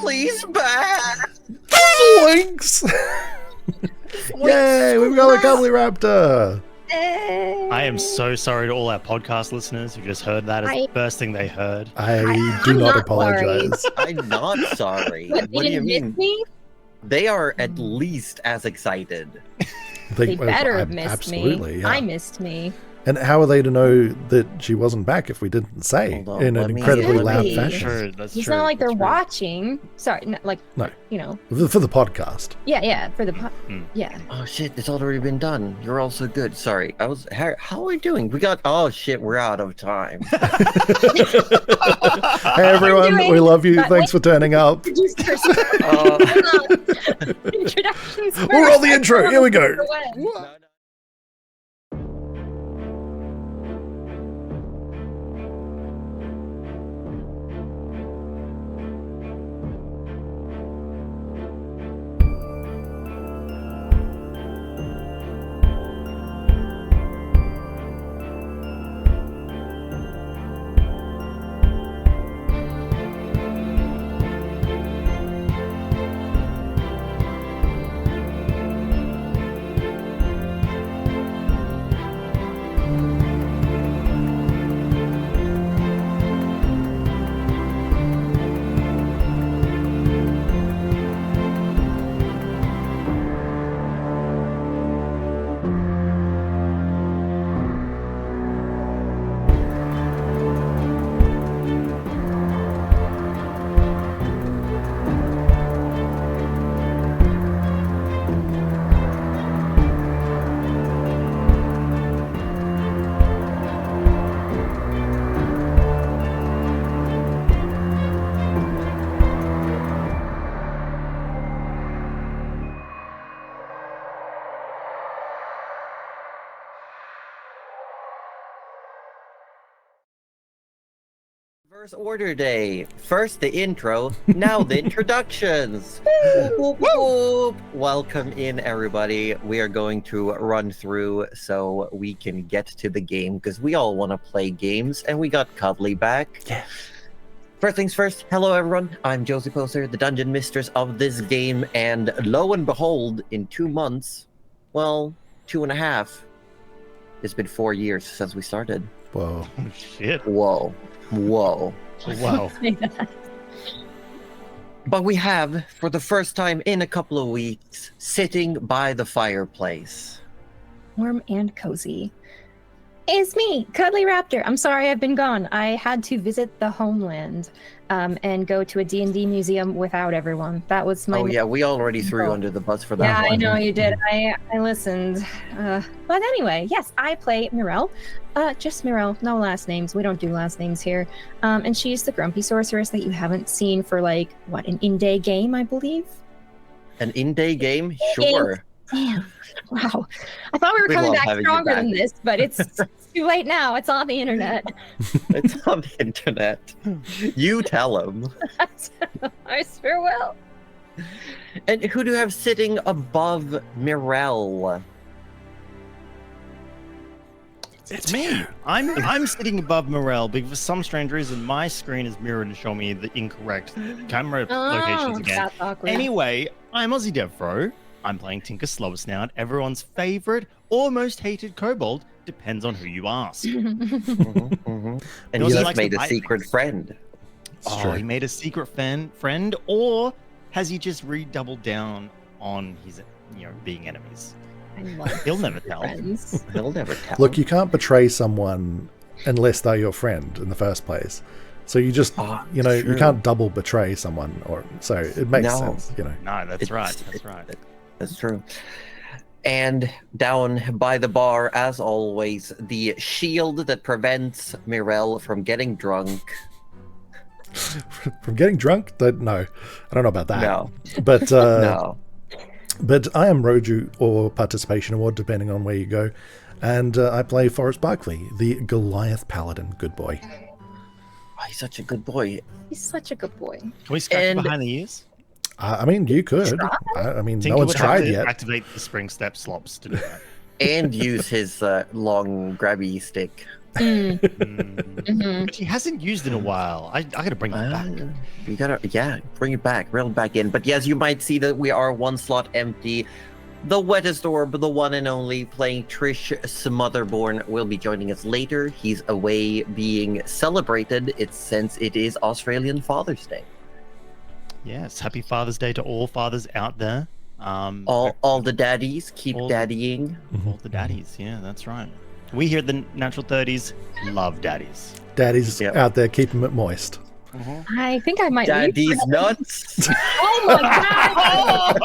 Please back. Winks. Yay, we've got a cuddly raptor. I am so sorry to all our podcast listeners who just heard that as the first thing they heard. I do not apologize. I'm not sorry. What do you mean? Me? They are at least as excited. They better have missed absolutely, me. yeah. I missed me. And how are they to know that she wasn't back if we didn't say in an incredibly loud fashion? It's not like they're watching. Sorry, no. You know. For the podcast. Yeah, for the yeah. Oh shit, it's already been done. You're all so good. Sorry, how are we doing? Oh shit, we're out of time. Hey everyone, we love you. Thanks for turning up. Introductions. We'll roll the intro. Here we go. Reverse order day. First the intro, now the introductions. Whoop, whoop. Welcome in, everybody. We are going to run through so we can get to the game because we all want to play games, and we got Cuddly back. Yeah. First things first, hello everyone. I'm Josie Poser, the dungeon mistress of this game, and lo and behold, in 2 months, well, 2.5, it's been 4 years since we started. Whoa. Oh, shit. Whoa. Wow. But we have, for the first time in a couple of weeks, sitting by the fireplace. Warm and cozy. It's me, Cuddly Raptor. I'm sorry I've been gone. I had to visit the homeland and go to a D&D museum without everyone. That was my... Oh yeah, we already threw you under the bus for that Yeah, one. I know you did. I listened. But anyway, yes, I play Mirelle. Just Mirelle, no last names. We don't do last names here. And she's the grumpy sorceress that you haven't seen for an in-day game, I believe? An in-day game? Sure. Damn. Wow. I thought we were coming back stronger than this, but it's too late now. It's on the internet. It's on the internet. You tell them. I sure will. And who do you have sitting above Mirelle? It's me. I'm sitting above Morel because for some strange reason my screen is mirrored to show me the incorrect camera locations again. That's awkward. Anyway, I'm Aussie Devro. I'm playing Tinker Slowsnout, everyone's favorite or most hated kobold, depends on who you ask. And He he also just likes made to a bite secret things. friend. He made a secret friend, or has he just redoubled down on his, being enemies? I love He'll never tell. friends. He'll never tell. Look, you can't betray someone unless they're your friend in the first place. So you just, you can't double betray someone, so it makes sense, No, that's right. That's true. And down by the bar, as always, the shield that prevents Mirelle from getting drunk. From getting drunk? No, I don't know about that. No. But No. But I am Roju, or Participation Award, depending on where you go. And I play Forrest Barkley, the Goliath Paladin. Good boy. Oh, he's such a good boy. He's such a good boy. Can we scratch behind the ears? I mean, you could. I mean, no one's tried yet. Activate the spring step slops to do that. And use his long grabby stick. Mm-hmm. But he hasn't used in a while. I gotta bring that back. You gotta, bring it back, reel it back in. But yes, you might see that we are one slot empty. The wettest orb, the one and only, playing Trish Smotherborn, will be joining us later. He's away being celebrated. Since it is Australian Father's Day. Yes, happy Father's Day to all fathers out there. All the daddies keep daddying. All the daddies, yeah, that's right. We here at the Natural 30s love daddies. Daddies out there keeping it moist. I think I might. Daddy's nuts. Oh my god!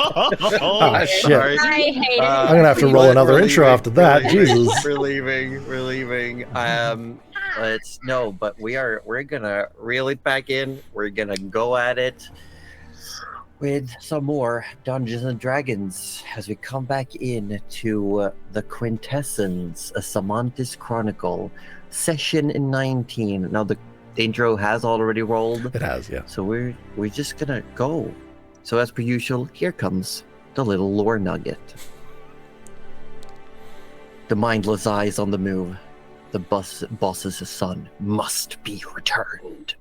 Oh shit! I hate it. I'm gonna have to roll another intro after that. Jesus. We're leaving. But we're gonna reel it back in. We're gonna go at it with some more Dungeons and Dragons as we come back in to the Quintessence, a Sammantis Chronicle, Session 19. Now the intro has already rolled. It has, yeah. So we're just gonna go. So as per usual, here comes the little lore nugget. The mindless eyes on the move. The boss's son must be returned.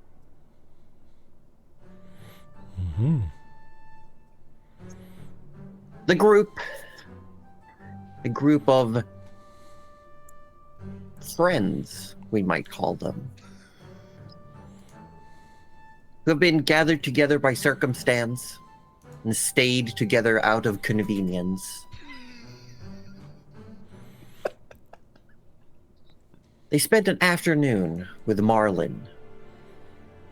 Mm-hmm. The group of friends, we might call them, who have been gathered together by circumstance and stayed together out of convenience. They spent an afternoon with Marlin,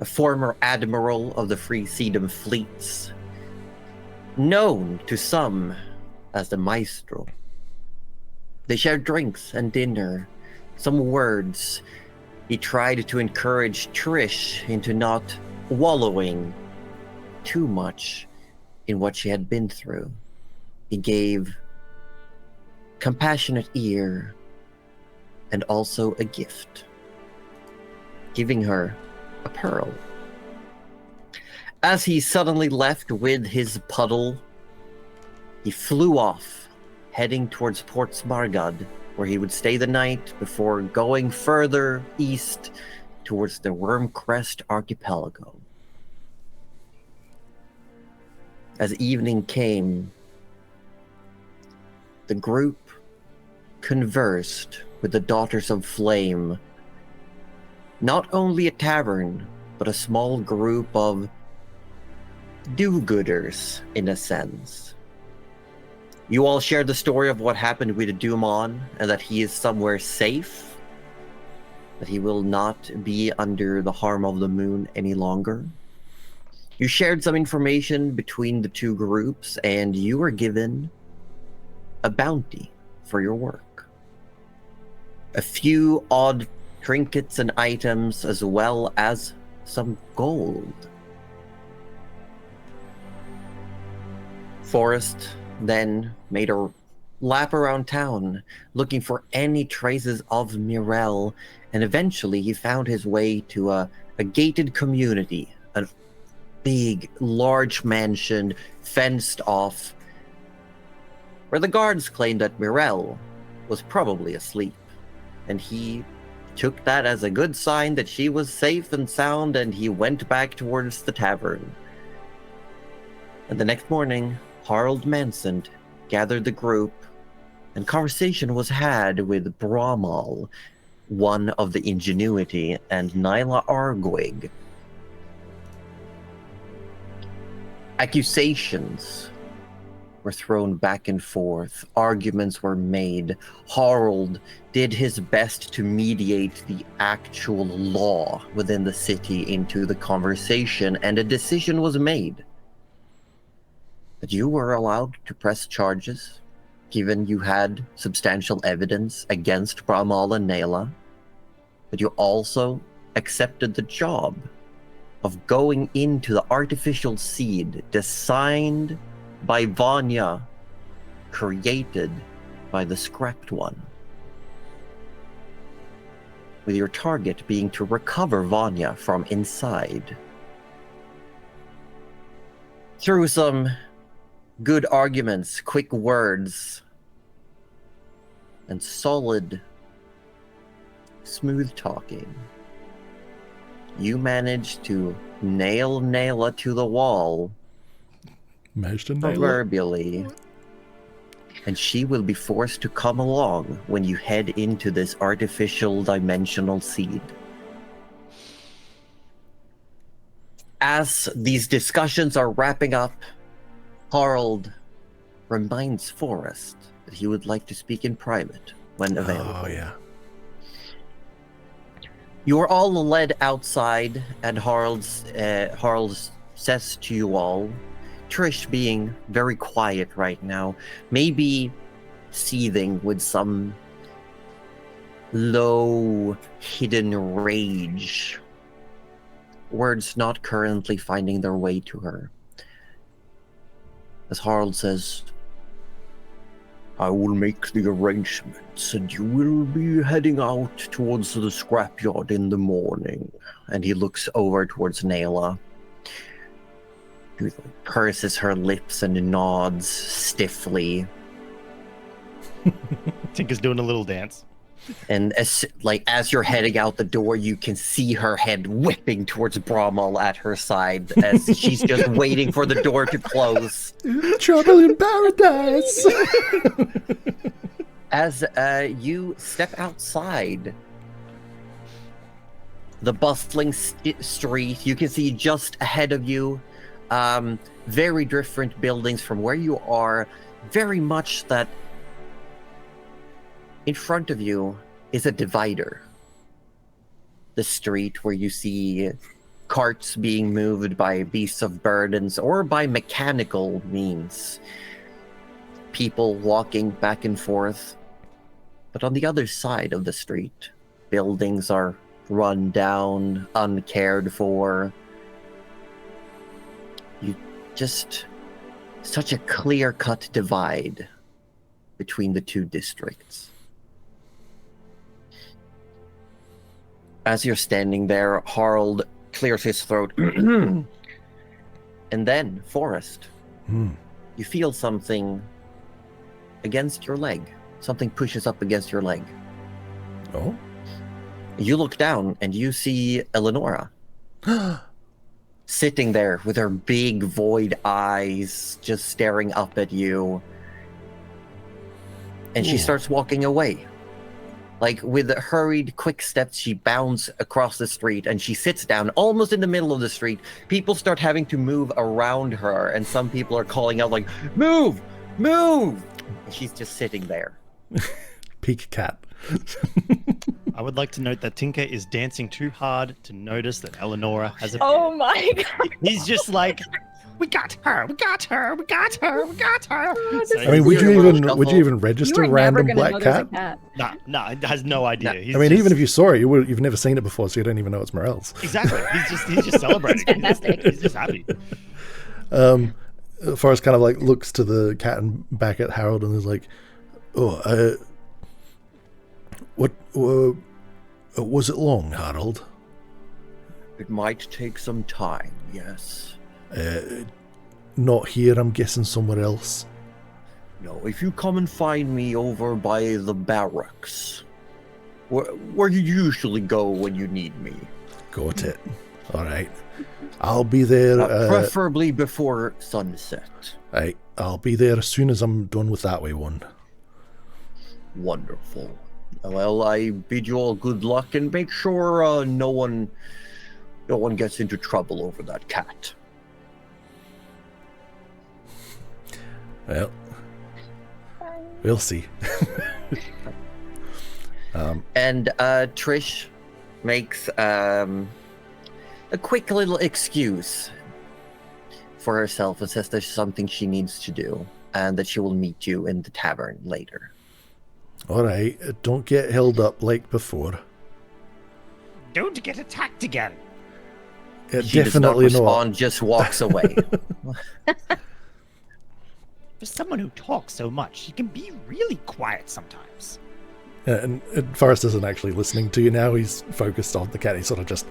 a former admiral of the Free Sedum fleets, known to some as the Maestro. They shared drinks and dinner, some words. He tried to encourage Trish into not wallowing too much in what she had been through. He gave compassionate ear and also a gift, giving her a pearl. As he suddenly left with his puddle, he flew off, heading towards Port Smargad, where he would stay the night before going further east towards the Wormcrest archipelago. As evening came, the group conversed with the Daughters of Flame. Not only a tavern, but a small group of do-gooders, in a sense. You all shared the story of what happened with Dumon, and that he is somewhere safe, that he will not be under the harm of the moon any longer. You shared some information between the two groups, and you were given a bounty for your work. A few odd trinkets and items, as well as some gold. Forrest then made a lap around town, looking for any traces of Mirel, and eventually he found his way to a gated community, a big, large mansion, fenced off, where the guards claimed that Mirel was probably asleep, and he took that as a good sign that she was safe and sound, and he went back towards the tavern. And the next morning, Harold Manson gathered the group, and conversation was had with Bramal, one of the Ingenuity, and Nyla Arguig. Accusations were thrown back and forth. Arguments were made. Harold did his best to mediate the actual law within the city into the conversation, and a decision was made. That you were allowed to press charges, given you had substantial evidence against Bramal and Nayla. But you also accepted the job of going into the artificial seed designed by Vanya, created by the Scrapped One. With your target being to recover Vanya from inside. Through some good arguments, quick words, and solid, smooth talking, you managed to nail Nayla to the wall, Managed to nail it. proverbially, and she will be forced to come along when you head into this artificial dimensional seed. As these discussions are wrapping up, Harald reminds Forrest that he would like to speak in private when available. Oh, yeah. You are all led outside, and Harald says to you all, Trish being very quiet right now, maybe seething with some low, hidden rage. Words not currently finding their way to her. As Harald says, I will make the arrangements, and you will be heading out towards the scrapyard in the morning. And he looks over towards Nayla. He purses her lips and nods stiffly. Tinker's doing a little dance. And as you're heading out the door, you can see her head whipping towards Bramall at her side as she's just waiting for the door to close. Trouble in paradise! As you step outside the bustling street, you can see just ahead of you very different buildings from where you are. Very much that in front of you is a divider. The street where you see carts being moved by beasts of burdens or by mechanical means. People walking back and forth. But on the other side of the street, buildings are run down, uncared for. You just... such a clear-cut divide between the two districts. As you're standing there, Harald clears his throat. And then, Forrest, you feel something against your leg. Something pushes up against your leg. Oh? You look down and you see Eleonora. Sitting there with her big void eyes just staring up at you. And she starts walking away. Like, with hurried, quick steps, she bounds across the street and she sits down almost in the middle of the street. People start having to move around her, and some people are calling out, like, move! Move! And she's just sitting there. Peak cat. I would like to note that Tinker is dancing too hard to notice that Eleonora has a Oh my god. He's just like, we got her, we got her, we got her, we got her. So I mean, would you even register You were never random gonna black know there's a cat? cat. Nah, it has no idea. Nah. He's I mean, just- even if you saw it, you've never seen it before, so you don't even know it's Morel's. Exactly. He's just celebrating. Fantastic. He's just happy. Forrest kind of like looks to the cat and back at Harold and is like, what was it long, Harold? It might take some time, yes. Not here, I'm guessing somewhere else. No, if you come and find me over by the barracks, where you usually go when you need me. Got it. All right. I'll be there. Preferably before sunset. I'll be there as soon as I'm done with that way one. Wonderful. Well, I bid you all good luck and make sure no one gets into trouble over that cat. Well, we'll see. And Trish makes a quick little excuse for herself and says there's something she needs to do and that she will meet you in the tavern later. All right, don't get held up like before. Don't get attacked again. She Definitely does not not. respond, just walks away. For someone who talks so much, he can be really quiet sometimes. And Forrest isn't actually listening to you now. He's focused on the cat. He sort of just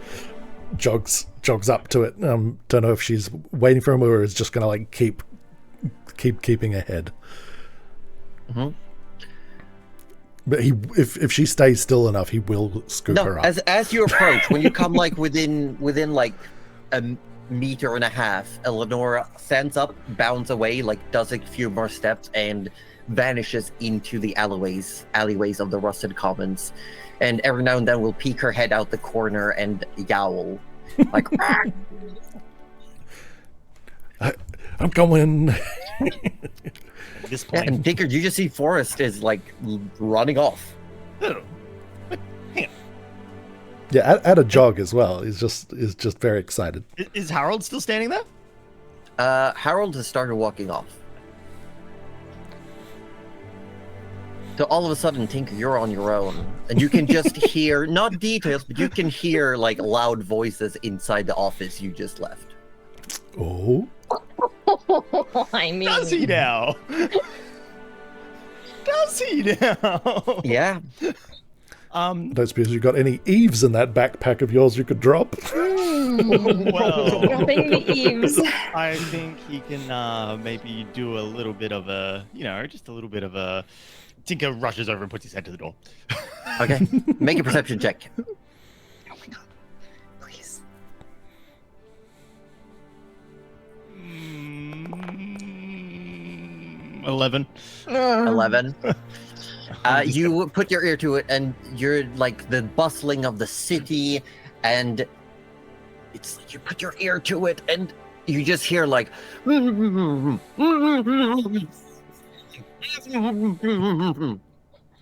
jogs up to it. Don't know if she's waiting for him or is just gonna like keeping ahead. Mm-hmm. But if she stays still enough, he will scoop her No, up. as you approach, when you come like within like a meter and a half, Eleonora stands up, bounds away, like does a few more steps, and vanishes into the alleyways of the Rusted Commons. And every now and then will peek her head out the corner and yowl, like. I'm going. At this Yeah, point, and Tinker, you just see Forrest is like running off. Yeah, at a jog as well. He's just very excited. Is Harold still standing there? Harold has started walking off. So all of a sudden, Tinker, you're on your own, and you can just hear not details, but you can hear like loud voices inside the office you just left. Oh. I mean, Does he now? Does he now? Yeah. Don't suppose you got any eaves in that backpack of yours you could drop? Well, dropping the eaves. I think he can maybe do a little bit of a, just a little bit of a. Tinker rushes over and puts his head to the door. Okay. Make a perception check. Oh my god. Please. 11. 11. You put your ear to it, and you're like the bustling of the city, and it's like you put your ear to it, and you just hear like.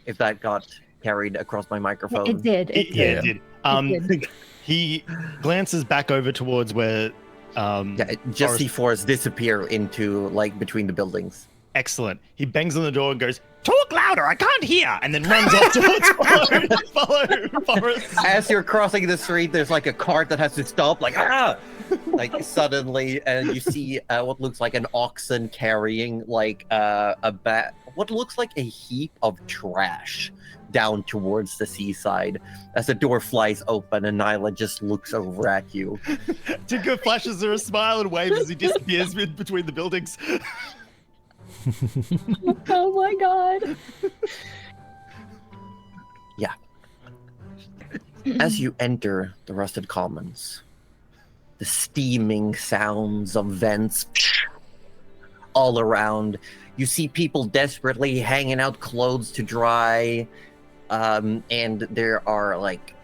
If that got carried across my microphone. It did. It Yeah, did. it did. He glances back over towards where. Yeah, just see Forrest disappear into like between the buildings. Excellent. He bangs on the door and goes, "Talk louder! I can't hear!" And then runs off towards follow Forrest. As you're crossing the street, there's like a cart that has to stop, like like suddenly, and you see what looks like an oxen carrying like what looks like a heap of trash down towards the seaside. As the door flies open, and Nyla just looks over at you. Tinker flashes her a smile and waves as he disappears between the buildings. Oh my god. Yeah. As you enter the Rusted Commons, the steaming sounds of vents all around. You see people desperately hanging out clothes to dry, and there are like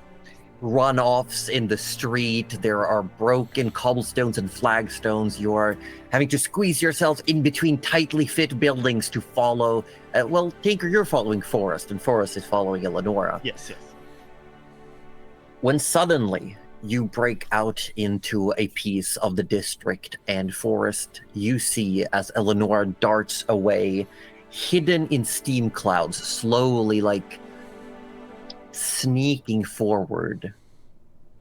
runoffs in the street. There are broken cobblestones and flagstones. You are having to squeeze yourself in between tightly fit buildings to follow. Well, Tinker, you're following Forrest, and Forrest is following Eleonora. Yes. When suddenly you break out into a piece of the district, and Forrest, you see as Eleonora darts away, hidden in steam clouds, slowly like sneaking forward.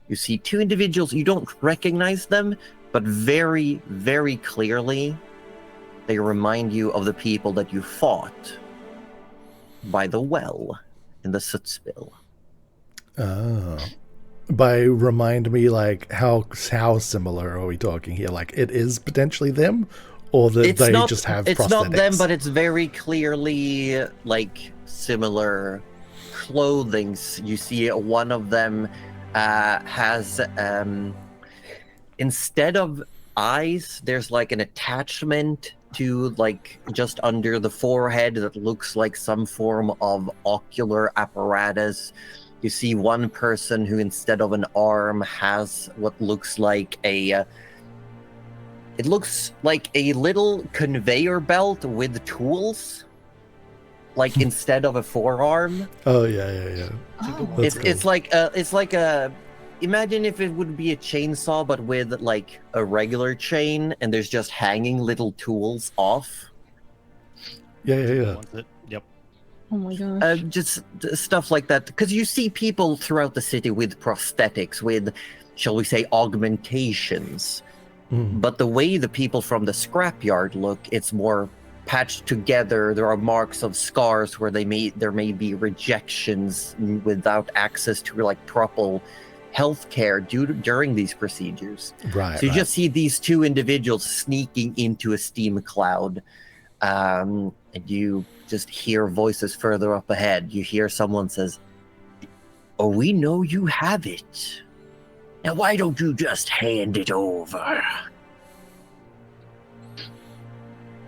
You see two individuals. You don't recognize them, but very, very clearly, they remind you of the people that you fought by the well in the soot spill. Oh. By remind me, like, how similar are we talking here? Like, it is potentially them, or that they just have prosthetics? It's not them, but it's very clearly, like, similar clothing. You see one of them has, instead of eyes, there's, like, an attachment to, like, just under the forehead that looks like some form of ocular apparatus. You see one person who, instead of an arm, has what looks like it looks like a little conveyor belt with tools, like instead of a forearm. Oh yeah. Oh. It's like a imagine if it would be a chainsaw, but with like a regular chain, and there's just hanging little tools off. Yeah. Yep. Oh my gosh. Just stuff like that, because you see people throughout the city with prosthetics, with, shall we say, augmentations. But the way the people from the scrapyard look, it's more patched together. There are marks of scars where there may be rejections without access to like proper healthcare during these procedures. Right. So you just see these two individuals sneaking into a steam cloud. And you just hear voices further up ahead. You hear someone says, "Oh, we know you have it. Now why don't you just hand it over?"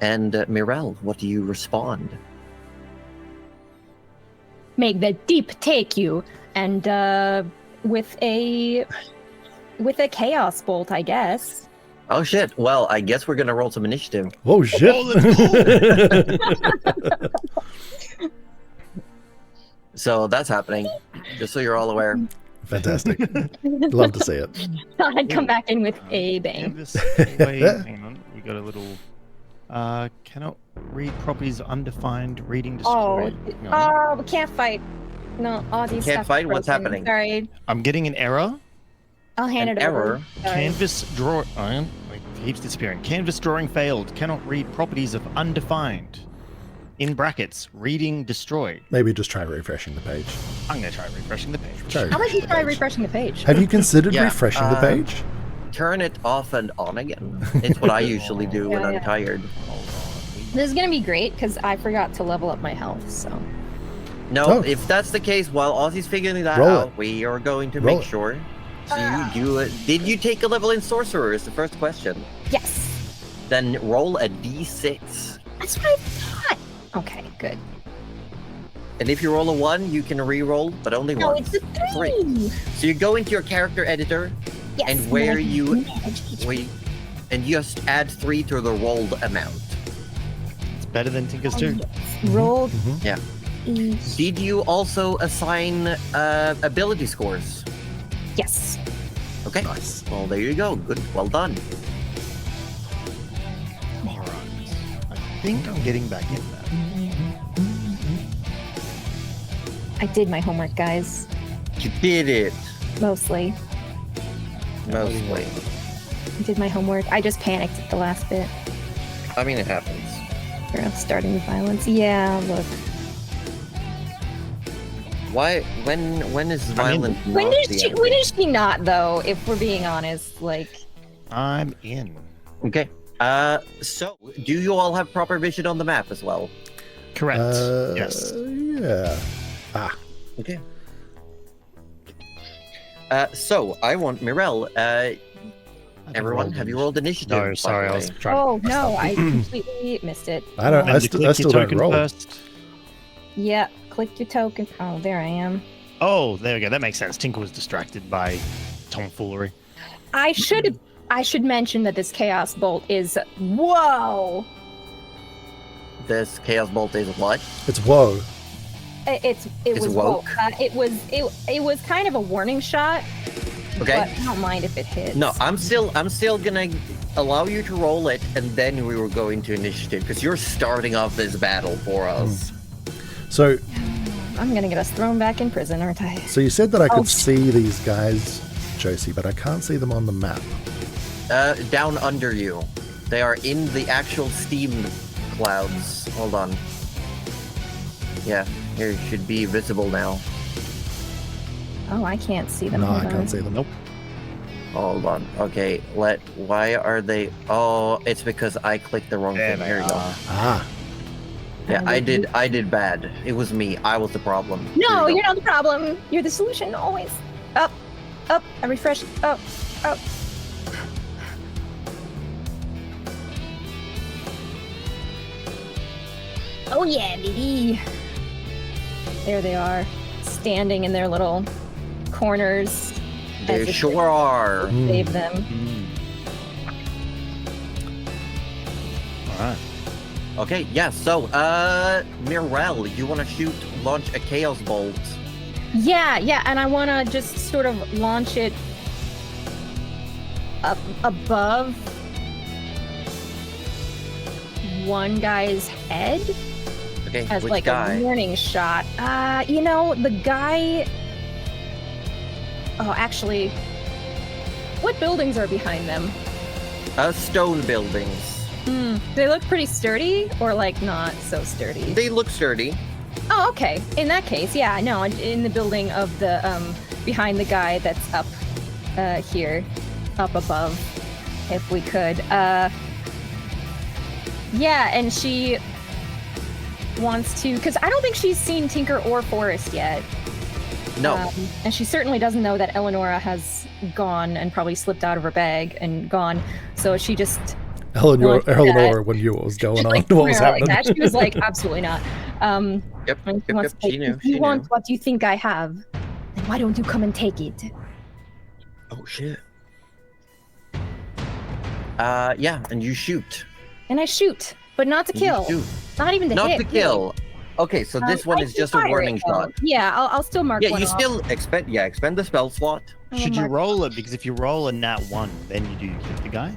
And Mirel, what do you respond? Make the deep take you, and with a chaos bolt, I guess. Oh shit, well, I guess we're gonna roll some initiative. Oh shit! So that's happening, just so you're all aware. Fantastic. Love to see it. Thought I'd come back in with a bang. Canvas, wait, hang on. We got a little. Cannot read properties of undefined reading destroyed. We can't fight. No, Aussie's Can't fight? What's happening? Sorry, I'm getting an error. I'll hand An it over. error? Sorry. Canvas draw. It keeps disappearing. Canvas drawing failed. Cannot read properties of undefined. In brackets, reading destroyed. Maybe just try refreshing the page. I'm gonna try refreshing the page. Try How about you refreshing the try page. refreshing the page? Have you considered Yeah, refreshing the page? Turn it off and on again. It's what I usually do when I'm Yeah. tired. Hold on. This is gonna be great because I forgot to level up my health. So No, Oh. if that's the case, while Aussie's figuring that Roll out, it. we are going to Roll make it. sure. So did you take a level in Sorcerer is the first question. yes, Then roll a d6. that's what I thought. Okay, good. And if you roll a 1, you can re-roll, but only No, once. it's a 3. So you go into your character editor, Yes. And where manage- you- manage each where you- and you just add 3 to the rolled amount. It's better than Tinker's Oh, 2. yes. Roll Mhm. Yeah. each. Did you also assign ability scores? Yes. Okay. Nice. Well, there you go. Good. Well done. Alright. I think I'm getting back in there. I did my homework, guys. You did it. Mostly. Mostly. I did my homework. I just panicked at the last bit. I mean, it happens. For starting the violence. Yeah, look. Why? When is violent? When not is the she? enemy? When is she not though? If we're being honest, like. I'm in. Okay. So do you all have proper vision on the map as well? Correct. Yes. Yeah. Ah. Okay. So I want Mirel. Everyone, have you rolled initiative? No, by sorry, the I was way? trying Oh to. no, I completely missed it. I don't. I, Remember to st- click I your still don't token roll. first. Yeah, click your token. Oh, there I am. Oh, there we go. That makes sense. Tinker was distracted by tomfoolery. I should mention that this chaos bolt is whoa. This chaos bolt is what? It's whoa. It It's was woke. it was kind of a warning shot. Okay. But I don't mind if it hits. No, I'm still gonna allow you to roll it, and then we were going to initiative because you're starting off this battle for us. So, I'm gonna get us thrown back in prison, aren't I? so you said that I could Oh. see these guys, Josie, but I can't see them on the map. Down under you, they are in the actual steam clouds. Hold on. Yeah, here it should be visible now. Oh, I can't see them. No, I Hold on. can't see them. Nope. Hold on. Okay, why are they? Oh, it's because I clicked the wrong There thing. they Here you go. are. Ah. Yeah, I did bad. It was me. I was the problem. No, Here you you're go. not the problem. You're the solution always. Up. I refreshed. Up. Oh yeah, baby. There they are, standing in their little corners. They as if sure are. Mm. Save them. Alright. Okay, yeah, so, Mirel, you want to launch a Chaos Bolt. Yeah, and I want to just sort of launch it up above one guy's head Okay, as which like guy? a warning shot. The guy. Oh, actually, what buildings are behind them? Stone buildings. They look pretty sturdy, or like not so sturdy. They look sturdy. Oh, okay. In that case, yeah, no, in the building of the behind the guy that's up here, up above, if we could. Yeah, and she wants to, because I don't think she's seen Tinker or Forrest yet. No. And she certainly doesn't know that Eleonora has gone and probably slipped out of her bag and gone. So she just. Eleanor, when you what was going on, what was happening? Like that. She was like, absolutely not. Yep. She knew. If you want what you think I have, then why don't you come and take it? Oh shit. Yeah, and you shoot. And I shoot, but not to kill. Not even to hit. Not to kill. Okay, so this one is just a warning shot. Yeah, I'll still mark one you off. still expend the spell slot. Should you roll it? Because if you roll a nat 1, then you do hit the guy.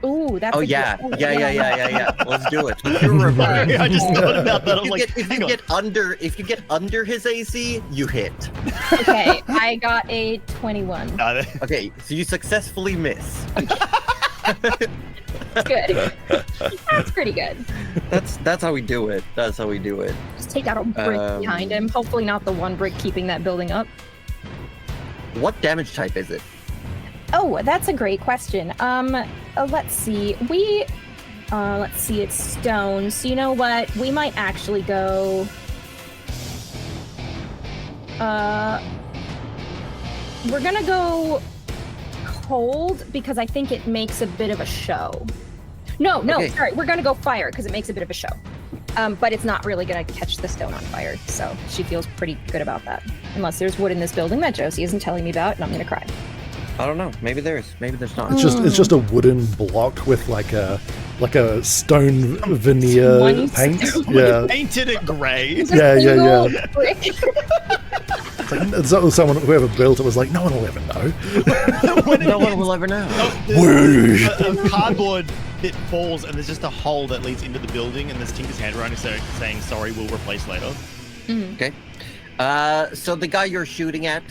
Ooh, that's Yeah. Let's do it. Sorry, I just thought about that. I was like, if you get under his AC, you hit. Okay, I got a 21. Okay, so you successfully miss. Good. That's pretty good. That's how we do it. That's how we do it. Just take out a brick behind him. Hopefully not the one brick keeping that building up. What damage type is it? Oh, that's a great question. Let's see. Let's see. It's stone. So you know what? We might actually go. We're gonna go cold because I think it makes a bit of a show. No, Okay. sorry. We're gonna go fire because it makes a bit of a show. But it's not really gonna catch the stone on fire. So she feels pretty good about that. Unless there's wood in this building that Josie isn't telling me about, and I'm gonna cry. I don't know. Maybe there's not. It's just a wooden block with like a stone veneer One paint. stone. Yeah. Painted it grey. Yeah. Brick. It's like whoever built it was like, no one will ever know. No one will ever know. A cardboard bit falls and there's just a hole that leads into the building and there's Tinker's handwriting saying, sorry, we'll replace later. Mm-hmm. Okay. So the guy you're shooting at,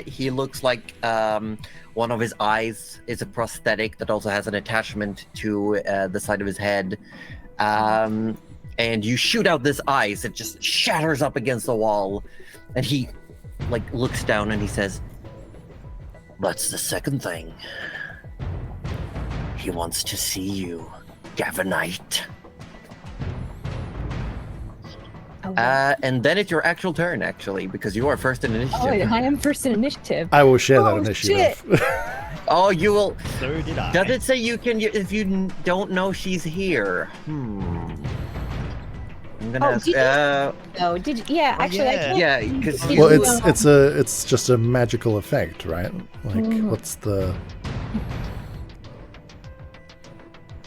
he looks like one of his eyes is a prosthetic that also has an attachment to the side of his head. And you shoot out this eye, so it just shatters up against the wall. And he looks down and he says, "That's the second thing. He wants to see you, Gavinite." And then it's your actual turn, actually, because you are first in initiative. Oh, I am first in initiative. I will share that initiative. Oh, you will. So did I. Does it say you can, if you don't know she's here? I'm gonna ask. Did you? Yeah, actually, yeah. I can't. Yeah, because Well, it's just a magical effect, right? What's the?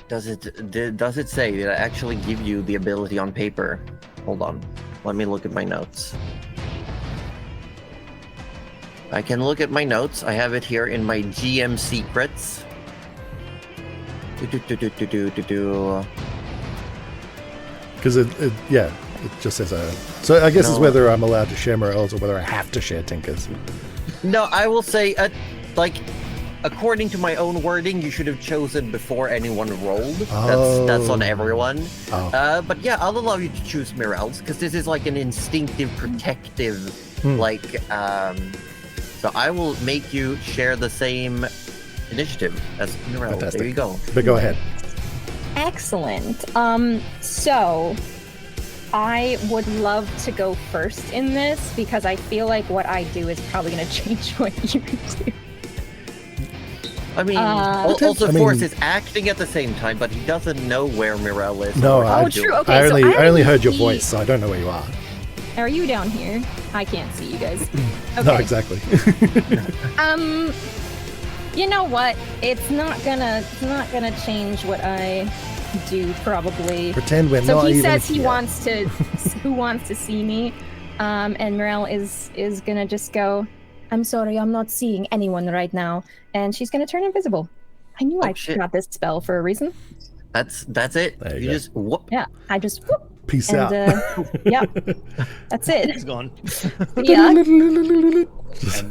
does it say? Did I actually give you the ability on paper? Hold on, let me look at my notes. I can look at my notes. I have it here in my GM secrets. Because it just says a. So I guess it's whether I'm allowed to share Morels or whether I have to share Tinker's. No, I will say, according to my own wording, you should have chosen before anyone rolled. That's on everyone. But yeah, I'll allow you to choose Mirel's because this is like an instinctive, protective, So I will make you share the same initiative as Mirel. Fantastic. There you go. But go ahead. Excellent. So I would love to go first in this because I feel like what I do is probably going to change what you do. I mean, also Force is acting at the same time, but he doesn't know where Mirel is. No, true. Okay, I only heard your see- voice, so I don't know where you are. Are you down here? I can't see you guys. Okay. No, exactly. You know what? It's not gonna change what I do probably. Pretend we're So not he even says he here. wants to who wants to see me. And Mirel is gonna just go, "I'm sorry, I'm not seeing anyone right now." And she's gonna turn invisible. I knew I shit. got this spell for a reason. That's it. There you You go. just whoop. Yeah, I just whoop. Peace And out. yep. That's it. He's gone. Yeah. And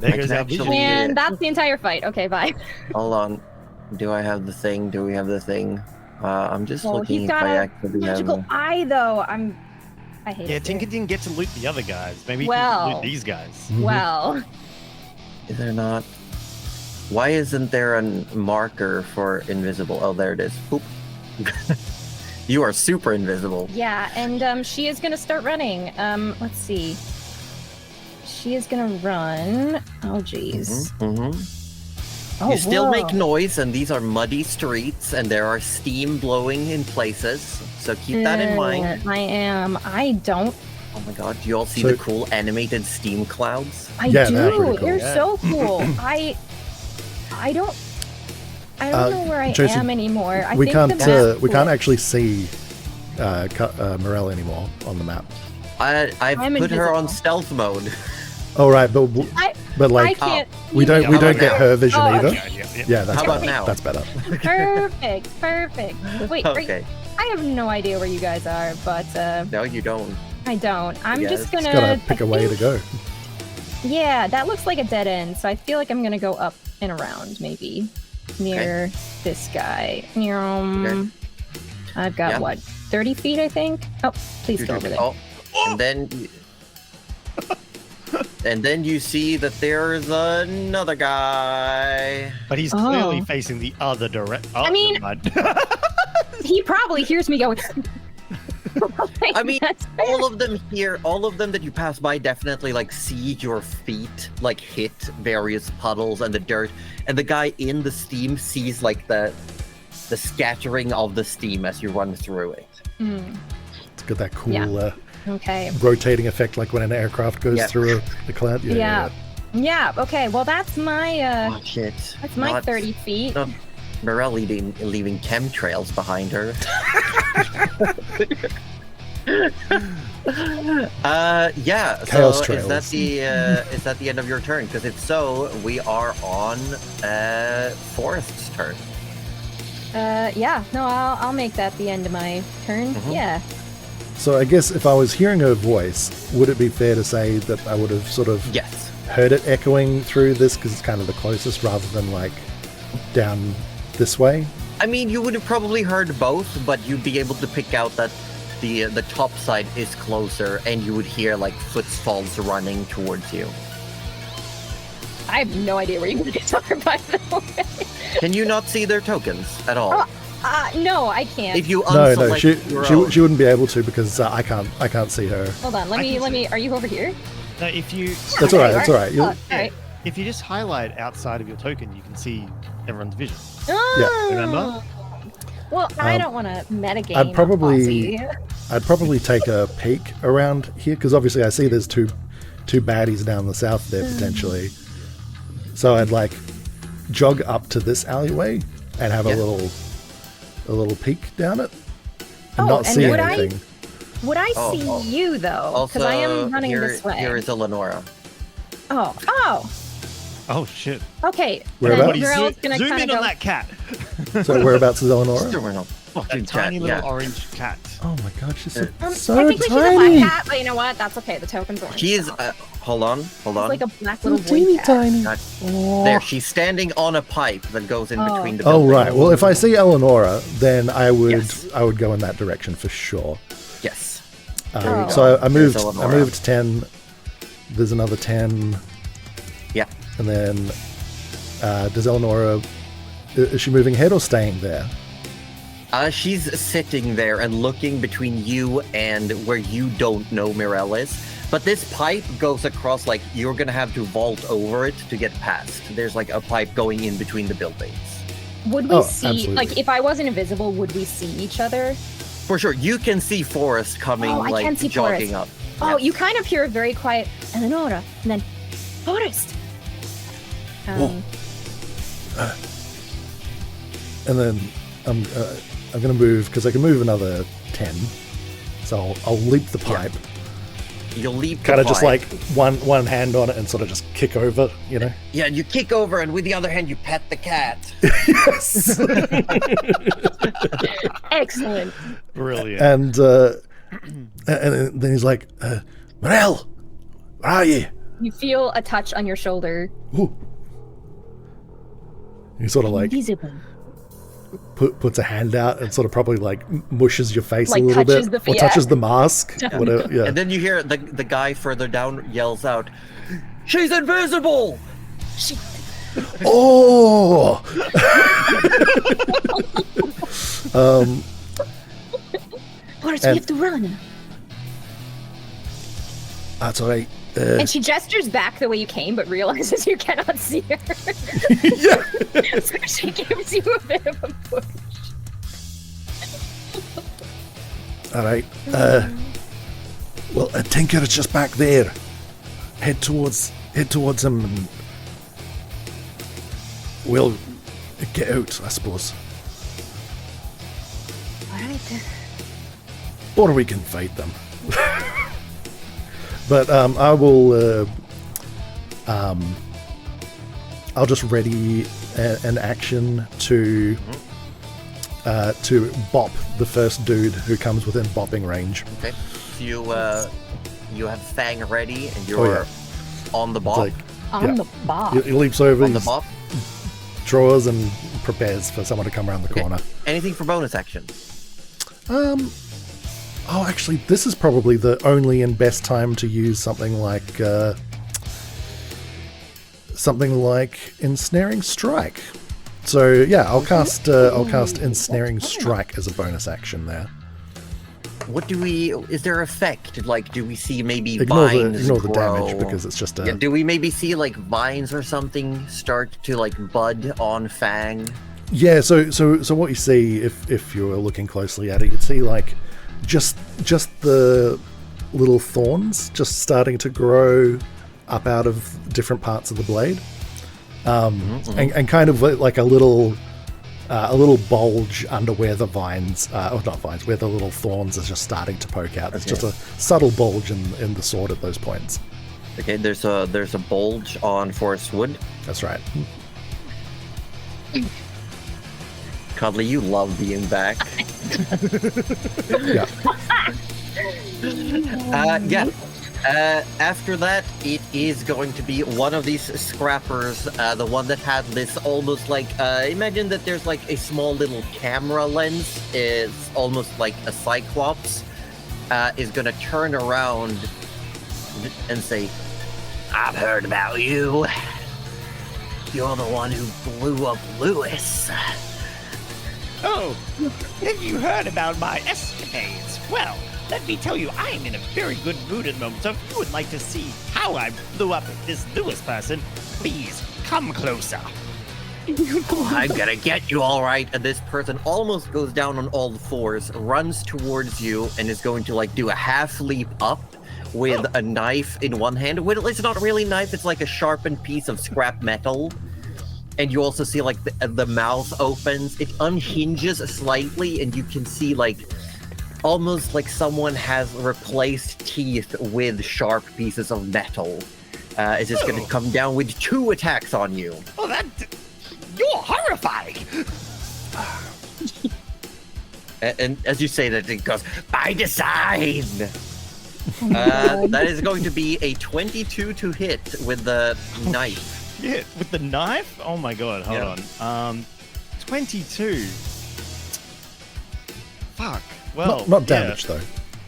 there I goes can our actually- vision. And that's the entire fight. Okay, bye. Hold on. Do I have the thing? Do we have the thing? I'm just Well, looking he's if got I a actually magical have. eye, though. I hate Yeah, it. Tinker didn't get to loot the other guys. Maybe he Well. can loot these guys. Well, Is there not? Why isn't there a marker for invisible? Oh, there it is. Oop. You are super invisible. Yeah, and she is gonna start running. Let's see. She is gonna run. Oh, jeez. Oh, You still whoa. make noise, and these are muddy streets, and there are steam blowing in places. So keep that in mind. I am. I don't. Oh my god, do you all see So- the cool animated steam clouds? I Yeah, do. they're pretty cool. They're so cool. I don't know where I Tracy, am anymore. I we think can't the map we can't glitched. actually see Morel anymore on the map. I've I'm put her on invisible. stealth mode. Oh right, but I like can't. we don't How get about her vision Oh, either. okay. Yeah, that's How about better. now? That's better. Perfect. Wait, Okay. I have no idea where you guys are, but No, you don't. I don't. I'm Yes. just gonna. Just gotta pick I a way to think- go. Yeah, that looks like a dead end, so I feel like I'm gonna go up and around, maybe near this guy. Okay. I've got Yeah. what, 30 feet, I think. Oh, please go over there. Oh, and then you see that there's another guy. But he's Oh. clearly facing the other direction. Oh, I mean- never mind. He probably hears me going. I mean, That's fair. all of them that you pass by definitely like see your feet like hit various puddles and the dirt, and the guy in the steam sees like the scattering of the steam as you run through it. Mm, It's got that cool Yeah. okay. rotating effect, like when an aircraft goes Yeah. through a cloud. Yeah. Yeah. Okay. Well, that's my Oh shit! that's my Not- 30 feet. not Morel leaving chemtrails behind her. Yeah. Chaos so trails. is that the end of your turn? Because if so, we are on Forest's turn. Yeah. No, I'll make that the end of my turn. Mhm. Yeah. So I guess if I was hearing her voice, would it be fair to say that I would have sort of Yes. heard it echoing through this because it's kind of the closest, rather than like down this way? I mean, you would have probably heard both, but you'd be able to pick out that the top side is closer, and you would hear like footfalls running towards you. I have no idea where you guys are, by the way. Can you not see their tokens at all? Oh, no, I can't. If you No, unselect your own. she wouldn't be able to because I can't see her. Hold on. Let I can me. Are you over here? No, if you That's all right. That's all right. Oh, You'll- all right. if you just highlight outside of your token, you can see everyone's vision. Oh. Remember? Well, I Um, don't want to metagame. I'd probably- Aussie. I'd probably take a peek around here because obviously I see there's two baddies down the south there potentially. So I'd like jog up to this alleyway and have Yeah. a little peek down it and Oh, not and see would anything. Would I Oh, see oh. you though? Also, Because I am running here, this way. here is Eleonora. Oh. Oh shit! Whereabouts? Okay. Then Everybody Morel's gonna zoom kind in of on go. that cat. So whereabouts is Eleonora? That tiny little orange cat. Oh my god, she's so, I so think she's a tiny. black cat, but you know what? That's okay. The token's orange. She is. so. Hold on. It's like a black So little teeny boy cat. tiny. Not- Aw. There, she's standing on a pipe that goes in Oh. between the Oh buildings. right. Well, if I see Eleonora, then I would Yes. go in that direction for sure. Yes. There you So go. I moved. There's I Eleonora. moved 10. There's another 10, Yeah. and then does Eleonora? Is she moving ahead or staying there? She's sitting there and looking between you and where you don't know Mirel is. But this pipe goes across, like, you're gonna have to vault over it to get past. There's like a pipe going in between the buildings. Would we Oh, see, absolutely. like, if I wasn't invisible, would we see each other? For sure, you can see Forrest coming, Oh, I like, can see jogging up. Oh, Yeah. you kind of hear a very quiet Eleonora, and then Forest. And then I'm gonna move because I can move another 10. So I'll leap the pipe. You'll leap the Kind of just pipe. like one hand on it and sort of just kick over, you know. Yeah, you kick over, and with the other hand, you pet the cat. Yes. Excellent. Brilliant. and then he's like, Morel, where are you? You feel a touch on your shoulder. Ooh. He sort of like Invisible. puts a hand out and sort of probably like mushes your face Like a little touches bit, the- or yeah. touches the mask. Whatever. Yeah. And then you hear the guy further down yells out, "She's invisible!" Oh. First, we have to run. That's all right. And she gestures back the way you came, but realizes you cannot see her. Yeah. So she gives you a bit of a push. All right. Well, Tinker is just back there. Head towards him, and we'll get out, I suppose. All right. Or we can fight them. But I will. I'll just ready an action to bop the first dude who comes within bopping range. Okay. So you have Fang ready, and you're on the bop. On the bop. He leaps over On the his bop. drawers and prepares for someone to come around the corner. Anything for bonus action? Oh, actually, this is probably the only and best time to use something like Ensnaring Strike. So yeah, I'll cast Ensnaring Strike as a bonus action there. What do we? Is there effect? Like, do we see maybe Ignore vines the grow? damage because it's just a. Yeah, do we maybe see like vines or something start to like bud on Fang? Yeah, so what you see if you're looking closely at it, you'd see like just the little thorns just starting to grow up out of different parts of the blade, and kind of like a little bulge under where the vines, or not vines, where the little thorns are just starting to poke out. It's just a subtle bulge in the sword at those points. Okay, there's a bulge on Forest Wood. That's right. Cuddly, you love being back. Yeah. After that, it is going to be one of these scrappers, the one that had this almost like, imagine that there's like a small little camera lens, it's almost like a Cyclops, is gonna turn around and say, I've heard about you. You're the one who blew up Lewis. Oh, have you heard about my escapades? Well, let me tell you, I am in a very good mood at the moment, so if you would like to see how I blew up this Lewis person, please come closer. I'm gonna get you all right. And this person almost goes down on all fours, runs towards you, and is going to like do a half leap up with a knife in one hand. Well, it's not really a knife, it's like a sharpened piece of scrap metal. And you also see like the mouth opens, it unhinges slightly, and you can see like almost like someone has replaced teeth with sharp pieces of metal. It's just going to come down with 2 attacks on you. Oh, you're horrifying. And as you say that, it goes, by design! That is going to be a 22 to hit with the knife. Yeah, with the knife? Oh my god, hold on. 22. Fuck. Well, not damage though.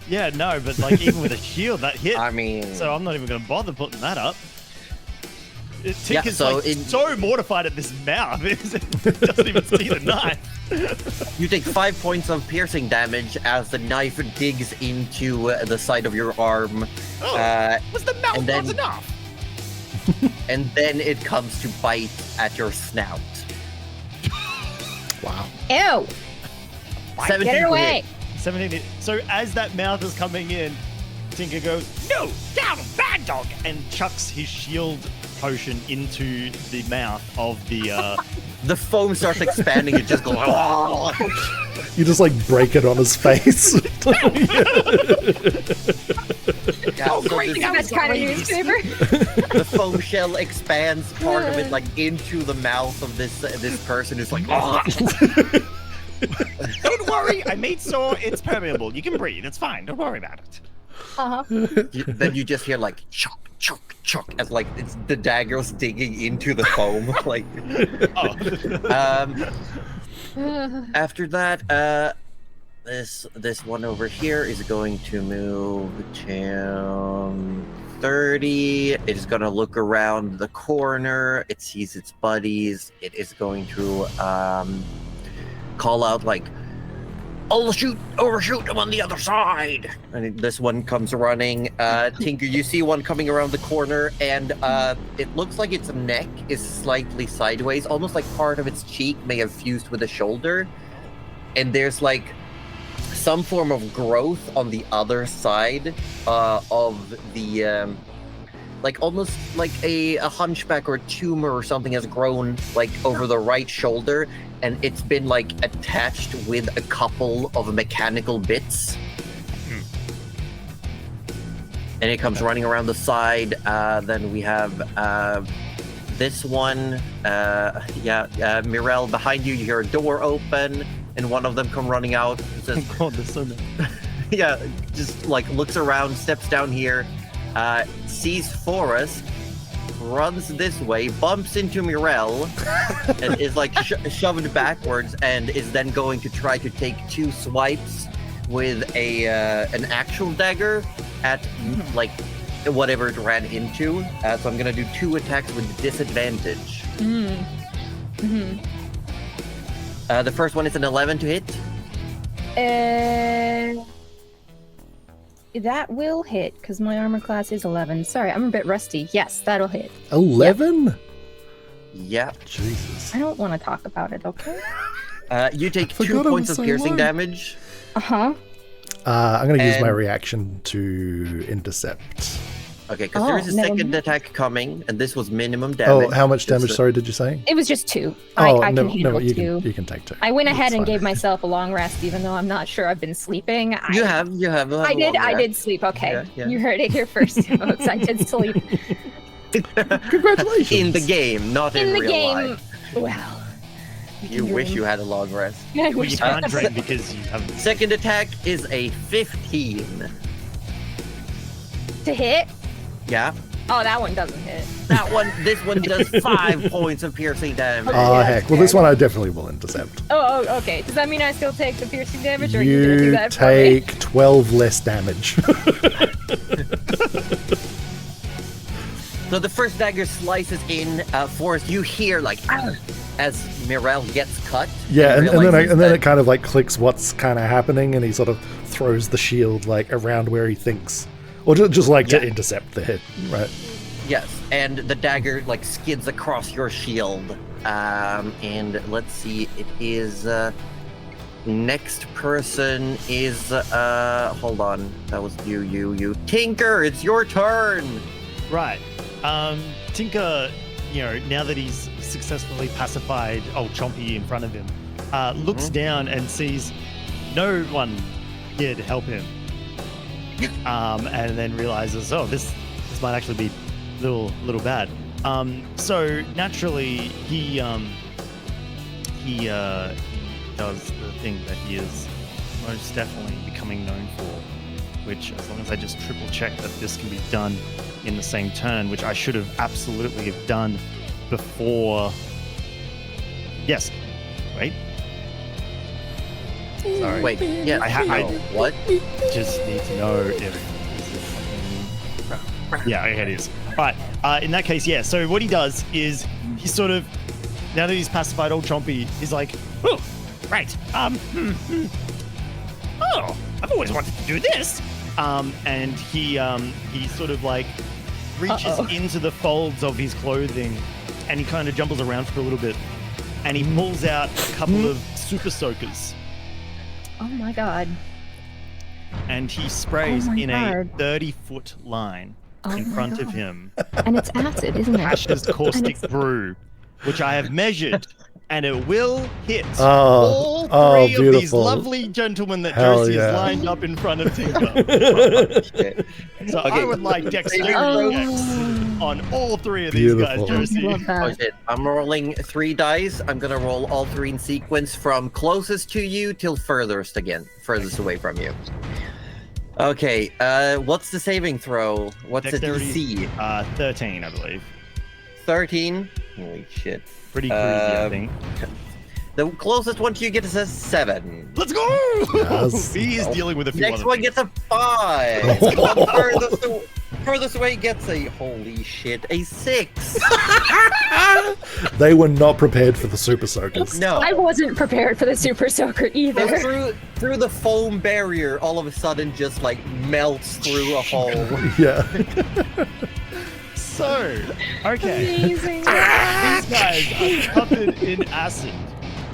Yeah, no, but like even with a shield, that hit. I mean, so I'm not even going to bother putting that up. Tinker's so so mortified at this mouth, it doesn't even see the knife. You take 5 points of piercing damage as the knife digs into the side of your arm. Was the mouth not enough? And then it comes to bite at your snout. Wow. Ew. 17 Get her away. 17. So as that mouth is coming in, Tinker goes, No, down, bad dog! and chucks his shield potion into the mouth of the The foam starts expanding and just goes. You just like break it on his face. Oh, great! That was That's kind of newspaper. The foam shell expands part of it like into the mouth of this person who's like. Don't worry, I made so it's permeable. You can breathe. It's fine. Don't worry about it. Then you just hear like chok chok chok as like it's the daggers digging into the foam. Like. After that, this one over here is going to move to 30. It is going to look around the corner. It sees its buddies. It is going to call out like, overshoot him on the other side. And this one comes running. Tinker, you see one coming around the corner, and it looks like its neck is slightly sideways, almost like part of its cheek may have fused with the shoulder. And there's like some form of growth on the other side of the like almost like a hunchback or a tumor or something has grown like over the right shoulder, and it's been like attached with a couple of mechanical bits. And it comes running around the side. Then we have this one. Mirel, behind you, you hear a door open, and one of them come running out. It says, Oh God, there's so many. yeah, just like looks around, steps down here, sees Forrest, runs this way, bumps into Mirel, and is like shoved backwards, and is then going to try to take 2 swipes with an actual dagger at like whatever it ran into. So I'm gonna do 2 attacks with disadvantage. The first one is an 11 to hit. That will hit, because my armor class is 11. Sorry, I'm a bit rusty. Yes, that'll hit. 11? Yeah. Jesus. I don't want to talk about it, okay? You take I 2 forgot I points was of so piercing low. damage. Uh-huh. I'm going to use my And- reaction to intercept. Okay, because there is a never second mind. attack coming, and this was minimum damage. Oh, how much damage, Just, sorry, did you say? It was just 2. Oh, I no, can handle no, 2. you can take 2. I went That's ahead and fine. gave myself a long rest, even though I'm not sure I've been sleeping. You have. I did sleep. Okay, Yeah. you heard it here first, folks. I did sleep Congratulations. In the game, not in, in the real game. life. Well, You wish you had a long rest. I Well, wish you can't dream because you haven't. Second attack is a 15. to hit. Yeah. Oh, that one doesn't hit. This one does 5 points of piercing damage. Oh, Yeah, heck. Well, this one I definitely will intercept. Oh, okay. Does that mean I still take the piercing damage, or are you gonna do You that for me? take 12 less damage. So the first dagger slices in. Forrest, you hear like as Mirel gets cut. Yeah, and then realizes and then that- it kind of like clicks what's kind of happening, and he sort of throws the shield like around where he thinks, or just like to intercept the hit, right? Yes, and the dagger like skids across your shield. And let's see, it is next person is hold on, that was you. Tinker, it's your turn. Right. Tinker, now that he's successfully pacified old Chompy in front of him, looks down and sees no one here to help him. And then realizes, oh, this might actually be a little bad. So naturally, he does the thing that he is most definitely becoming known for, which, as long as I just triple check that this can be done in the same turn, which I should have absolutely have done before. Yes. Wait. Sorry. Wait, yeah, I what? just need to know if. Yeah, okay, it is. Right. In that case, yeah. So what he does is he sort of, now that he's pacified old Chompy, he's like, oh, right. Oh, I've always wanted to do this. And he sort of like reaches into the folds of his clothing, and he kind of jumbles around for a little bit, and he pulls out a couple of super soakers, Oh my god. and he sprays Oh my in God. a 30-foot line Oh in my front of God. him. And it's acid, isn't it? Ashes caustic it's- brew, which I have measured, and it will hit Oh, all three of these beautiful. lovely gentlemen that Hell Josie yeah. has lined up in front of Tinker. Shit. So I would like dexterity Oh. checks on all 3 of these guys, Beautiful. I Josie. love Oh that. shit, I'm rolling 3 dice. I'm gonna roll all 3 in sequence from closest to you till furthest away from you. Okay, what's the saving throw? What's the Dexterity. DC? 13, I believe. 13? Holy shit. Pretty crazy, I Um, think. The closest one to you gets a 7. Let's go! Yes. He is dealing with a few Next other one things. gets a 5. One furthest furthest away gets a holy shit, a 6. They were not prepared for the super soakers. No. I wasn't prepared for the super soaker So either. through the foam barrier, all of a sudden just like melts through a hole. Yeah. So, okay. Amazing. These guys are covered in acid.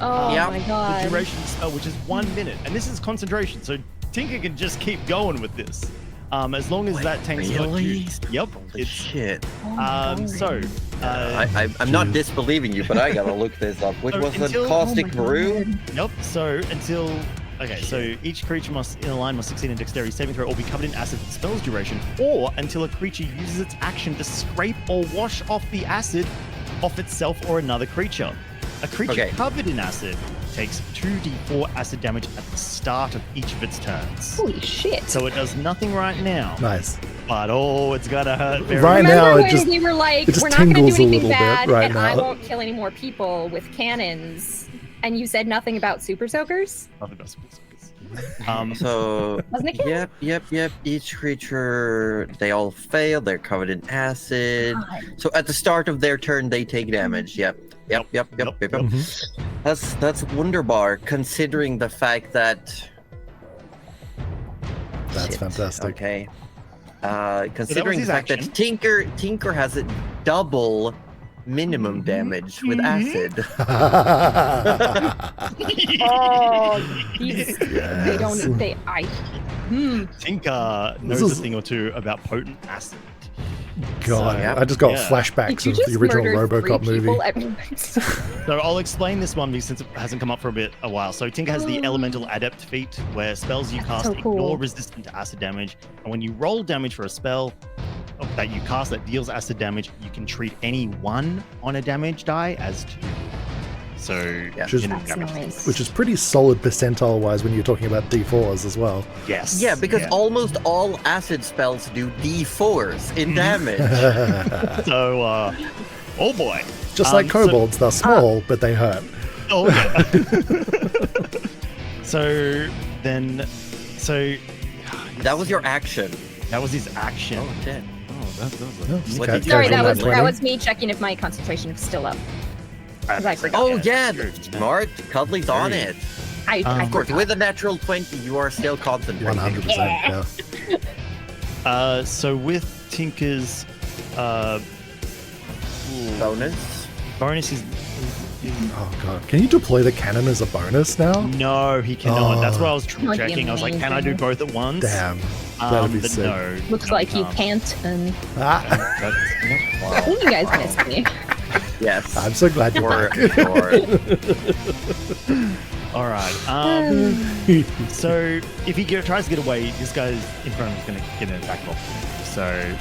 Oh Yep. my The god. duration of the spell, which is 1 minute, and this is concentration. So Tinker can just keep going with this, as long as that tank's not really? used. Yep. Holy It's shit. Oh my god. so. I'm not disbelieving you, but I gotta look this up. Which So was until- the caustic Oh my brew? god. Yep. So until. Okay, so each creature in a line must succeed in dexterity saving throw or be covered in acid for the spell's duration, or until a creature uses its action to scrape or wash off the acid off itself or another creature. A creature Okay. covered in acid takes 2d4 acid damage at the start of each of its turns. Holy shit. So it does nothing right now, Nice. but it's gonna hurt very Right Remember now, it when just- we were like, it just we're not going to tingles a do anything little bit bad, right and I now. won't kill any more people with cannons, and you said nothing about super soakers? Nothing about super soakers. So, Wasn't it canon? yep. Each creature, they all fail. They're covered in acid. God. So at the start of their turn, they take damage. Yep. Mhm. That's wonderbar, considering the fact that. That's Shit, fantastic. Okay. Considering the his fact action. that Tinker has a double minimum damage with acid. Oh, these, they Yes. don't, Tinker This knows is- a thing or two about potent acid. God, So, I just got yeah. flashbacks Did you of just the original murder RoboCop 3 movie. people? So I'll explain this one because since it hasn't come up for a while. So Tinker has the Elemental Adept feat, where spells you cast so cool. ignore resistant to acid damage, and when you roll damage for a spell that you cast that deals acid damage, you can treat any 1 on a damage die as 2. So Yeah. Which is- you know, That's damage. nice. Which is pretty solid percentile wise when you're talking about D4s as well. Yes. Yeah, because almost all acid spells do D4s in damage. So oh boy. Just like so- kobolds, they're small, but they hurt. Oh yeah. so That was your action. that was his action. Oh, shit. That was Oh, What okay. did you Sorry, guys that roll was that that 20? was me checking if my concentration was still up. 'Cause I forgot. Oh, yeah, true. smart. Cuddly's on it. I Of course, forgot. with a natural 20, you are still concentrating. 100%. Yeah. So with Tinker's Bonus. bonus is Oh god, can you deploy the cannon as a bonus now? no, he cannot. Oh. That's what I was That'd be checking. I was like, can I do amazing. both at once? Damn, that'd be but sick. no. Looks no, like you can't. can't, and Ah, I think you guys missed me. Yes. I'm so glad you're For back. sure. All right. So if he tries to get away, this guy in front of him is going to get an attack of opportunity. So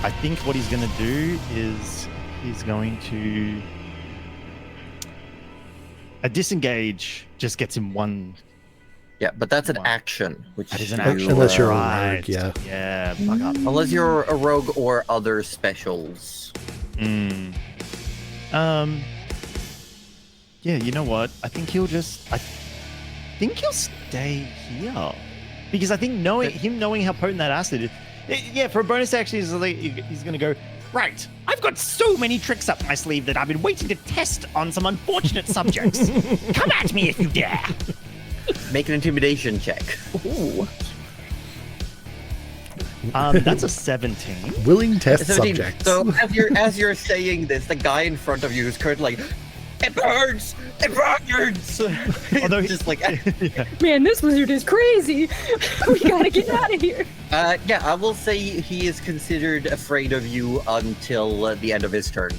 I think what he's going to do is he's going to a disengage. Just gets him 1. Yeah, but that's an Wow. action, which That is an you, action. Unless you're a Right. rogue, yeah. Yeah. Fuck up. Unless you're a rogue or other specials. Yeah, you know what? I think he'll stay here because I think knowing how potent that acid is. Yeah, for a bonus action, he's gonna go. Right. I've got so many tricks up my sleeve that I've been waiting to test on some unfortunate subjects. Come at me if you dare. Make an intimidation check. Ooh. That's a 17. Willing test 17. subjects. So as you're saying this, the guy in front of you is currently like, it burns! It burns! Although he- just like, Man, this lizard is crazy. We gotta get out of here. yeah, I will say he is considered afraid of you until the end of his turn.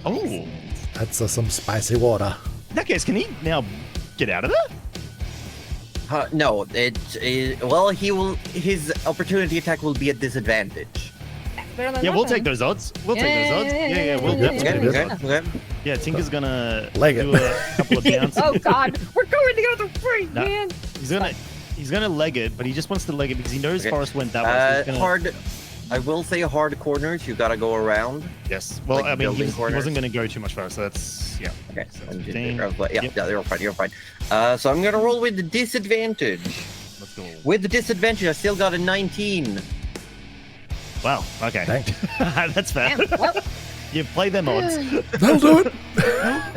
Oh, That's some spicy water. in that case, can he now get out of there? No, well, his opportunity attack will be at disadvantage. Yeah, we'll take those odds. We'll take those odds. Yeah, we'll yeah, take yeah. those Okay, odds. okay. Yeah, Tinker's gonna Leg it. do a couple of bounces. Oh God, we're going the other way, No. man. He's gonna leg it, but he just wants to leg it because he knows Okay. Forrest went that way. So he's gonna... Hard. I will say hard corners. You gotta go around. Yes. Well, like I mean, building he corners. wasn't going to go too much further, so that's yeah. Okay. So I'm 15. yeah, Yep. yeah, you're fine. You're fine. So I'm gonna roll with the disadvantage. Let's go. With the disadvantage, I still got a 19. Wow. Okay. Dang. That's fair. Damn, well, You play them odds. That'll do it.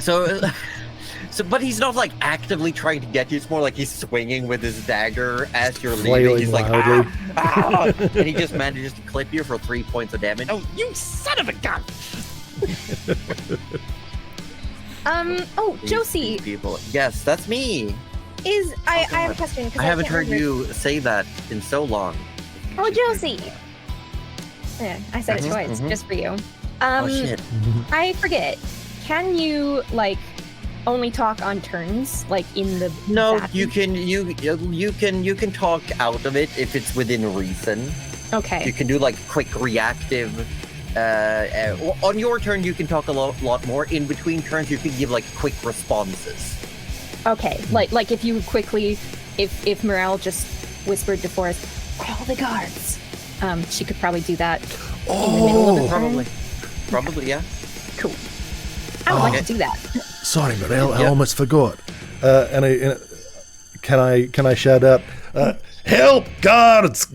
So, but he's not like actively trying to get you. It's more like he's swinging with his dagger as you're leaving. Flailing He's like, wildly. and he just manages to clip you for 3 points of damage. Oh, you son of a gun! Oh, These Josie, people. Yes, that's me. I have a question. 'cause I haven't can't heard remember. you say that in so long. Oh, Josie. Yeah, I said it Mhm, twice, mhm. just for you. Oh shit. I forget. Can you like only talk on turns, like in the? No, battle? you can talk out of it if it's within reason. Okay. You can do like quick reactive. On your turn, you can talk a lot more. In between turns, you can give like quick responses. Okay. Like if you quickly, if Morel just whispered to Forrest, "Call the guards," she could probably do that in the middle of the turn. Probably, yeah. Cool. I would Oh. like to do that. Sorry, Morel, I Yep. almost forgot. Can I shout out, help, guards,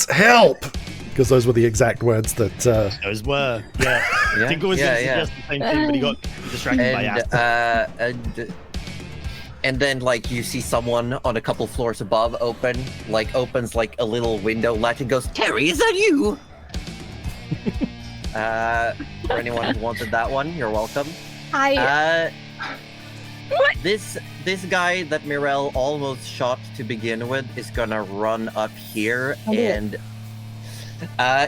help? Because those were the exact words that. Those were. Yeah. Yeah, Tinker was yeah, going to yeah. suggest the same thing, but he got distracted by Asta. And then like you see someone on a couple floors above opens like a little window latch and goes, "Terry, is that you?" For anyone who wanted that one, you're welcome. This guy that Mirel almost shot to begin with is gonna run up here and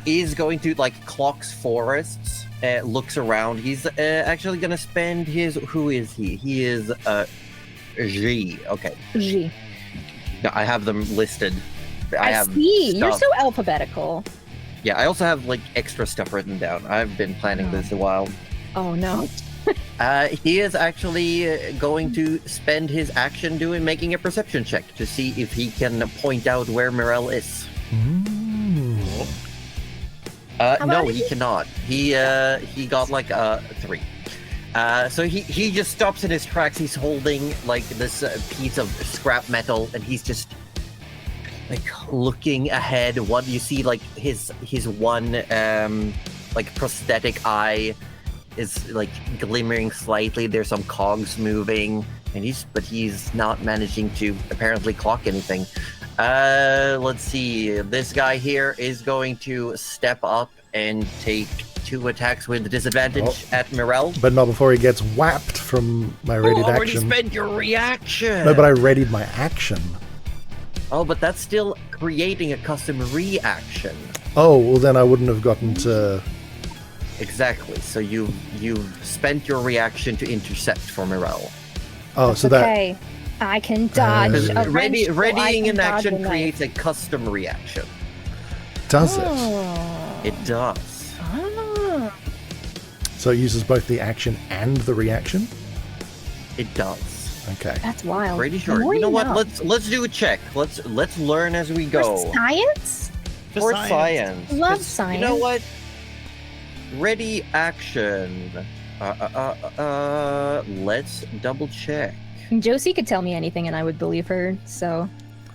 is going to like clocks forests, looks around. He's actually gonna spend his. Who is he? He is G. Okay. G. No, I have them listed. I have see. You're stuff. so alphabetical. Yeah, I also have like extra stuff written down. I've been planning this a while. Oh no. He is actually going to spend his action making a perception check to see if he can point out where Mirel is. No, he cannot. He got like a 3. So he just stops in his tracks. He's holding like this piece of scrap metal, and he's just like looking ahead. What you see, like his one like prosthetic eye is like glimmering slightly. There's some cogs moving, and he's not managing to apparently clock anything. Let's see. This guy here is going to step up and take 2 attacks with disadvantage at Mirel. But not before he gets whapped from my readied already action. spent your reaction. No, but I readied my action. Oh, but that's still creating a custom reaction. Oh, well then I wouldn't have gotten to... Exactly. So you've spent your reaction to intercept for Mirel. Oh, That's so that... okay. I can dodge Because a wrench. Readying an action creates. creates a custom reaction. Does it? Oh. It does. Ah. So it uses both the action and the reaction? It does. Okay. That's wild. Pretty The sure. more You know what? know. Let's do a check. Let's learn as we go. For science? For science. Love 'Cause science. You know what? Ready action. Let's double check. Josie could tell me anything and I would believe her. So.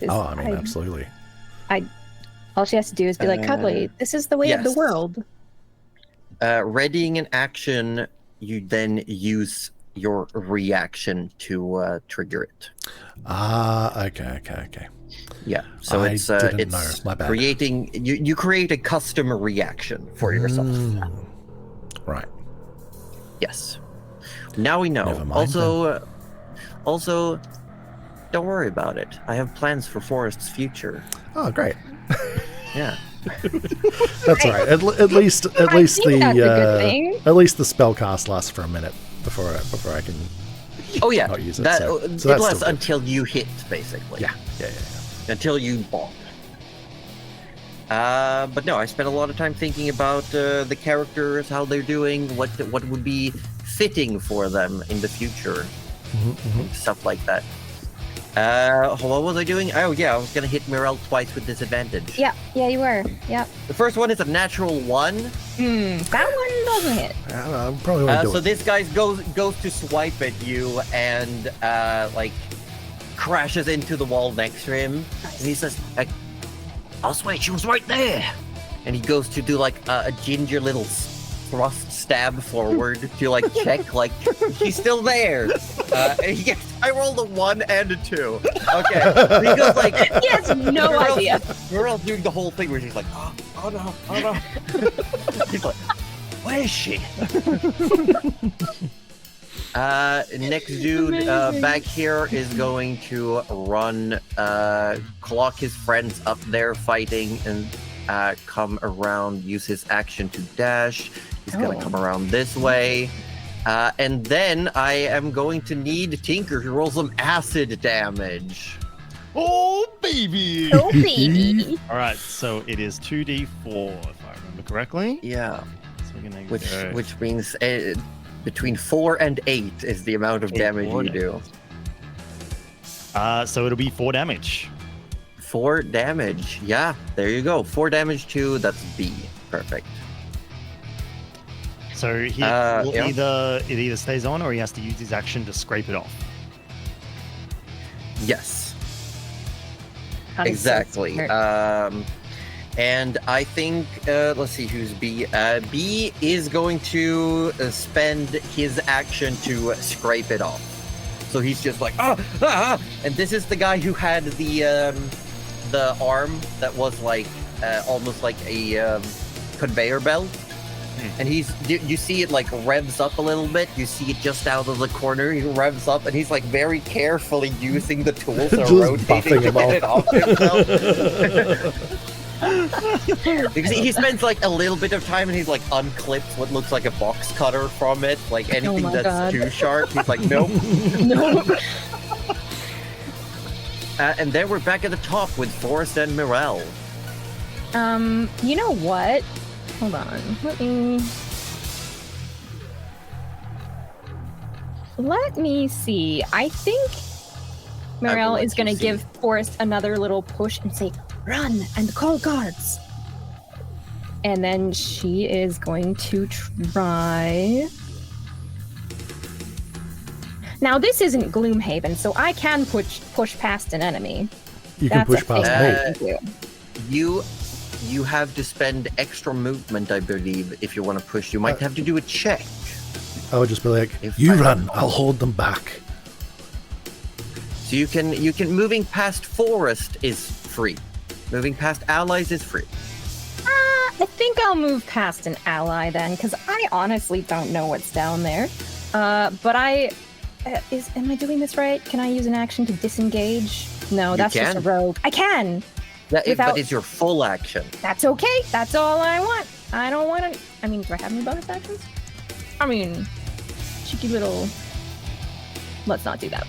Oh, I mean, absolutely. All she has to do is be like, Cuddly, this is the way of the yes. world. Readying an action, you then use your reaction to trigger it. Okay. Yeah. So I it's didn't know. My bad. creating. You create a custom reaction for yourself. Right. Yes. Now we know. Never mind Also, don't worry about it. I have plans for Forrest's future. Oh, great. Yeah. That's all right. At least think that's a good thing. at least the spell cast lasts for a minute before I can. Oh yeah. Not use it, That so it that's still lasts good. until you hit, basically. Yeah. Until you bonk. But no, I spent a lot of time thinking about the characters, how they're doing, what would be fitting for them in the future, stuff like that. What was I doing? Oh yeah, I was gonna hit Mirel twice with disadvantage. Yeah, you were. Yep. The first one is a natural 1. That one doesn't hit. I probably won't do So it. this guy goes to swipe at you and like crashes into the wall next to him. Nice. And he says, "I swear she was right there." and he goes to do like a ginger little thrust stab forward to like check like she's still there. I rolled a 1 and a 2. Okay, he goes like He has no idea. We're all doing the whole thing where she's like, oh no. He's like, where is she? Next dude back here is going to run, clock his friends up there fighting, and come around, use his action to dash. He's gonna come around this way. And then I am going to need Tinker to roll some acid damage. Oh, baby! Oh, baby. All right, so it is 2d4, if I remember correctly. Yeah. So we're gonna Which means between 4 and 8 is the amount of damage you do. So it'll be 4 damage. 4 damage. Yeah, there you go. 4 damage too. That's B. Perfect. So he will it either stays on or he has to use his action to scrape it off. Yes. That is so Exactly. smart. And I think, let's see who's B. B is going to spend his action to scrape it off. So he's just like, and this is the guy who had the arm that was like almost like a conveyor belt. And you see it like revs up a little bit. You see it just out of the corner. He revs up, and he's like very carefully using the tools and Just rotating buffing to him get it off. himself. Because he spends like a little bit of time, and he's like unclips what looks like a box cutter from it. Like anything my that's God. too sharp, he's like, nope. No. And then we're back at the top with Forrest and Mirel. You know what? Hold on. Let me see. I think Mirel let is going to you see. give Forrest another little push and say, "Run and call guards." And then she is going to try. Now this isn't Gloomhaven, so I can push past an enemy. You can That's push a thing past I me. can do. You have to spend extra movement, I believe, if you want to push. You might have to do a check. I would just be like, If you I- run, I'll hold them back. So you can moving past Forest is free. Moving past allies is free. I think I'll move past an ally then, because I honestly don't know what's down there. But am I doing this right? Can I use an action to disengage? No, You that's just can. a rogue. I can. But Without- it's your full action. That's okay. That's all I want. I don't want to. I mean, do I have any bonus actions? I mean, cheeky little. Let's not do that.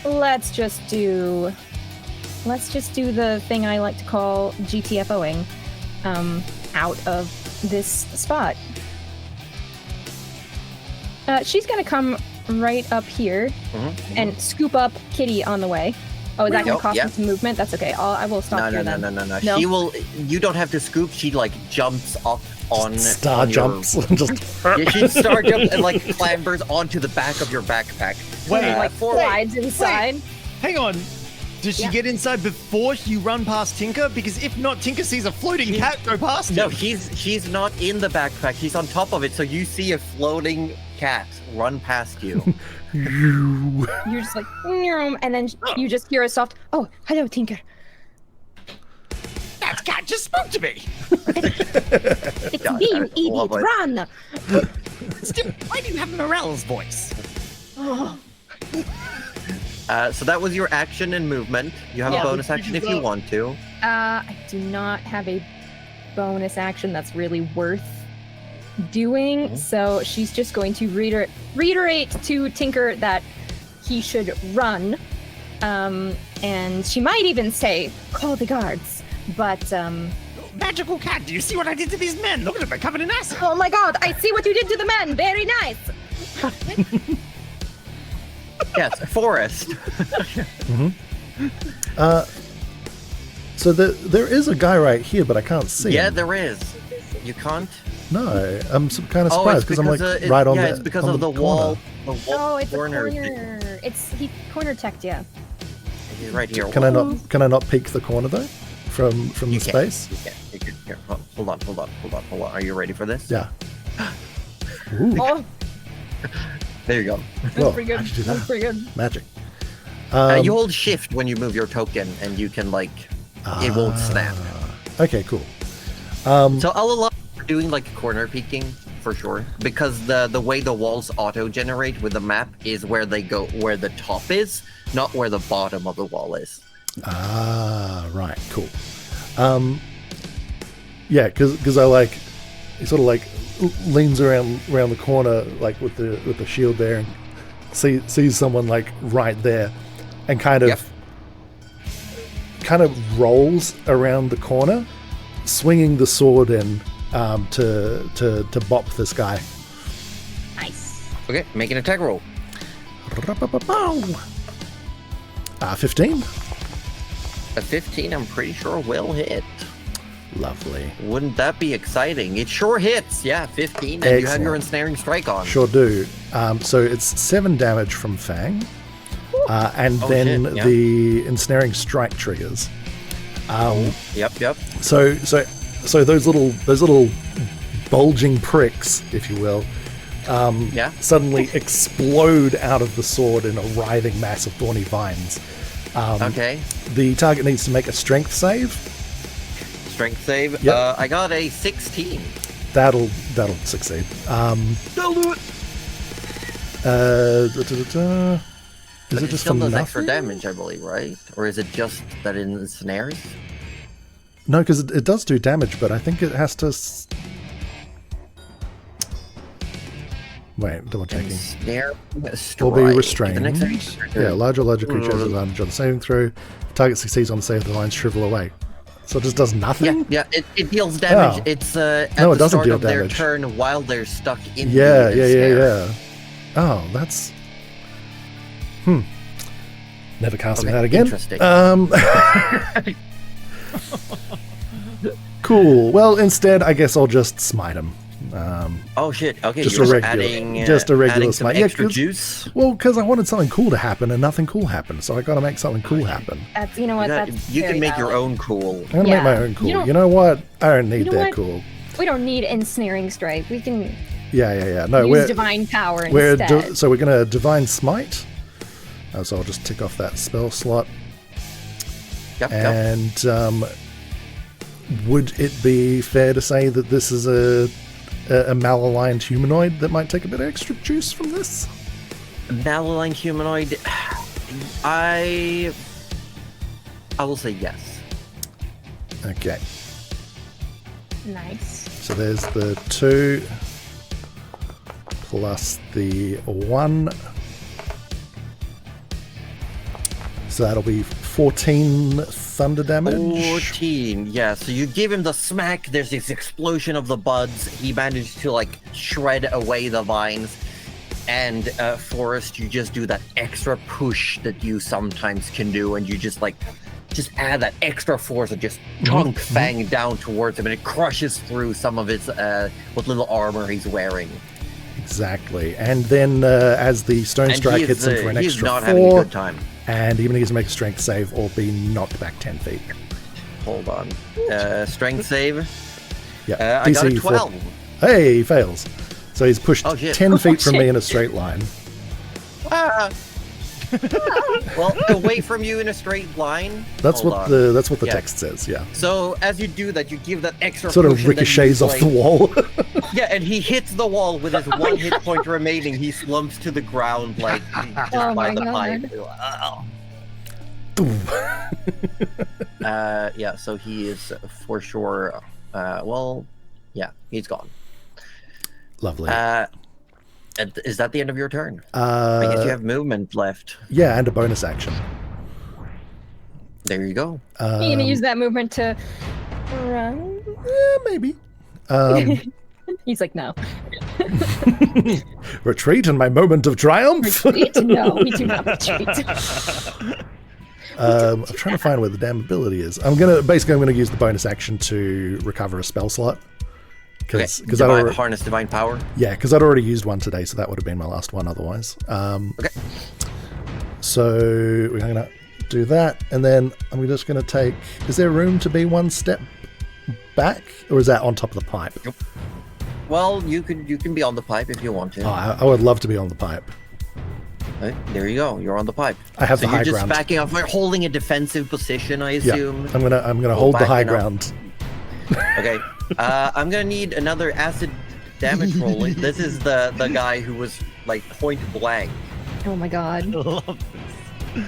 Let's just do the thing I like to call GTFOing out of this spot. She's gonna come right up here and scoop up Kitty on the way. Oh, is that gonna Nope, cost yeah. me some movement? That's okay. I will stop No. here then. No. No? She will. You don't have to scoop. She like jumps up on Star on your- jumps. Just Yeah, she star jumps and like clambers onto the back of your backpack. Wait, Like Forrest. slides inside. Hang on. Does she Yeah. get inside before you run past Tinker? Because if not, Tinker sees a floating cat go past No, him. she's not in the backpack. She's on top of it. So you see a floating cat run past you. you. You're just like, "Meow," and then you just hear a soft, "Oh, hello, Tinker. That cat just spoke to me. It's me, you idiot. love it. Run!" Still, why do you have Morel's voice? Oh, So that was your action and movement. You have Yeah. a bonus action if you want to. I do not have a bonus action that's really worth doing, so she's just going to reiterate to Tinker that he should run, and she might even say, "Call the guards," but Magical cat, do you see what I did to these men? Look at them, they're covered in acid. oh my god, I see what you did to the men. Very nice. Yes, Forest. So there is a guy right here, but I can't see Yeah, him. there is. You can't. No, I'm kind of Oh, surprised it's because I'm like because right on yeah, the it's because on of the wall. corner. The wall Oh, it's corner. a corner. He corner teched you. He's right here. Can I not peek the corner though from the You can. space? You can. Here, hold on. Are you ready for this? Yeah. Ooh, Oh, There you go. well, pretty good. how'd you do that? That's pretty good. Magic. You hold shift when you move your token, and you can like, it won't snap. Okay, cool. So I'll allow for doing like corner peeking for sure, because the way the walls auto generate with the map is where they go, where the top is, not where the bottom of the wall is. Right, cool. Yeah, because I like, he sort of like leans around the corner, like with the shield there, and sees someone like right there, and kind of rolls around the corner, swinging the sword in to bop this guy. Nice. Okay, make an attack roll. 15. A 15, I'm pretty sure will hit. Lovely. Wouldn't that be exciting? It sure hits. Yeah, 15, and you have your ensnaring strike on. Sure do. So it's 7 damage from Fang, and then shit, yeah. the ensnaring strike triggers. Yep. So those little bulging pricks, if you will, suddenly explode out of the sword in a writhing mass of thorny vines. Okay. The target needs to make a strength save. Strength save. Yep. I got a 16. That'll succeed. That'll do it. Is But it just still for does nothing? extra damage, I believe, right? Or is it just that it ensnares? No, because it does do damage, but I think it has to. Wait, double checking. Ensnare Will strike. be The restrained. next time- Yeah, larger creature has advantage on the saving throw. If target succeeds on the save, the lines shrivel away. So it just does nothing? Yeah, it deals damage. Oh. It's at No, it the doesn't start deal of their damage. turn while they're stuck in Yeah. the ensnare. Oh, that's. Never casting Okay, that again. interesting. Cool. Well, instead, I guess I'll just smite him. Oh shit! Okay, Just you're a regular- adding, just a regular adding some smite. Yeah, extra 'cause- juice. Well, because I wanted something cool to happen, and nothing cool happened, so I got to make something cool happen. That's, you know what? That's You can very make your valid. own cool. I'm gonna make my own cool. You know what? I don't need know their what? cool. We don't need ensnaring strike. We can Yeah. No, use divine power we're instead. so we're gonna divine smite. So I'll just tick off that spell slot. Yep. And would it be fair to say that this is a malaligned humanoid that might take a bit of extra juice from this? Malaligned humanoid. I will say yes. Okay. Nice. So there's the 2 plus the 1. So that'll be 14 thunder damage. 14. Yeah. So you give him the smack. There's this explosion of the buds. He managed to like shred away the vines. And Forrest, you just do that extra push that you sometimes can do, and you just add that extra force and just chunk Fang down towards him, and it crushes through some of his what little armor he's wearing. Exactly. And then as the stone And strike he is, hits him for an he's extra not having a 4, good time. and he needs to make a strength save or be knocked back 10 feet. Hold on. Strength save. Yeah. I got a DC 12. Hey, he fails. So he's pushed Oh, shit. 10 feet from me shit. in a straight line. Ah. Well, away from you in a straight line. That's Hold what on. the Yeah. text says. Yeah. So as you do that, you give that extra Sort push of and then ricochets you, off the wall. Yeah, and he hits the wall with his one hit point remaining. He slumps to the ground like just Oh by my the God. pipe. Yeah, so he is for sure. He's gone. Lovely. Is that the end of your turn? I guess you have movement left. Yeah, and a bonus action. There you go. You're gonna use that movement to run? Yeah, maybe. He's like, no. Retreat in my moment of triumph. Retreat? No, we do not retreat. I'm trying to find where the damn ability is. I'm gonna use the bonus action to recover a spell slot. Because Harness divine power. Yeah, because I'd already used one today, so that would have been my last one otherwise. Okay. So we're going to do that, and then I'm just going to take... Is there room to be one step back, or is that on top of the pipe? Well, you can be on the pipe if you want to. Oh, I would love to be on the pipe. Right, there you go. You're on the pipe. I have so the high you're just ground. backing off. You're holding a defensive position, I Yeah, assume. I'm gonna hold the high ground. Okay. I'm gonna need another acid damage roll. This is the guy who was like point blank. Oh my god. I love this.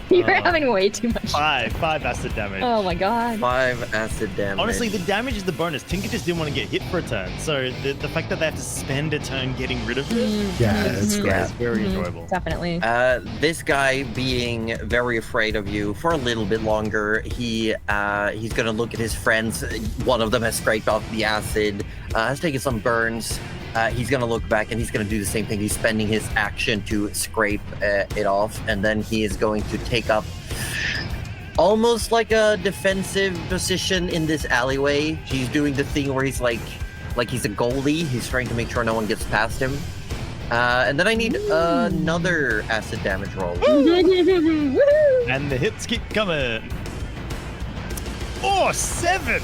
You're having way too much. Five acid damage. Oh my god. 5 acid damage. Honestly, the damage is the bonus. Tinker just didn't want to get hit for a turn, so the fact that they have to spend a turn getting rid of it Yeah, it's great. is very enjoyable. Definitely. This guy being very afraid of you for a little bit longer, he's gonna look at his friends. One of them has scraped off the acid, has taken some burns. He's gonna look back and he's gonna do the same thing. He's spending his action to scrape it off, and then he is going to take up almost like a defensive position in this alleyway. He's doing the thing where he's like he's a goalie. He's trying to make sure no one gets past him. And then I need another acid damage roll. And the hits keep coming. Oh, 7!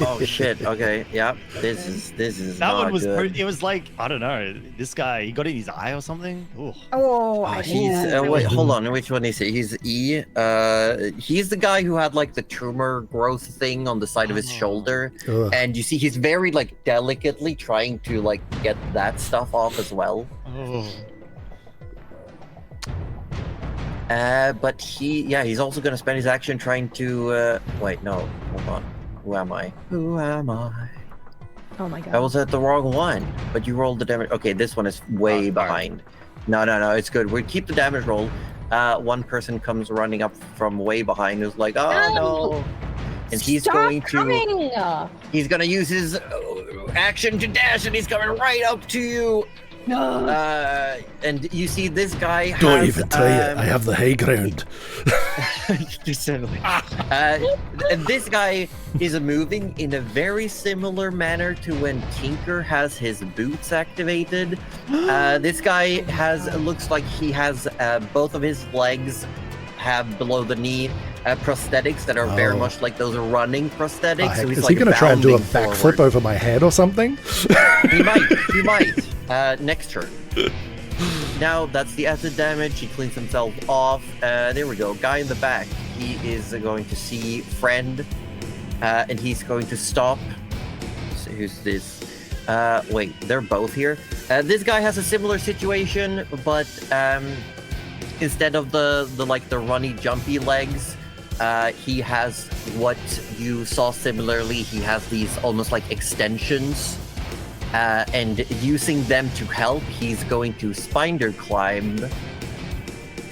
Oh shit! Okay, yeah. This is That not one was. good. It was like, I don't know. This guy, he got it in his eye or something. Ooh. Oh, He's wait, hold on. Which one is he? He's E. He's the guy who had like the tumor growth thing on the side of his shoulder, Ugh. and you see he's very like delicately trying to like get that stuff off as well. Oh. But he's also gonna spend his action trying to. Wait, no, hold on. Who am I? Who am I? Oh my god. I was at the wrong one, but you rolled the damage. Okay, this one is way behind. No, it's good. We keep the damage roll. One person comes running up from way behind who's like, oh no. And he's Stop going coming! he's gonna use his action to dash, and he's coming right up to you. No. And you see this guy has, Don't even try it. I have the high ground. and this guy is moving in a very similar manner to when Tinker has his boots activated. This guy looks like he has both of his legs have below the knee prosthetics that are very much like those running prosthetics. Oh, so he's is like he going to try and do a bounding backflip forward. over my head or something? He might. Next turn. Now that's the acid damage. He cleans himself off. There we go. Guy in the back. He is going to see friend, and he's going to stop. So who's this? Wait, they're both here. This guy has a similar situation, but instead of the runny, jumpy legs, he has what you saw similarly. He has these almost like extensions. And using them to help, he's going to spider climb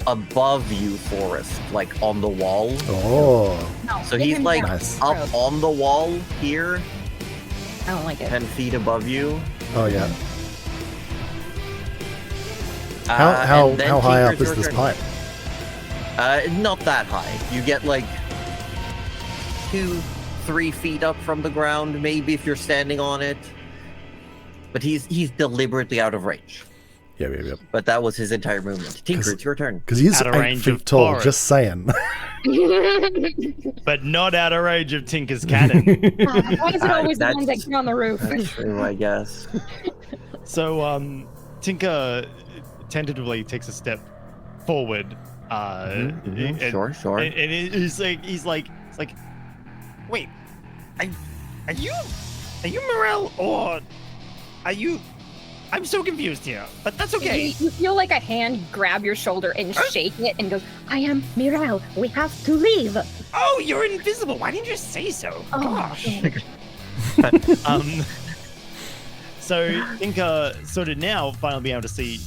above you, Forrest, like on the wall. Oh, No, So get he's him like down. Nice. up on the wall here, I don't like it. 10 feet above you. oh yeah. How And then high up Tinker's is your this turn. pipe? Not that high. You get like 2-3 feet up from the ground, maybe if you're standing on it. But he's deliberately out of range. Yeah. But that was his entire movement. Tinker, it's your turn. Because he's Out of 8 range feet of tall. Forrest. Just saying. But not out of range of Tinker's cannon. Why is it always the that's- ones that get on the roof? That's true, I guess. So, Tinker tentatively takes a step forward. Sure. And he's like, Wait, are you Morel or are you? I'm so confused here, but that's okay. You feel like a hand grab your shoulder and shake it and goes, I am Mirel. We have to leave. Oh, you're invisible. Why didn't you say so? Oh, Gosh. so Tinker sort of now finally being able to see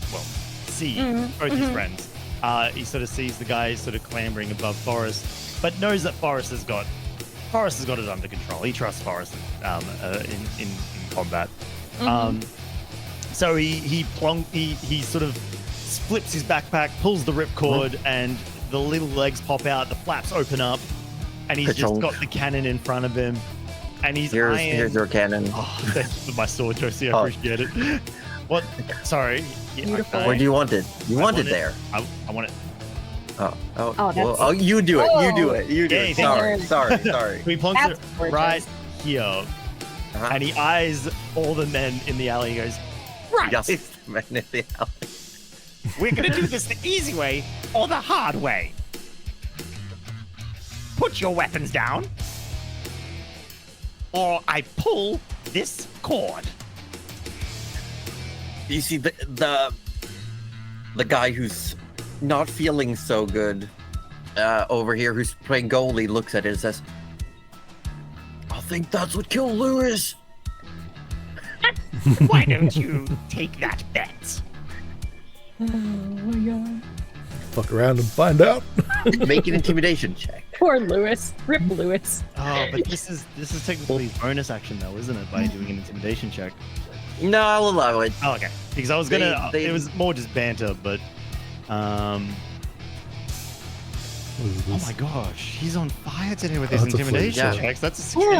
both his friends. He sort of sees the guy sort of clambering above Forrest, but knows that Forrest has got it under control. He trusts Forrest in combat. So he sort of flips his backpack, pulls the ripcord, and the little legs pop out. The flaps open up, and he's just got the cannon in front of him. And he's Here's your cannon. Oh, thanks for my sword, Josie. I Oh. appreciate it. What? Sorry. Yeah, Beautiful. okay. Where do you want it? You want it want it. there. I want it. Oh, that's- you do it. You do Oh. it. You do Yeah, it. thank Sorry. Can we plonk That's it gorgeous. right here. And he eyes all the men in the alley and goes, Right. Yes, men in the alley. We're gonna do this the easy way or the hard way. Put your weapons down, or I pull this cord. You see the guy who's not feeling so good over here, who's playing goalie, looks at it and says, "I think that's what killed Lewis." Why don't you take that bet? Oh my god. Fuck around and find out. Make an intimidation check. Poor Lewis. Rip Lewis. oh, but this is technically bonus action though, isn't it? By doing an intimidation check. No, I'll allow it. Oh, okay. Because I was gonna, They- it was more just banter, but, oh my gosh, he's on fire today with his Oh, it's a fleet, intimidation yeah. checks. That's a security.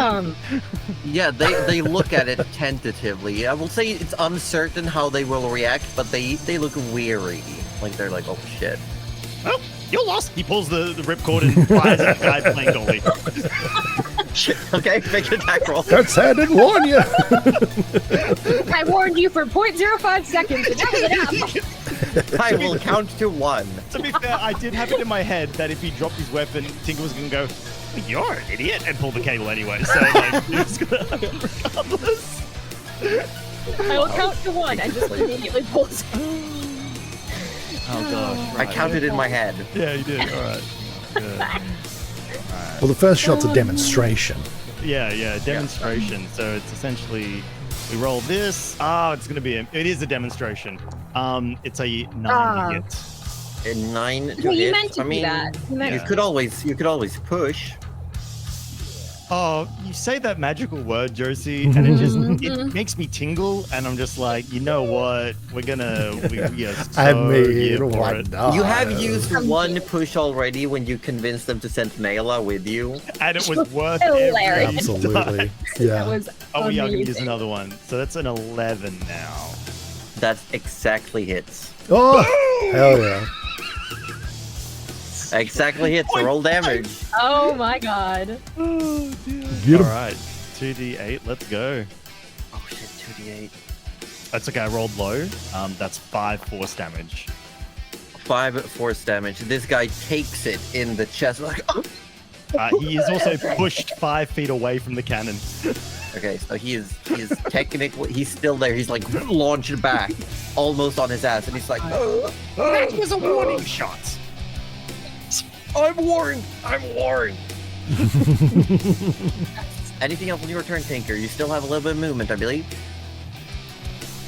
Damn. Yeah, they look at it tentatively. I will say it's uncertain how they will react, but they look weary. Like they're like, oh shit. Well, you're lost. He pulls the ripcord and fires at the guy playing goalie. Okay, make an attack roll. Don't say I didn't warn you. I warned you for 0.05 seconds, and that was enough. I will count to 1. To be fair, I did have it in my head that if he dropped his weapon, Tinker was going to go, "You're an idiot," and pull the cable anyway. So, like, he was going to, regardless. I will count to 1 and just immediately pull. Oh, gosh. I Right. counted in my head. Yeah, you did. All right. Good. Well, the first shot's a demonstration. Yeah, demonstration. So it's essentially, we roll this. It's going to be, it is a demonstration. It's a 9 hit. A 9 to Well, you hit. meant to I do mean, that. You meant you Yeah. could always push. Oh, you say that magical word, Josie, and it makes me tingle, and I'm just like, you know what? We are so I mean, here for why it. not? You have used one push already when you convinced them to send Naila with you. And it was worth Hilarious. every Absolutely. time. that Yeah. was Oh, we are going to use amazing. another one. So that's an 11 now. That exactly hits. Oh, hell yeah. Exactly hits. Roll damage. Oh my god. Oh, dear. Get All 'em. right, 2d8, let's go. Oh shit, 2d8. That's okay, I rolled low. That's 5 force damage. 5 force damage. This guy takes it in the chest. Like, oh. He is also pushed 5 feet away from the cannon. Okay, so he's technically, he's still there. He's like launched back, almost on his ass, and he's like, oh, That was a warning shot. I'm warned. I'm warned. Anything else on your turn, Tinker? You still have a little bit of movement, I believe.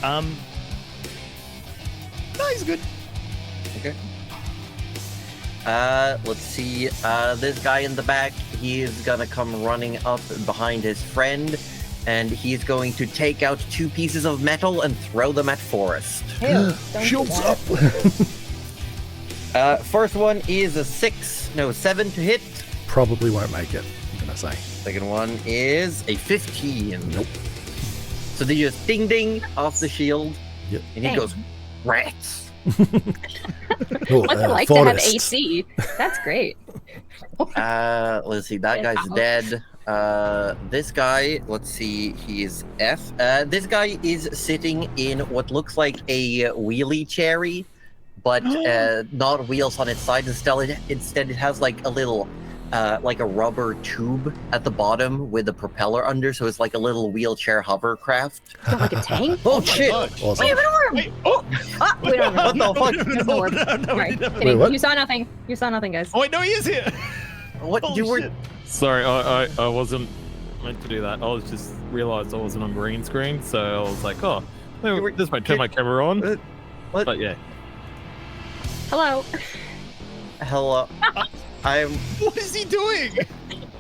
No, he's good. Okay. Let's see. This guy in the back, he is gonna come running up behind his friend, and he's going to take out 2 pieces of metal and throw them at Forrest. Ew, don't do Shields that. up. First one is a 7 to hit. Probably won't make it, I'm going to say. Second one is a 15. Nope. So they just ding ding off the shield, Yep. and he Dang. goes, rats. Oh, What's it like to have Forrest. AC? That's great. Let's see, that guy's dead. This guy, let's see, he is F. This guy is sitting in what looks like a wheelie cherry, but not wheels on its side. Instead, it has like a little, like a rubber tube at the bottom with a propeller under, so it's like a little wheelchair hovercraft. Not like a tank? Oh shit! Awesome. We have an orb! Wait, oh! Ah, we don't have What the fuck? There's no orb. No, Sorry, we never- kidding. what? You saw nothing. You saw nothing, guys. Oh, wait, no, he is here! What Holy you were? shit. Sorry, I wasn't meant to do that. I was just realized I wasn't on green screen, so I was like, oh, You were- this might turn my camera on. What? But yeah. Hello. Hello. I'm. What is he doing?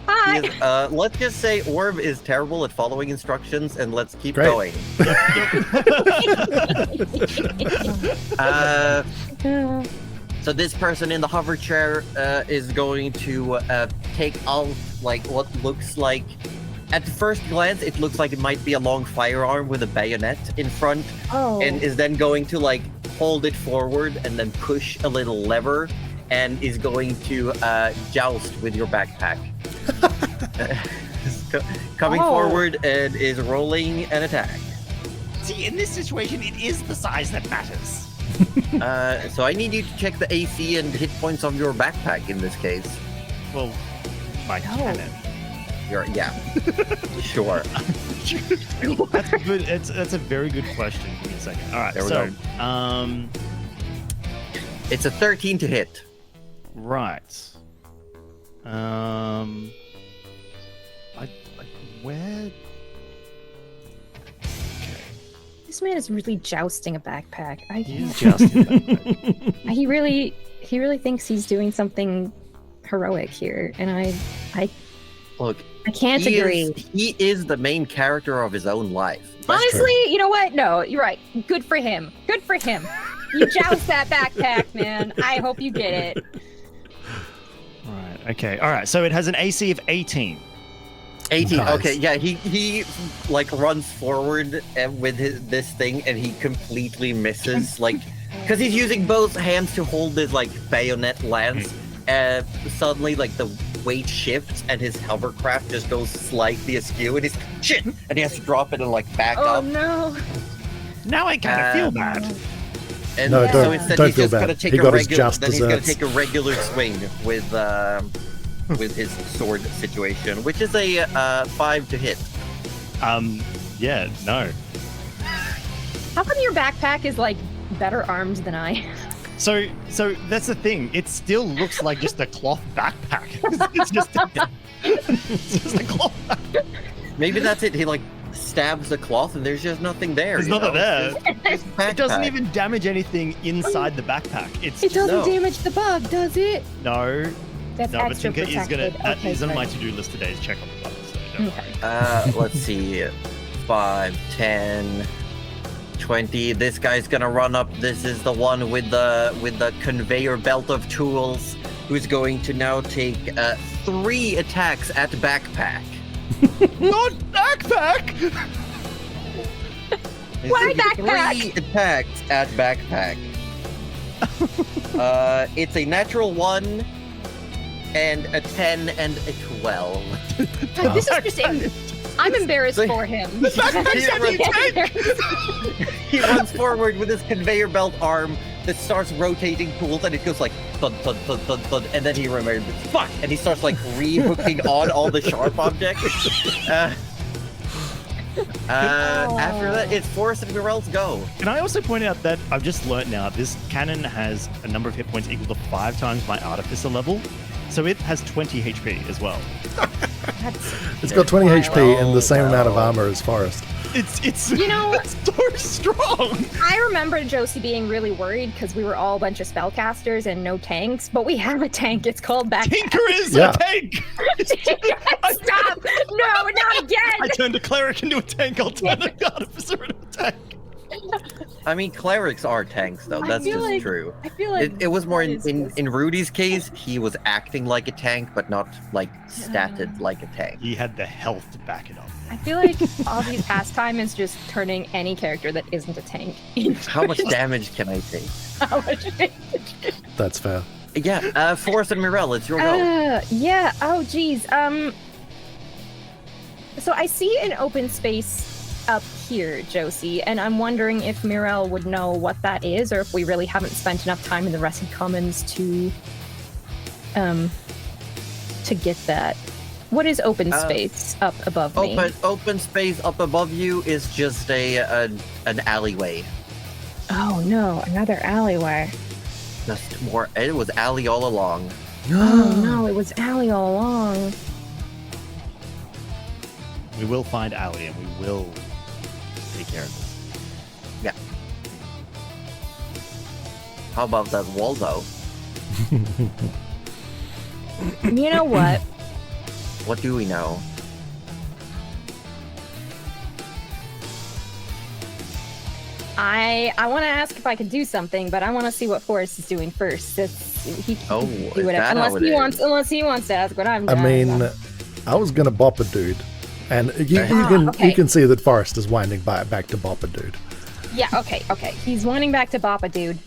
Hi. Let's just say Orb is terrible at following instructions, and let's keep Great. going. So this person in the hover chair is going to take out like what looks like, at first glance, it looks like it might be a long firearm with a bayonet in front, Oh. and is then going to like hold it forward and then push a little lever, and is going to joust with your backpack. coming Oh. forward and is rolling an attack. See, in this situation, it is the size that matters. So I need you to check the AC and hit points of your backpack in this case. Well, my cannon. Yeah, sure. That's good. That's a very good question. Give me a second. All right. There we so, go. It's a 13 to hit. Right. Where? This man is really jousting a backpack. He is jousting. He really thinks he's doing something heroic here, and I Look, can't agree. He is the main character of his own life. Honestly, you know what? No, you're right. Good for him. Good for him. You joust that backpack, man. I hope you get it. Right. Okay. All right. So it has an AC of 18. 18. Nice. Okay, yeah, he like runs forward with this thing, and he completely misses, like, because he's using both hands to hold his like bayonet lance. Suddenly, like the weight shifts, and his hovercraft just goes slightly askew, and he's shit, and he has to drop it and like back Oh up. no. Now I kind of feel bad. And No, so don't- instead, don't he's feel just bad. gonna take He a got his regular. just Then he's gonna desserts. take a regular swing with his sword situation, which is a 5 to hit. Yeah. No. How come your backpack is like better armed than I? So that's the thing. It still looks like just a cloth backpack. It's just a cloth backpack. Maybe that's it. He like stabs the cloth, and there's just nothing there. There's you nothing know? there. It's just It doesn't backpack. even damage anything inside the backpack. It's It doesn't No. damage the bug, does it? no. That's No, but extra Tinker is protected. gonna. That Okay, is on my good. to-do list today. Is check on the bug. So don't worry. Okay. Let's see. 5, 10, 20. This guy's gonna run up. This is the one with the conveyor belt of tools, who's going to now take 3 attacks at backpack. Not backpack. Why backpack? 3 attacks at backpack. It's a natural 1, and a 10, and a 12. This is just. I'm embarrassed So- for him. He runs forward with his conveyor belt arm that starts rotating tools, and it goes like thud, thud, thud, thud, thud, and then he remembers, fuck, and he starts like re-hooking on all the sharp objects. After that, it's Forrest and Mirel's go. Can I also point out that I've just learnt now this cannon has a number of hit points equal to 5 times my artificer level, so it has 20 HP as well. It's got 20 HP and Well, the same amount of well. armor as Forrest. It's You know, so strong. I remember Josie being really worried because we were all a bunch of spellcasters and no tanks, but we have a tank. It's called backpack. Tinker is Yeah. a tank. Stop! No, not again! I turned a cleric into a tank. I'll turn an artificer into a tank. I mean, clerics are tanks, though. I That's feel just like- true. I feel like It was more that is in Rudy's case, he was acting like a tank, but not like statted like a tank. He had the health to back it up. I feel like all these pastime is just turning any character that isn't a tank into How much damage can I take? how much. That's fair. Yeah, Forrest and Mirel, it's your go. Yeah. Oh, geez. So I see an open space up here, Josie, and I'm wondering if Mirel would know what that is, or if we really haven't spent enough time in the Rusted Commons to get that. What is open space up above me? Open space up above you is just an alleyway. Oh no, another alleyway. Just more. It was alley all along. Oh no, it was alley all along. We will find Ali and we will take care of this. How about that Waldo? You know what? What do we know? I want to ask if I could do something, but I want to see what Forrest is doing first. He can Oh, do is whatever. that how it is? Unless he wants to ask what I'm I doing. mean, I was gonna bop a dude, and you okay. can see that Forrest is winding back to bop a dude. Yeah, okay. He's winding back to bop a dude.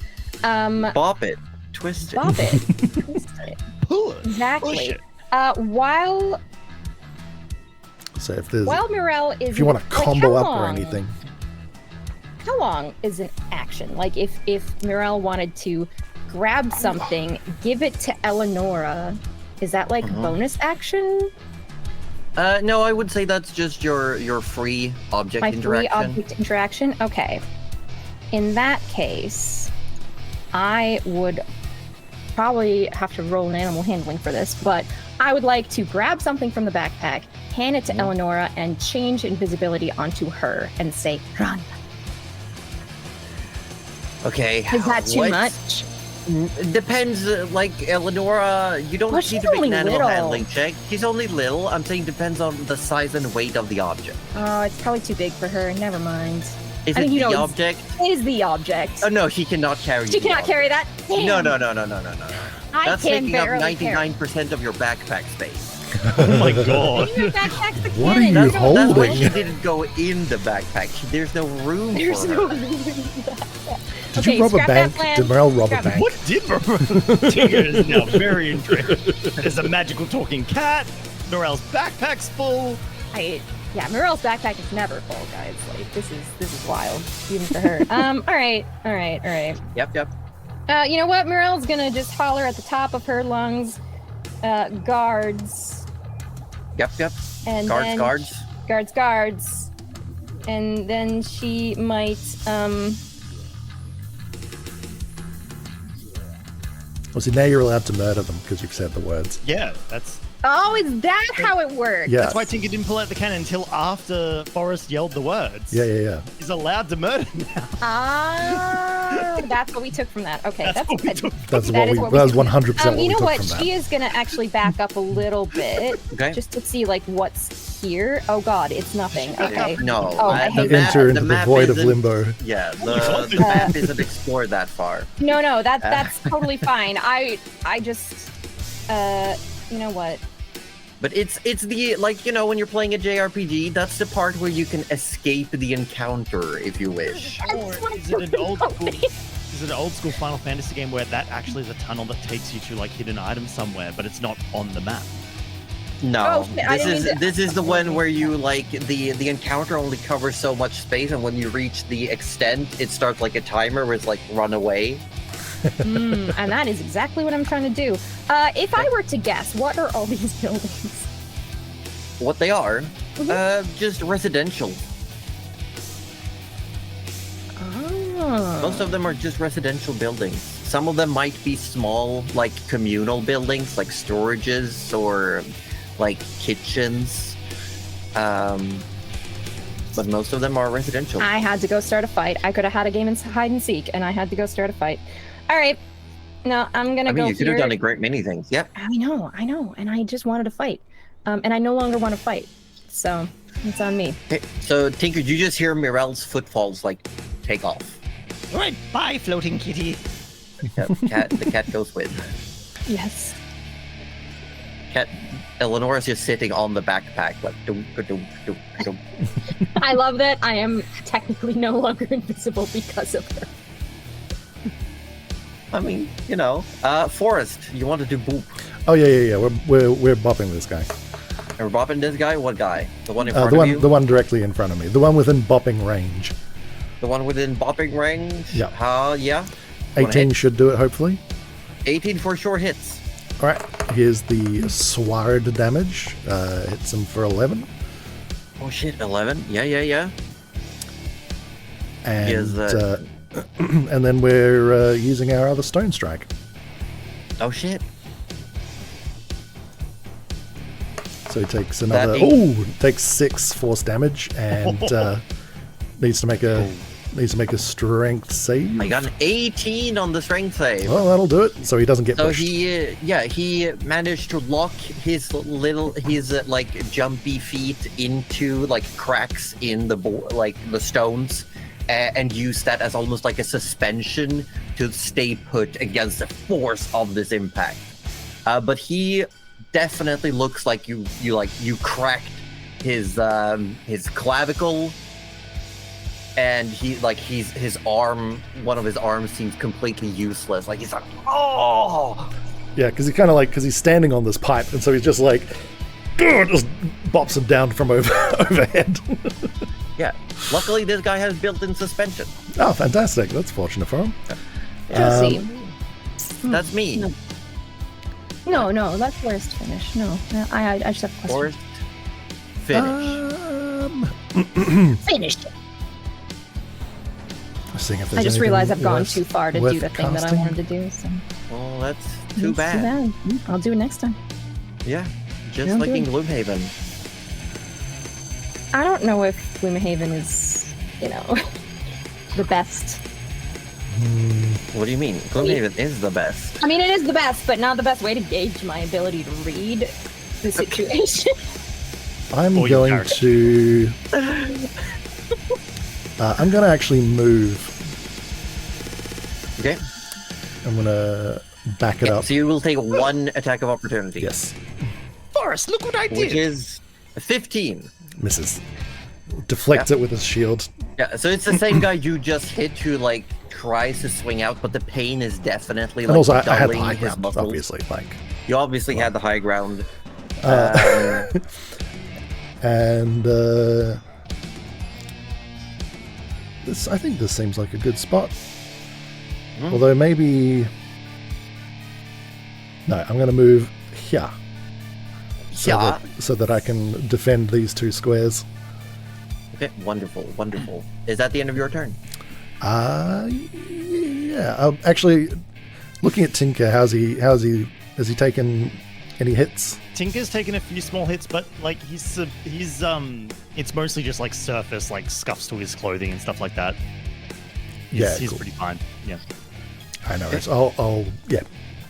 Bop it. Twist it. Bop it. Twist it. Pull it. Push Exactly. it. While So if there's, While Mirel is, if you want to combo how up or long- anything, How long is an action? Like if Mirel wanted to grab something, give it to Eleonora, is that like bonus action? No, I would say that's just your free object My interaction. free object interaction? Okay. In that case, I would probably have to roll an animal handling for this, but I would like to grab something from the backpack, hand it to Eleonora, and change invisibility onto her and say, run. Okay. Is that too what- much? It depends. Like Eleonora, you don't Well, need she's to make only an animal little. handling check. She's only little. I'm saying depends on the size and weight of the object. Oh, it's probably too big for her. Never mind. Is I it mean, you the know, object? It is the object. Oh no, she cannot carry. She the cannot object. carry that. Damn. No. I That's can taking up barely carry. 99% of your backpack space. Oh my god. Your backpack's the What are cannon. you That's why holding? she didn't go in the backpack. There's no room There's for no her. room in that. did Okay, you rob a scrap that bank? plan. Did Morel rob a Scrap it. bank? What did Tinker is now very intrigued. There's a magical talking cat. Norel's backpack's full. Yeah, Mirel's backpack is never full, guys. Like this is wild, even for her. All right. Yep. You know what? Mirel's gonna just holler at the top of her lungs, guards, Yep. and Guards. then guards, and then she might Well, see, now you're allowed to murder them because you've said the words. Yeah, that's Oh, is that how it works? Yeah. that's why Tinker didn't pull out the cannon until after Forrest yelled the words. Yeah. He's allowed to murder now. Ah, that's what we took from that. Okay, that's what we good. took. That's That what is we. what we That was took. 100% what You we know took what? from that. She is gonna actually back up a little bit, Okay. just to see like what's here. Oh God, it's nothing. Okay. No. Oh, I hate You enter into the map void of isn't- limbo. Yeah, the map isn't explored that far. No, that's totally fine. I just, you know what? But it's the, like, you know, when you're playing a JRPG, that's the part where you can escape the encounter if you wish. Or is it an old school? Is it an old school Final Fantasy game where that actually is a tunnel that takes you to like hidden items somewhere, but it's not on the map? No, Oh, shit, I didn't mean to- this is the one where you like the encounter only covers so much space, and when you reach the extent, it starts like a timer where it's like run away. And that is exactly what I'm trying to do. If I were to guess, what are all these buildings? What they are, Mm-hmm. just residential. Oh. Most of them are just residential buildings. Some of them might be small, like communal buildings, like storages or like kitchens. But most of them are residential. I had to go start a fight. I could have had a game in hide and seek, and I had to go start a fight. All right. No, I'm gonna I mean, go you could here. have done a great many things. Yep. I know, and I just wanted to fight. And I no longer want to fight. So, it's on me. Okay, so Tinker, you just hear Mirel's footfalls like take off. All right, bye, floating kitty. Yep, the cat goes with. Yes. Cat. Eleanor's just sitting on the backpack, like doom. I love that I am technically no longer invisible because of her. I mean, you know, Forrest, you want to do boop? Oh yeah. We're bopping this guy. And we're bopping this guy. What guy? The one in front of you? The one directly in front of me. The one within bopping range. The one within bopping range? Yeah. Yeah. Wanna 18 hit? should do it, hopefully. 18 for sure hits. All right. Here's the sword damage. Hits him for 11. Oh shit, 11. Yeah. And He is, and then we're using our other stone strike. Oh shit. So he takes another. That Takes 6 force damage and needs to make a strength save. I got an 18 on the strength save. Well, that'll do it. So he doesn't get So pushed. he managed to lock his like jumpy feet into like cracks in the like the stones, and use that as almost like a suspension to stay put against the force of this impact. But he definitely looks like you cracked his clavicle. And his arm, one of his arms seems completely useless. Like he's like, oh, Yeah, because he's standing on this pipe, and so he's just like just bops him down from overhead. Yeah. Luckily, this guy has built-in suspension. Oh, fantastic. That's fortunate for him. Josie. That's me. No, that's worst finish. No, I just have a question. Worst finish. Finish it. Seeing if there's I just anything realized I've gone worth- too far to worth do the thing that I casting. wanted to do. So Well, that's too It's bad. I'll do it next time. Yeah. Just I'll like do in it. Gloomhaven. I don't know if Gloomhaven is, the best. What do you mean? Gloomhaven is the best. I mean, it is the best, but not the best way to gauge my ability to read the situation. I'm Or your going to. I'm going to actually move. Okay. I'm going to back it Yeah, up. so you will take one attack of opportunity. Yes, Forrest, look what I did. Which is 15. misses. Deflects it with his shield. Yeah, so it's the same guy you just hit who tries to swing out, but the pain is definitely And also, I had the dulling high his ground, muscles. obviously. You obviously had the high ground. And this, I think this seems like a good spot. Although maybe... No, I'm going to move here. So that I can defend these two squares. Okay, wonderful, wonderful. Is that the end of your turn? Yeah. Actually, looking at Tinker, has he taken any hits? Tinker's taken a few small hits, but he's it's mostly just surface, scuffs to his clothing and stuff like that. He's cool. pretty fine. Yeah. I know. I'll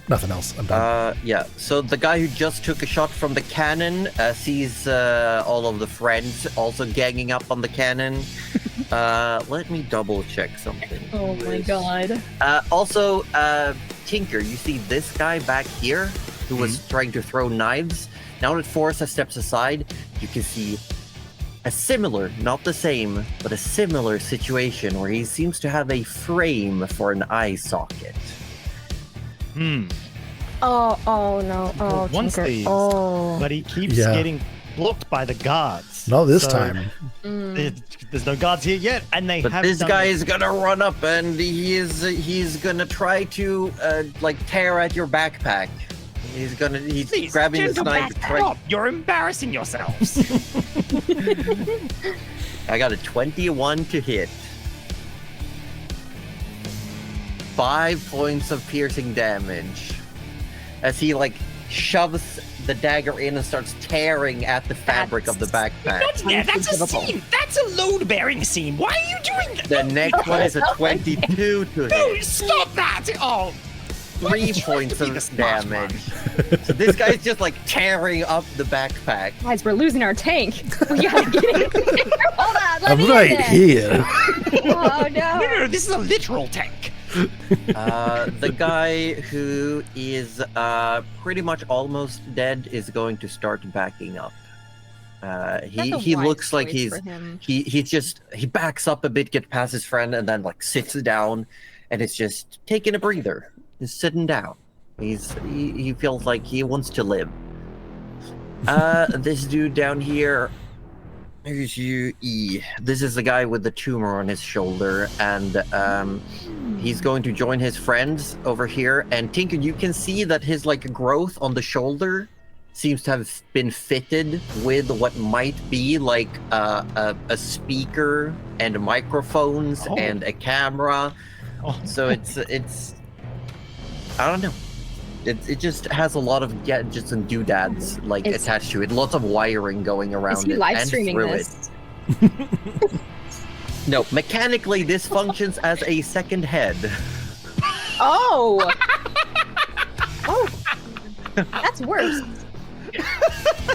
nothing else. I'm done. Yeah. So the guy who just took a shot from the cannon sees all of the friends also ganging up on the cannon. Let me double check something. Oh my god. Also, Tinker, you see this guy back here who was trying to throw knives? Now that Forrest has stepped aside, you can see a similar, not the same, but a similar situation where he seems to have a frame for an eye socket. Oh no. Oh, Once Tinker. these, Oh. but he keeps Yeah. getting blocked by the guards. Not this So, time. There's no guards here yet, and they But have this done guy it. is gonna run up and he's gonna try to tear at your backpack. He's Please, grabbing his knife. gentlemen, stop. You're embarrassing yourselves. I got a 21 to hit. 5 points of piercing damage. As he shoves the dagger in and starts tearing at the fabric of the backpack. Not there. That's a seam. That's a load-bearing seam. Why are you doing that? The next one is a 22 to No, hit. stop that! Oh, 3 points be the of smart damage. So this guy's just tearing up the backpack. Guys, we're losing our tank. We gotta get in there. Hold on, let I'm me in right there. here. Oh no. no, this is a literal tank. The guy who is pretty much almost dead is going to start backing up. He wise looks like choice he's for him. he backs up a bit, gets past his friend, and then sits down, and is just taking a breather, just sitting down. He feels like he wants to live. This dude down here. Here's you, E. This is the guy with the tumor on his shoulder, and he's going to join his friends over here. And Tinker, you can see that his growth on the shoulder seems to have been fitted with what might be a speaker and microphones and a camera. Oh. So it's I don't know. It just has a lot of gadgets and doodads It's- attached to it. Lots of wiring going around Is he it live and streaming through this? it. No, mechanically this functions as a second head. Oh. Oh. That's worse.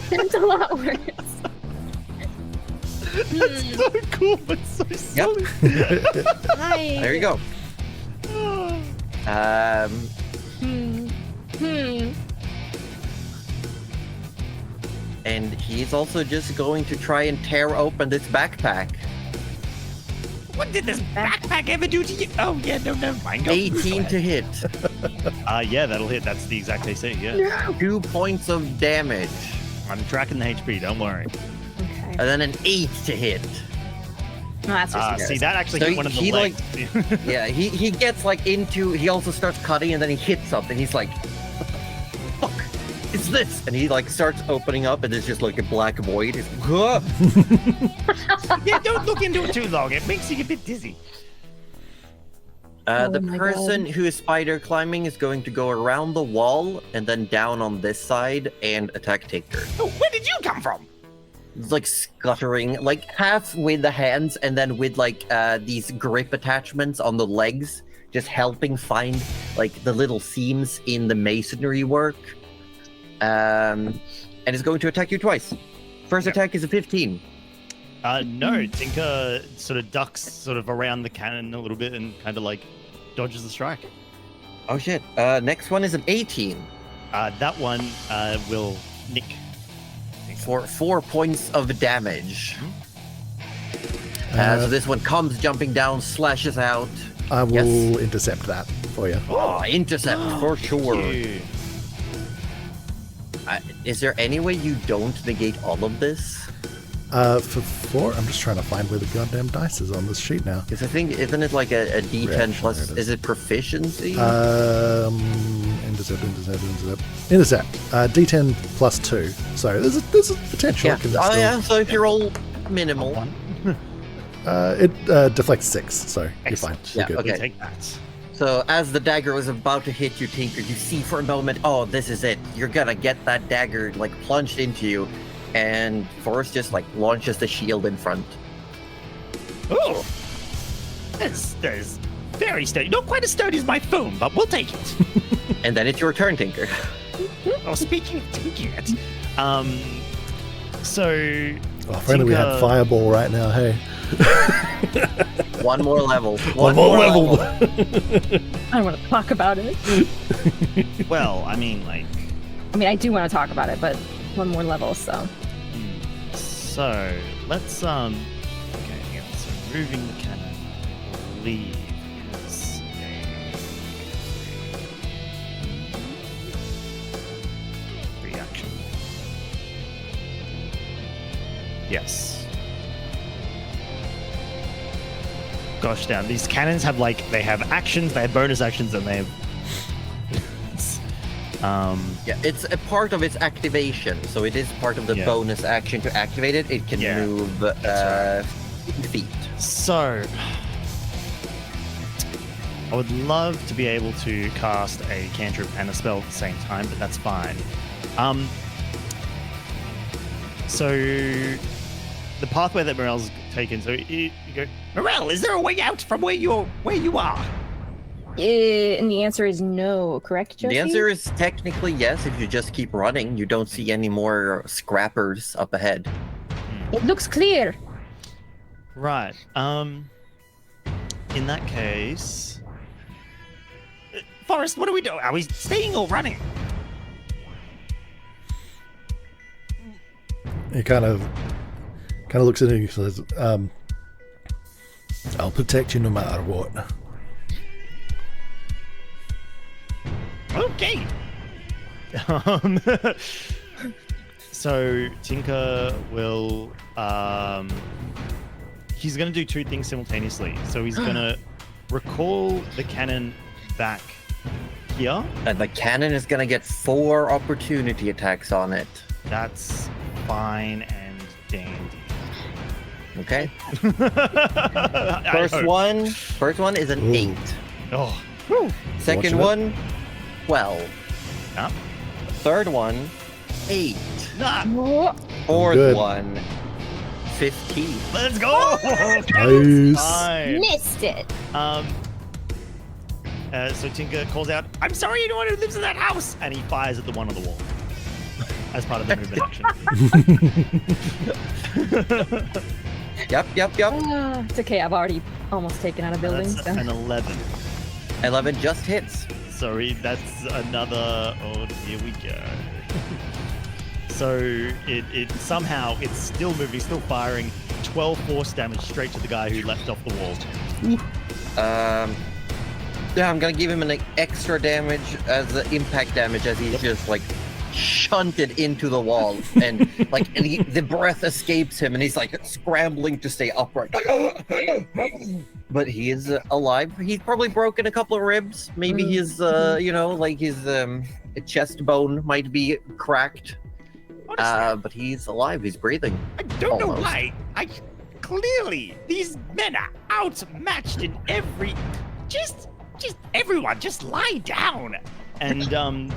That's a lot worse. That's so cool, but so silly. Hi. There you go. And he's also just going to try and tear open this backpack. What did this backpack ever do to you? Oh, yeah, no, never mind. Go. 18 to hit. Yeah, that'll hit. That's the exact AC. Yeah. 2 points of damage. I'm tracking the HP. Don't worry. Okay. And then an 8 to hit. No, that's just See, that actually So hit one of the he, legs. Yeah, he gets like into. He also starts cutting, and then he hits something. He's like, "What the fuck is this?" And he like starts opening up, and there's just like a black void. He's, "Huh?" Yeah, don't look into it too long. It makes you a bit dizzy. Oh The my person God. who is spider climbing is going to go around the wall and then down on this side and attack Tinker. Oh, where did you come from? It's like scuttering, like half with the hands and then with like these grip attachments on the legs, just helping find like the little seams in the masonry work. And is going to attack you twice. First attack is a 15. No, Tinker sort of ducks sort of around the cannon a little bit and kind of like dodges the strike. Oh shit. Next one is an 18 That one will nick. for 4 points of damage. So this one comes jumping down, slashes out. I will intercept that for you. Oh, intercept for sure. Ew. Is there any way you don't negate all of this? For 4, I'm just trying to find where the goddamn dice is on this sheet now. Because I think, isn't it like a D10 Reaction, plus? there it is. Is it proficiency? Intercept. D10 plus 2. So there's a potential. yeah. It can Oh still- yeah. So if you roll minimal, One. It deflects 6, so you're fine. Excellent. You're Yeah, good. okay. Take that. so as the dagger was about to hit you, Tinker, you see for a moment, oh, this is it. You're gonna get that dagger like plunged into you, and Forrest just like launches the shield in front. Oh, that's very sturdy. Not quite as sturdy as my phone, but we'll take it. And then it's your turn, Tinker. Oh, speaking of taking it, So Oh, if only we had Tinker- Fireball right now, hey. One more level. One more level. I don't want to talk about it. well, I mean, like, I mean, I do want to talk about it, but one more level, so. so let's okay, yeah, so moving the cannon, I believe is a reaction. Yes. Gosh, damn! These cannons have they have actions, they have bonus actions, and they have. Yeah, it's a part of its activation, so it is part of the Yeah. bonus action to activate it. It can Yeah, move that's 50 feet. So, I would love to be able to cast a cantrip and a spell at the same time, but that's fine. So the pathway that Morel's taken. So you go. Morel, is there a way out from where you are? And the answer is no, correct, Josie? The answer is technically yes. If you just keep running, you don't see any more scrappers up ahead. It looks clear. Right. In that case, Forrest, what do we do? Are we staying or running? He kind of looks at him and says, I'll protect you no matter what. Okay. So Tinker will he's gonna do two things simultaneously. So he's gonna recall the cannon back here. And the cannon is gonna get 4 opportunity attacks on it. That's fine and dandy. Okay. I First hope. one is an Ooh. 8. Oh, Second Fortunate. one, 12. yeah. Third one, 8. Nah, Oh, Fourth Good. one, 15. let's go. Nice. Fine. missed it. So Tinker calls out, "I'm sorry, anyone who lives in that house," and he fires at the one on the wall as part of the movement action. Yep. It's okay, I've already almost taken out a building. That's So. an 11. 11 just hits. Sorry, that's another. Oh, here we go. So it somehow it's still moving, still firing. 12 force damage straight to the guy who leapt off the wall. Yeah, I'm gonna give him an extra damage as the impact damage as he's just like shunted into the wall, and like the breath escapes him, and he's like scrambling to stay upright. But he is alive. He's probably broken a couple of ribs. Maybe his, like his chest bone might be cracked. But he's alive. He's breathing. I don't know Almost. why. Clearly these men are outmatched in every. Just everyone, just lie down. And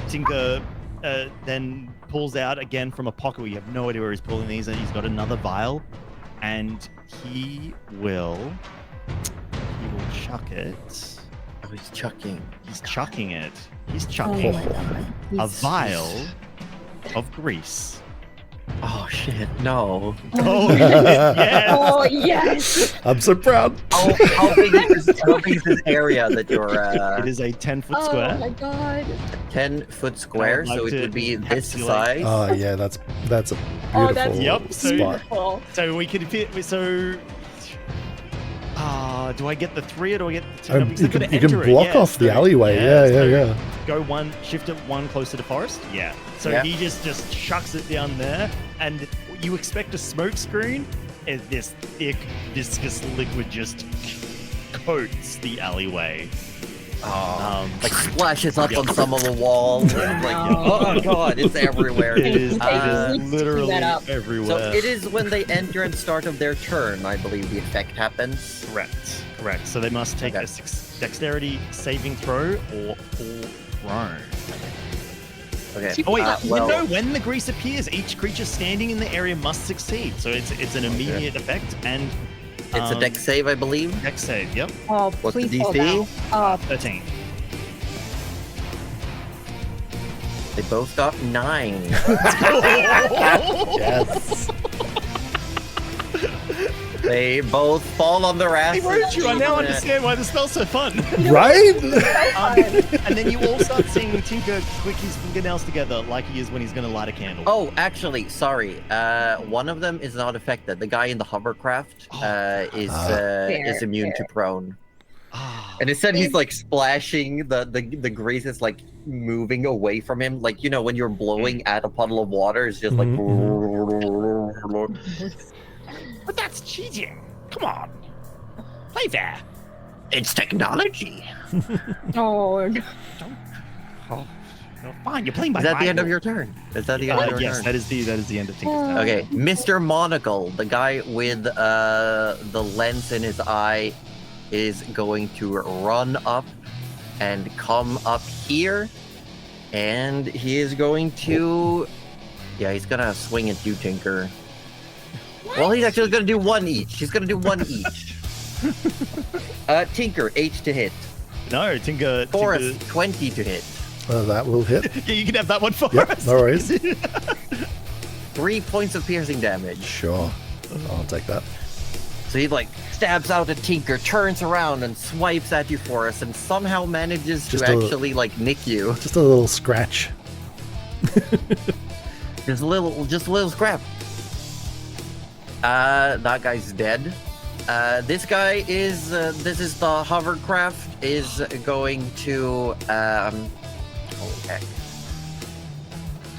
Tinker then pulls out again from a pocket where you have no idea where he's pulling these, and he's got another vial, and he will chuck it. Oh, he's chucking. He's chucking it. He's Oh chucking my god. a vial of grease. Oh shit! No. Oh yes. Oh yes. I'm so proud. How big is this area that you're? It is a 10-foot Oh square. my god. 10-foot square, I'd like so it to would be this encapsulate- size. Oh yeah, that's a beautiful Oh, that's Yep, so- spot. Cool. So we could fit. So, do I get the 3 or do I get the 2? No, because You I've got can to enter it, block yeah, off the so- alleyway. Yeah. Go one, shift it one closer to forest. Yeah. So Yeah. he just chucks it down there, and you expect a smoke screen, and this thick, viscous liquid just coats the alleyway. Like splashes up on some of the walls. And like, oh god, it's everywhere. It is Uh, literally that up. everywhere. So it is when they enter and start of their turn, I believe the effect happens. Correct. So they must take Okay. a dexterity saving throw or fall prone. Okay. Oh wait, well, no! When the grease appears, each creature standing in the area must succeed. So it's an immediate effect, and it's a dex save, I believe. dex save. Yep, Oh, What's the please hold DC? out. 13. They both got 9. Yes. They both fall on their I asses. wrote you. I now understand why the spell's so fun. Right? And then you all start seeing Tinker click his fingernails together like he is when he's going to light a candle. Oh, actually, sorry. One of them is not affected. The guy in the hovercraft is immune to prone. Ah. And instead, he's like splashing the grease is like moving away from him. Like, you know, when you're blowing at a puddle of water, it's just like. But that's cheating. Come on. Play fair. It's technology. Oh, Oh, fine, you're playing by Is that the end of Bible. your turn? Is that the end of your Yes, turn? that is the end of Tinker's turn. Okay, Mr. Monocle, the guy with the lens in his eye, is going to run up and come up here, and he is going to, he's gonna swing at you, Tinker. Well, he's actually gonna do one each. He's gonna do one each. Tinker, 8 to hit. No, Tinker. Forrest, 20 to hit. That will hit. Yeah, you can have that one for Yep, us. no worries. 3 points of piercing damage. Sure. I'll take that. So he like stabs out at Tinker, turns around and swipes at you, Forrest, and somehow manages Just to a- actually like nick you. Just a little scratch. Just a little scrap. That guy's dead. This guy is this is the hovercraft is going to holy heck.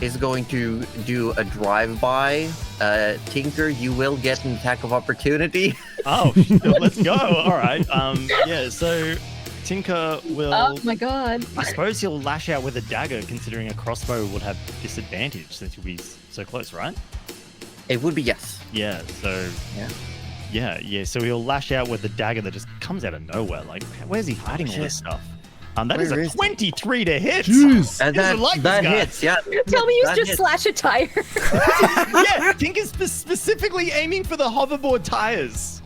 Is going to do a drive-by. Tinker, you will get an attack of opportunity. Oh, let's go. All right. Yeah. So Tinker will. oh my god. I suppose he'll lash out with a dagger, considering a crossbow would have disadvantage since he'll be so close, right? It would be yes. Yeah. So. Yeah. So he'll lash out with the dagger that just comes out of nowhere. Like, where's he hiding all this stuff? That is Where a is he? 23 to hit. Jeez. And He doesn't like that this guy. hits, yeah. Tell me you That just hits. slash a tire. Yeah, Tinker's specifically aiming for the hoverboard tires.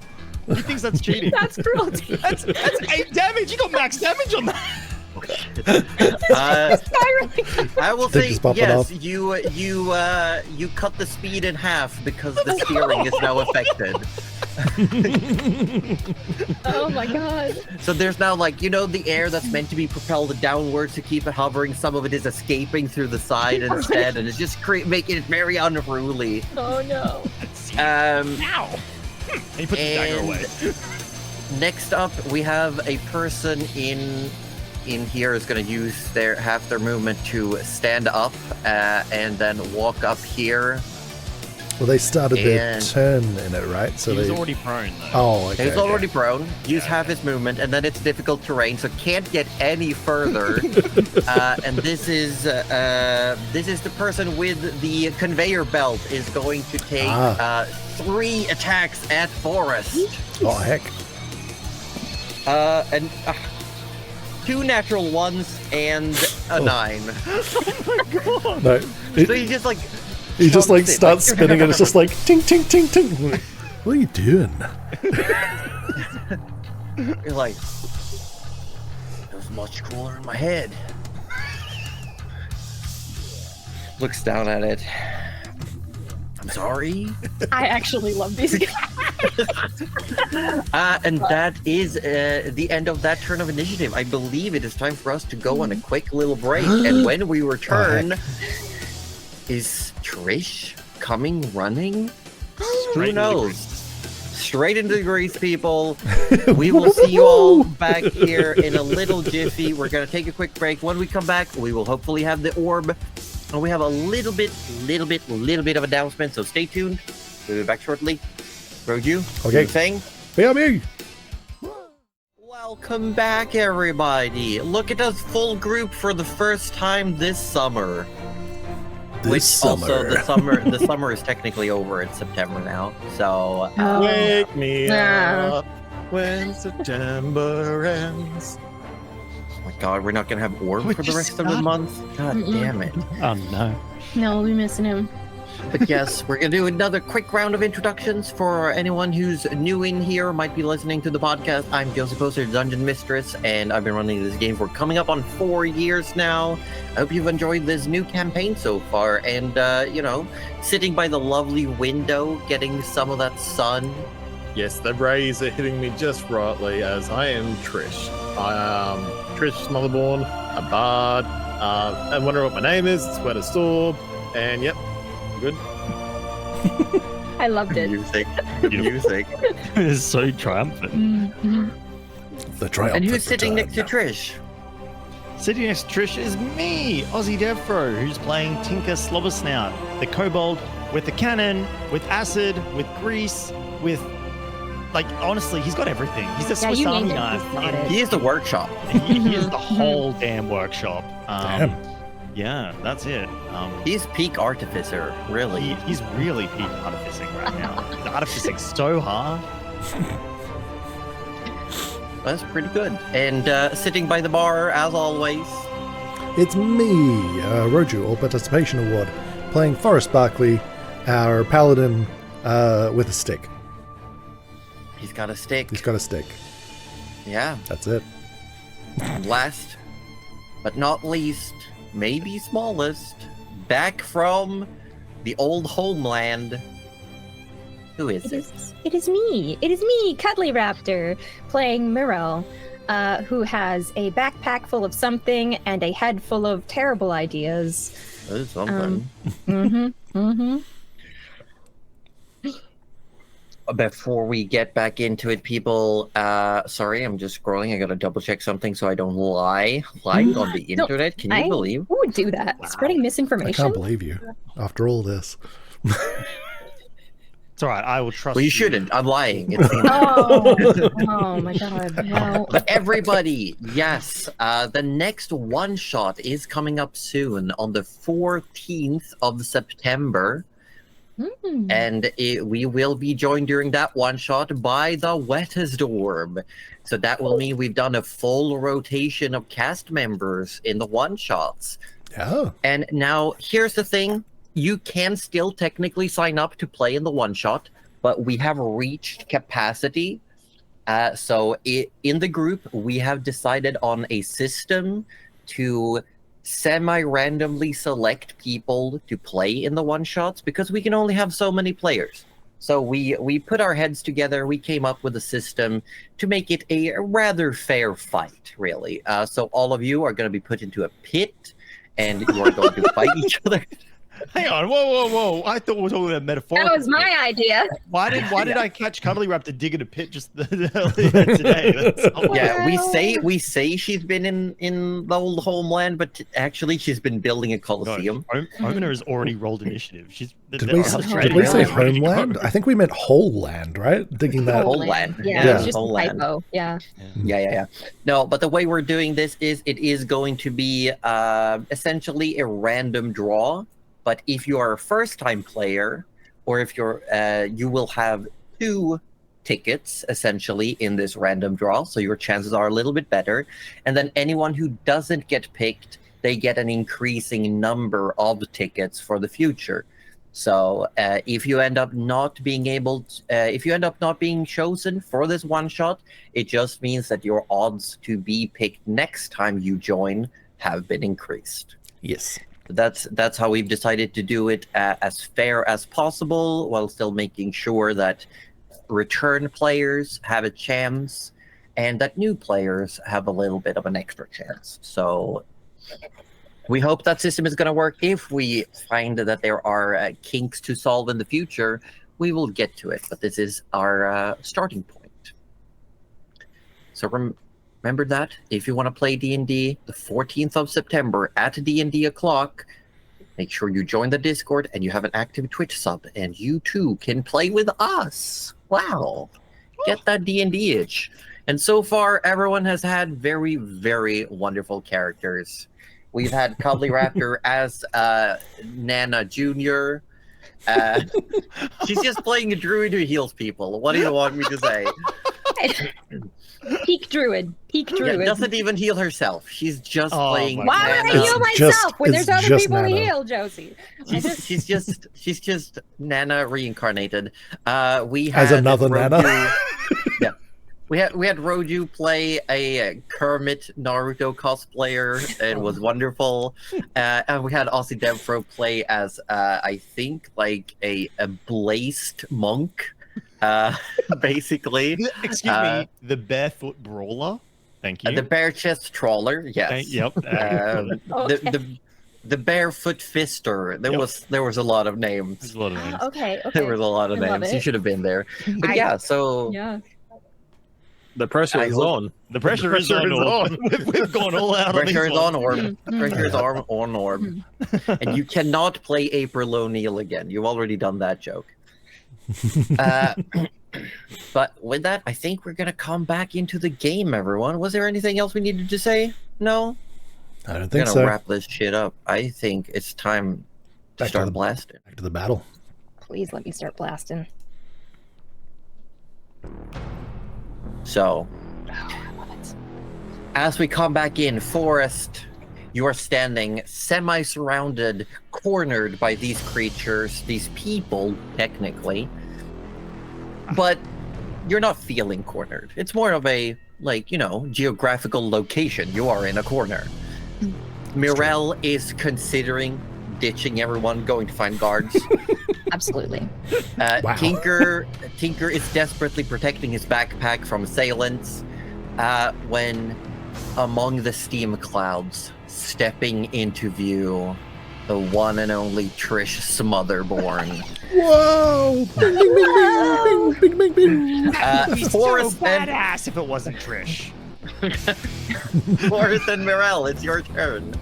He thinks that's cheating. That's cruelty. That's 8 damage. You got max damage on that. Spiraling. I will Think say he's popping yes. off. You cut the speed in half because the steering is now affected. Oh my god. So there's now like the air that's meant to be propelled downwards to keep it hovering. Some of it is escaping through the side instead, and it's just making it very unruly. Oh no. Now. And he puts the dagger And away. next up, we have a person in in here is going to use half their movement to stand up and then walk up here. Well, they started their And- turn in it, right? So He was they. already prone, though. Oh, okay. He's okay. already prone. Use half his movement, and then it's difficult terrain, so can't get any further. And this is the person with the conveyor belt is going to take 3 attacks at Forest. Oh, heck. And 2 natural ones and a 9. No. So he just like He just like chunks it, starts spinning and it's just like ting ting ting ting. What are you doing? You're like, it was much cooler in my head. Looks down at it. I'm sorry. I actually love these guys. And that is the end of that turn of initiative. I believe it is time for us to go on a quick little break. And when we return, is Trish coming running? Who knows? Straight into the grease, people. We will see you all back here in a little jiffy. We're going to take a quick break. When we come back, we will hopefully have the orb. And we have a little bit of announcement, so stay tuned. We'll be back shortly. Roju, Okay. Thing. BRB! Welcome back, everybody. Look at us, full group for the first time this summer. Also, the summer is technically over. It's September now, so Wake me Yeah. up when September ends. oh my God, we're not gonna have orb We for the just rest of the started. month. God damn it! Oh, no. No, we'll be missing him. But yes, we're gonna do another quick round of introductions for anyone who's new in here, might be listening to the podcast. I'm Josie Poster, Dungeon Mistress, and I've been running this game for coming up on 4 years now. I hope you've enjoyed this new campaign so far, and sitting by the lovely window, getting some of that sun. Yes, the rays are hitting me just rightly as I am Trish. I am Trish Smotherborn, a bard. I wonder what my name is. It's Sweater Sword, and yep, good. I loved it. Music. It's so triumphant. Mhm. The triumph. And who's sitting next to Trish? Sitting next to Trish is me, Aussie Devfro, who's playing Tinker Slobbersnout, the kobold with the cannon, with acid, with grease, with... Like, honestly, he's got everything. He's the Yeah, Swiss you Army named it. knife. He's got it. He is the workshop. He is the whole damn workshop. Damn. Yeah, that's it. He's peak artificer, really. He's really peak artificing right now. He's artificing so hard. That's pretty good. And sitting by the bar, as always, It's me, Roju, All Participation Award, playing Forrest Barkley, our paladin with a stick. he's got a stick. He's got a stick. Yeah. That's it. And last but not least, maybe smallest, back from the old homeland. Who is it? It is me. It is me, Cuddly Raptor, playing Mirel, who has a backpack full of something and a head full of terrible ideas. That's something. Before we get back into it, people, sorry, I'm just scrolling. I gotta double check something so I don't lie on the No, internet. Can you believe? Who would do that? Spreading I misinformation? can't believe you. After all this. It's all right. I will trust Well, you shouldn't. I'm lying. It's Oh my god, no. But everybody, yes, the next one shot is coming up soon on the 14th of September. Mm. And we will be joined during that one shot by the wettest orb. So that will mean we've done a full rotation of cast members in the one shots. Yeah. And now here's the thing. You can still technically sign up to play in the one shot, but we have reached capacity. So in the group, we have decided on a system to semi-randomly select people to play in the one-shots because we can only have so many players. So we put our heads together, we came up with a system to make it a rather fair fight, really. So all of you are going to be put into a pit, and you are going to fight each other. Hang on, whoa! I thought we were talking about metaphorical. That was my idea. Why did I catch Cuddly Raptor digging a pit just earlier today? Yeah, Well- we say she's been in the old homeland, but actually she's been building a coliseum. Omina has already rolled initiative. Did we say homeland? I think we meant whole land, right? Digging that. Whole land. Yeah, Yeah. it's just Whole a land. typo. Yeah. Yeah. No, but the way we're doing this is it is going to be essentially a random draw. But if you are a first-time player, or if you're, you will have 2 tickets essentially in this random draw, so your chances are a little bit better. And then anyone who doesn't get picked, they get an increasing number of tickets for the future. So if you end up not being chosen for this one shot, it just means that your odds to be picked next time you join have been increased. Yes. That's how we've decided to do it as fair as possible, while still making sure that return players have a chance and that new players have a little bit of an extra chance. So we hope that system is going to work. If we find that there are kinks to solve in the future, we will get to it. But this is our starting point. So remember that if you want to play D&D the 14th of September at D&D o'clock, make sure you join the Discord and you have an active Twitch sub, and you too can play with us. Wow, get that D&D itch. And so far, everyone has had very, very wonderful characters. We've had Cuddly Raptor as Nana Jr. She's just playing a druid who heals people. What do you want me to say? Peak druid. Peak Yeah, druid. doesn't even heal herself. She's just Oh playing. my Why would I Nana. heal It's just- myself when it's there's other just people to Nana. heal, Josie? She's just Nana reincarnated. We As had another Nana? Yeah, we had Roju play a Kermit Naruto cosplayer. It was wonderful. And we had Aussie Devfro play as I think like a blazed monk. Basically, Excuse me, the barefoot brawler. Thank you. the bare chest trawler. Yes. Yep. The barefoot fister. There Yep. was a lot of names. There's a lot of names. Okay. There was a lot of I love names. You it. should have been there. But I- yeah, so Yeah. The pressure I is hope- on. The pressure is on. We've gone all out on these pressure is on ones. orb. Pressure is on orb. And you cannot play April O'Neil again. You've already done that joke. But with that, I think we're gonna come back into the game, everyone. Was there anything else we needed to say? No? I don't We're think gonna so. wrap this shit up. I think it's time to Back to start the- blasting. Back to the battle. Please let me start blasting. So, I love it. as we come back in, Forest, you are standing semi-surrounded, cornered by these creatures, these people, technically. But you're not feeling cornered. It's more of a, like, geographical location. You are in a corner. Mirel is considering ditching everyone, going to find guards. Absolutely. Wow. Tinker is desperately protecting his backpack from assailants when among the steam clouds, stepping into view, the one and only Trish Smotherborn. Whoa! Bing, bing, bing, bing, bing, bing, bing. He's so Forrest and badass if it wasn't Trish. Forrest and Mirel, it's your turn.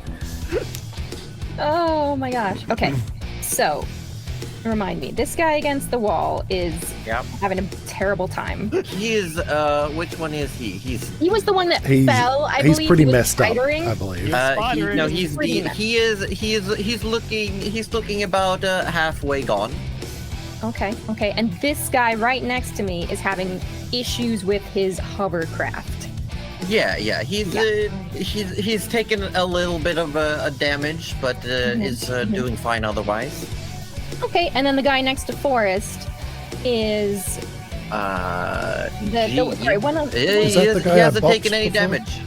Oh my gosh. Okay. So, remind me. This guy against the wall is Yep. having a terrible time. He is which one is he? He was the one that He's- fell. I He's believe pretty he was messed up, spidering. I believe. He's looking about halfway gone. Okay. And this guy right next to me is having issues with his hovercraft. Yeah. He's taken a little bit of a damage, but is doing fine otherwise. Okay, and then the guy next to Forrest is sorry, one of He Is that the guy I hasn't boxed taken any before? damage.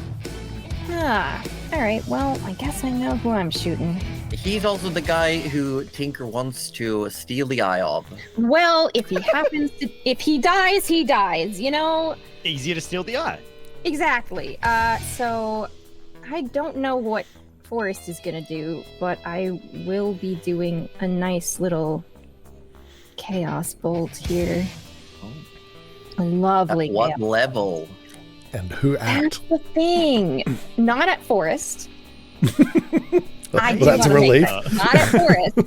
all right. Well, I guess I know who I'm shooting. He's also the guy who Tinker wants to steal the eye of. Well, if he happens to, if he dies, he dies. Easier to steal the eye. Exactly. So I don't know what Forest is gonna do, but I will be doing a nice little chaos bolt here. A lovely At what chaos. level? And who at? That's the thing. Not at Forest. I Well, do that's a wanna make relief. that. Not at Forest.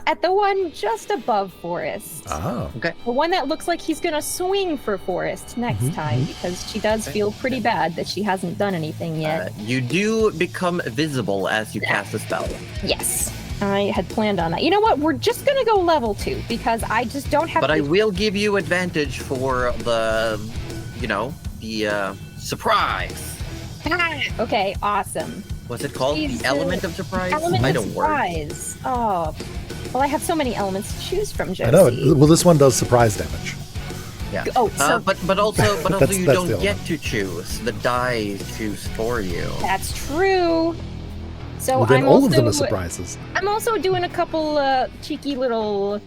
At the one just above Forest. Ah, The one that looks like he's gonna swing for Forest next time, because she does feel pretty bad that she hasn't done anything yet. You do become visible as you cast a spell. Yes, I had planned on that. You know what? We're just gonna go level 2 because I just don't have. But I will give you advantage for the, the surprise. Okay, awesome. What's it called? She's The element of surprise? Element I of don't work. surprise. Oh, well, I have so many elements to choose from, Josie. I know. Well, this one does surprise damage. Yeah. Oh, so but also That's- you that's don't the get element. to choose. The die choose for you. that's true. So Well, then I'm all also of them are surprises. I'm also doing a couple cheeky little.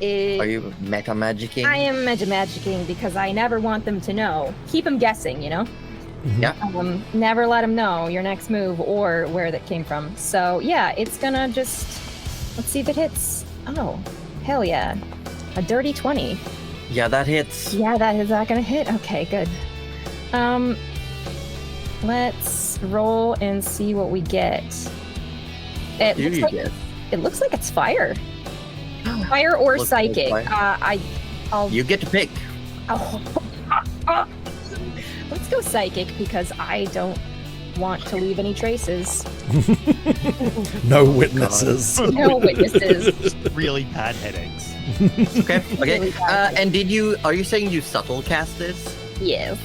Are you meta magicking? I am magicking because I never want them to know. Keep them guessing, you know. Yeah. Never let them know your next move or where that came from. So yeah, it's gonna just let's see if it hits. Oh, hell yeah, a dirty 20. Yeah, that hits. Yeah, that is not gonna hit. Okay, good. Let's roll and see what we get. It Do looks you like get? it looks like it's fire. Fire or Looks like psychic. fire. I'll You get to pick. let's go psychic because I don't want to leave any traces. No witnesses. No witnesses. Really bad headaches. Okay. Okay. Really bad. And are you saying you subtle cast this? Yes.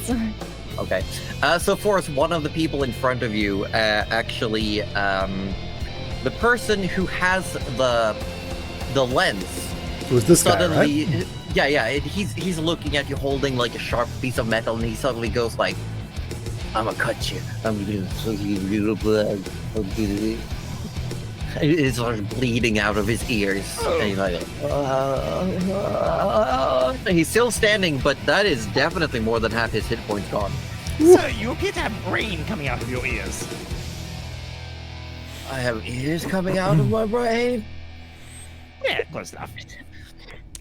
Okay. So Forrest, one of the people in front of you, actually, the person who has the lens It was this guy, suddenly, right? he's looking at you holding like a sharp piece of metal, and he suddenly goes like, "I'm gonna cut you. I'm gonna suck you blood." It starts bleeding out of his ears, and he's like, he's still standing, but that is definitely more than half his hit points gone. Sir, you appear to have brain coming out of your ears. I have ears coming out of my brain. Yeah, close enough.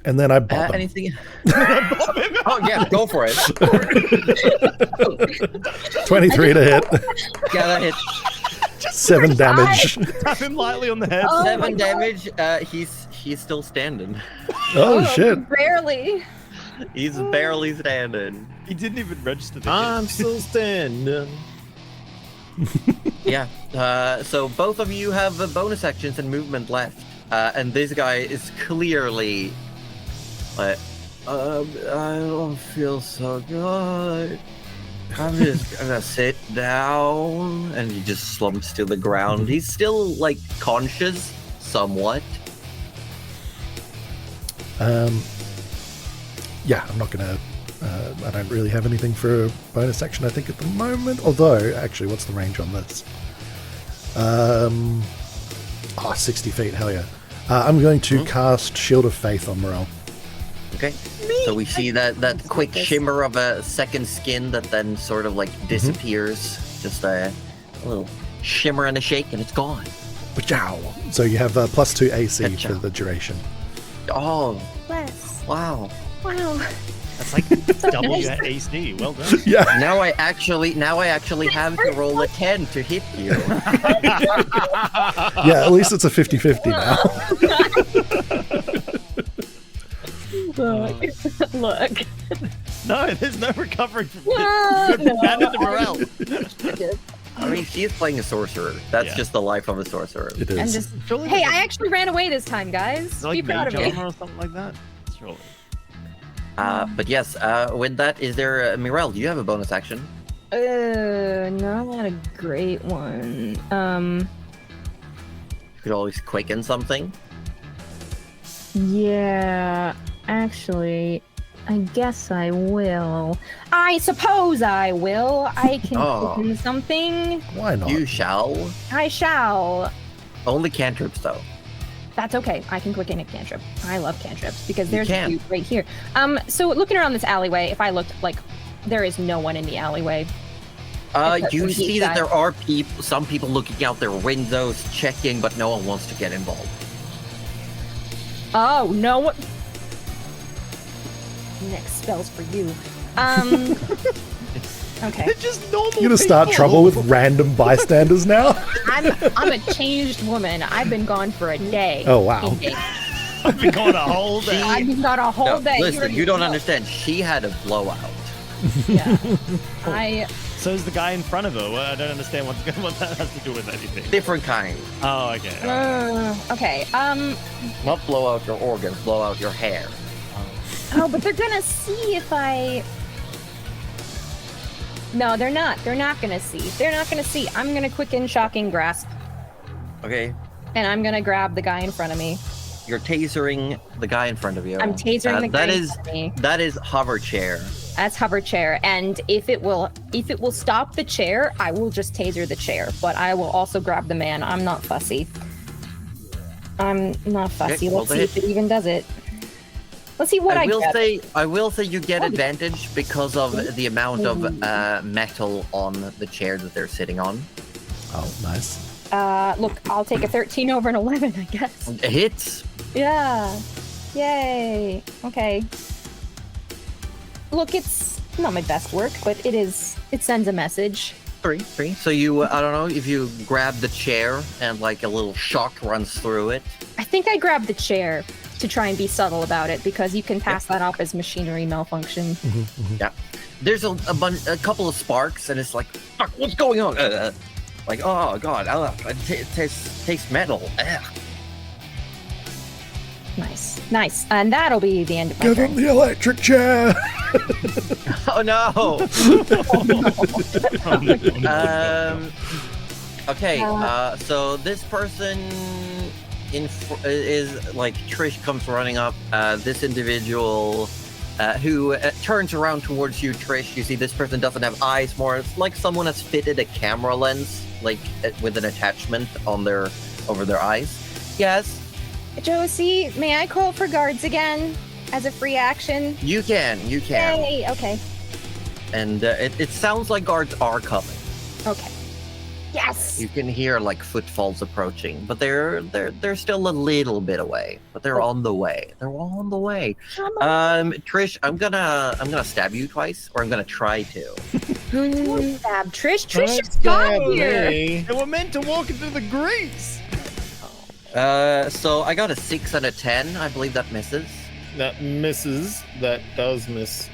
And then I bop him. Anything? Oh yeah, go for it. 23 to hit. Yeah, that hits. 7 damage. Tap him lightly on the head. Oh my 7 God. damage. He's still standing. Oh, shit. Barely. He's barely standing. He didn't even register the I'm hit. still standing. Yeah. So both of you have bonus actions and movement left, and this guy is clearly like, I don't feel so good. I'm just gonna sit down, and he just slumps to the ground. He's still like conscious, somewhat. Yeah, I'm not gonna. I don't really have anything for a bonus action, I think, at the moment. Although, actually, what's the range on this? 60 feet. Hell yeah! I'm going to cast Shield of Faith on Morel. Okay. So we see that quick shimmer of a second skin that then sort of like disappears. Just a little shimmer and a shake, and it's gone. Pachow. So you have +2 AC Pachow. for the duration. Oh, Bless. wow. Wow. That's like double nice. your AC. Well done. Yeah. Now I actually have to roll a 10 to hit you. Yeah. At least it's a 50-50 now. Look. No, there's no recovery from No, this. Bad into morale. I mean, she is playing a sorcerer. That's Yeah. just the life of a sorcerer. It I'm is. just. Surely Hey, there's I actually ran away this time, guys. Is it like Be proud of mage me. armor or something like that? Surely. But yes, with that, is there Mirel? Do you have a bonus action? Not a great one. You could always quicken something. Yeah, actually, I guess I will. I suppose I will. I can Oh. quicken something. Why not? You shall. I shall. Only cantrips, though. That's okay. I can quicken a cantrip. I love cantrips because there's can. a few right here. So looking around this alleyway, if I looked like there is no one in the alleyway. You see that there are some people looking out their windows, checking, but no one wants to get involved. Oh, no one. Next spell's for you. Okay. They're just normal. You're gonna start people. trouble with random bystanders now? I'm a changed woman. I've been gone for a day. Oh, wow. I've been gone a whole day. I've been gone a whole day. Listen, you don't understand. She had a blowout. Yeah. So is the guy in front of her. Well, I don't understand what that has to do with anything. Different kind. Oh, okay. Okay. Not blow out your organs, blow out your hair. Oh, but they're gonna see if I. No, they're not. They're not gonna see. They're not gonna see. I'm gonna quicken shocking grasp, Okay. and I'm gonna grab the guy in front of me. You're tasering the guy in front of you. I'm tasering the guy in front of me. That is hover chair. That's hover chair, and if it will stop the chair, I will just taser the chair. But I will also grab the man. I'm not fussy. I'm not fussy. Okay, Let's see if it even does it. Let's see what I get. I will say you get advantage because of the amount of metal on the chair that they're sitting on. Oh, nice. Look, I'll take a 13 over an 11, I guess. It hits. Yeah. Yay. Okay. Look, it's not my best work, but it sends a message. Three. So you, I don't know, if you grab the chair and like a little shock runs through it. I think I grabbed the chair to try and be subtle about it, because you can pass that off as machinery malfunction. Yeah. There's a couple of sparks, and it's like, fuck, what's going on? Like, oh god, it tastes metal. Ugh. Nice. And that'll be the end of my Give turn. him the electric chair! Oh no! Okay, so this person is like, Trish comes running up. This individual who turns around towards you, Trish. You see this person doesn't have eyes more. It's like someone has fitted a camera lens, like with an attachment on over their eyes. Yes. Josie, may I call for guards again as a free action? You can. Yay, okay. And it sounds like guards are coming. Okay. Yes! You can hear like footfalls approaching, but they're still a little bit away. But they're on the way. They're on the way. Trish, I'm gonna stab you twice, or I'm gonna try to. Don't stab Trish. Trish just got here. They were meant to walk into the grease. So I got a 6 and a 10. I believe that misses. That misses. That does miss.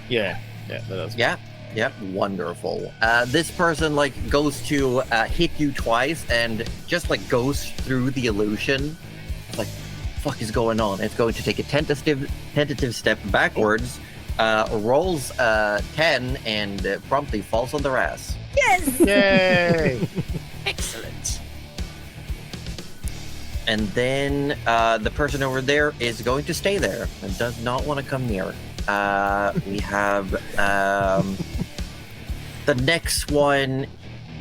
Yeah, that does. Yeah. Yep, wonderful. This person like goes to hit you twice and just like goes through the illusion. It's like, fuck is going on? It's going to take a tentative step backwards, rolls 10 and promptly falls on their ass. Yes! Yay! Excellent. And then the person over there is going to stay there and does not want to come near. We have the next one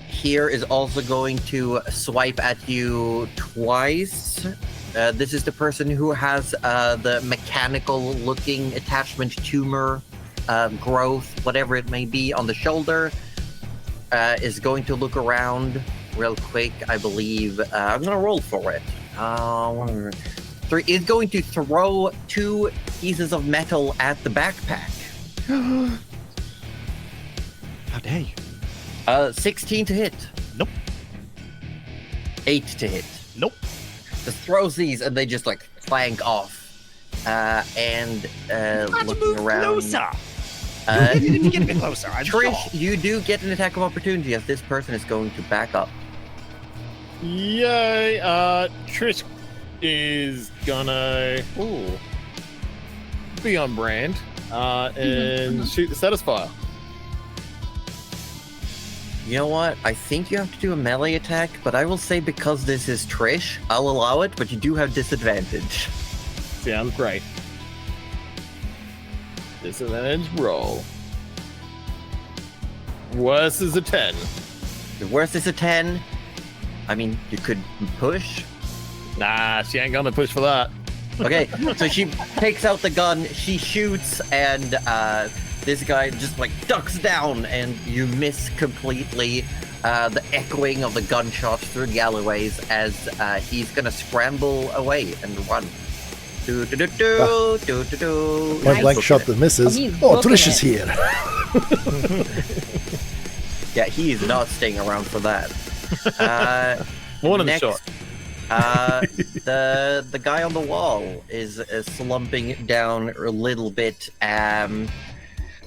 here is also going to swipe at you twice. This is the person who has the mechanical looking attachment tumor growth, whatever it may be, on the shoulder. Is going to look around real quick, I believe. I'm going to roll for it. 3 is going to throw 2 pieces of metal at the backpack. How dare you? 16 to hit. Nope. 8 to hit. Nope. Just throws these and they just like clank off. And looking around. Closer. Get a bit closer. I'm Trish, sure. you do get an attack of opportunity as this person is going to back up. Yay! Trish is gonna be on brand and shoot the Satisfier. You know what? I think you have to do a melee attack, but I will say because this is Trish, I'll allow it, but you do have disadvantage. Sounds great. Disadvantage roll. Worst is a 10. The worst is a 10. I mean, you could push. Nah, she ain't gonna push for that. Okay, so she takes out the gun, she shoots, and this guy just like ducks down, and you miss completely. The echoing of the gunshots through the alleyways as he's gonna scramble away and run. Point blank shot that misses. Oh, Trish is here. Yeah, he is not staying around for that. One of the next, shot. the guy on the wall is slumping down a little bit.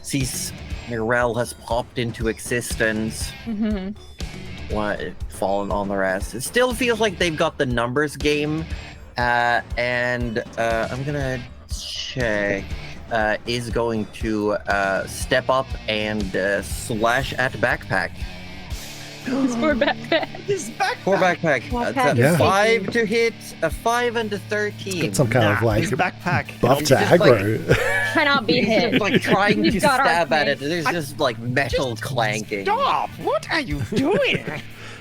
Sees Mirel has popped into existence. Fallen on their ass. It still feels like they've got the numbers game. And I'm gonna check. Is going to step up and slash at backpack. It's for backpack. His backpack. Poor backpack. Backpack is 5 to hit, a 5 and a 13. It's some kind of like his backpack. buff to It's just aggro. Cannot be He's hit. just, like trying to You've got our stab at it. thing. There's just like metal clanking. Stop! What are you doing?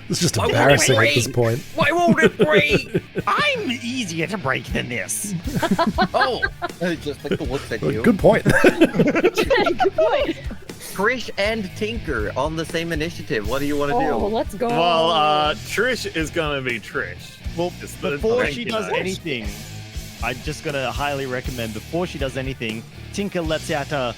It's just Why won't it embarrassing at break? this point. Why won't it break? I'm easier to break than this. Oh, it just like looks at you. Good point. Good point. Trish and Tinker on the same initiative. What do you want to Oh, do? let's go. Well, Trish is gonna be Trish. Well, Just the- before thank she you, does mate. anything, I'm just gonna highly recommend. Before she does anything, Tinker lets out a.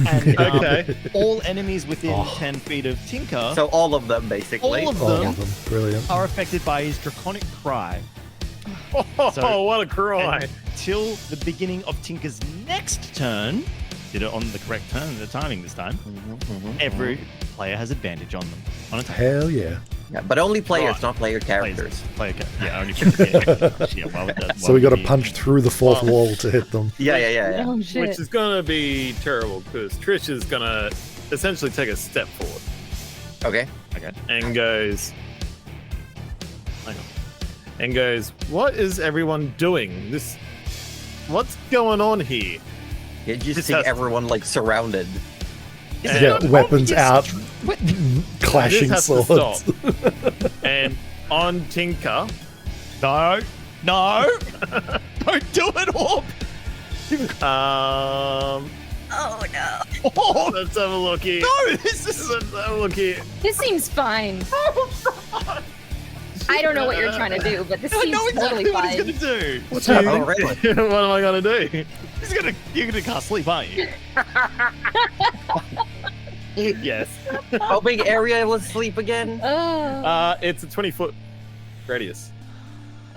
And Okay. all enemies within Oh. 10 feet of Tinker So all of them, basically. All of All them of them. Brilliant. are affected by his draconic cry Oh, So- what a cry! until the beginning of Tinker's next turn. Did it on the correct turn, the timing this time. Every player has advantage on them. On attack. Hell yeah. Yeah, but only players, Right. not player characters. Yeah, only players. Yeah, why would that? So we got to punch through the fourth Well- wall to hit them. Yeah. Oh shit. Which is gonna be terrible because Trish is gonna essentially take a step forward Okay. and goes, hang on, and goes, "What is everyone doing? What's going on here?" You just This see has- everyone like surrounded. And Yeah, weapons out, This clashing has to swords. stop. And on Tinker, No, don't do it, Orb. Oh no. Oh, let's have a look here. no, this is. Let's have a look here. This seems fine. I don't know what you're trying to do, but this I seems know exactly totally what he's fine. gonna do. What's happening? Oh, really? What am I gonna do? You're gonna cast sleep, aren't you? Yes. How big area was sleep again? Oh. It's a 20-foot radius.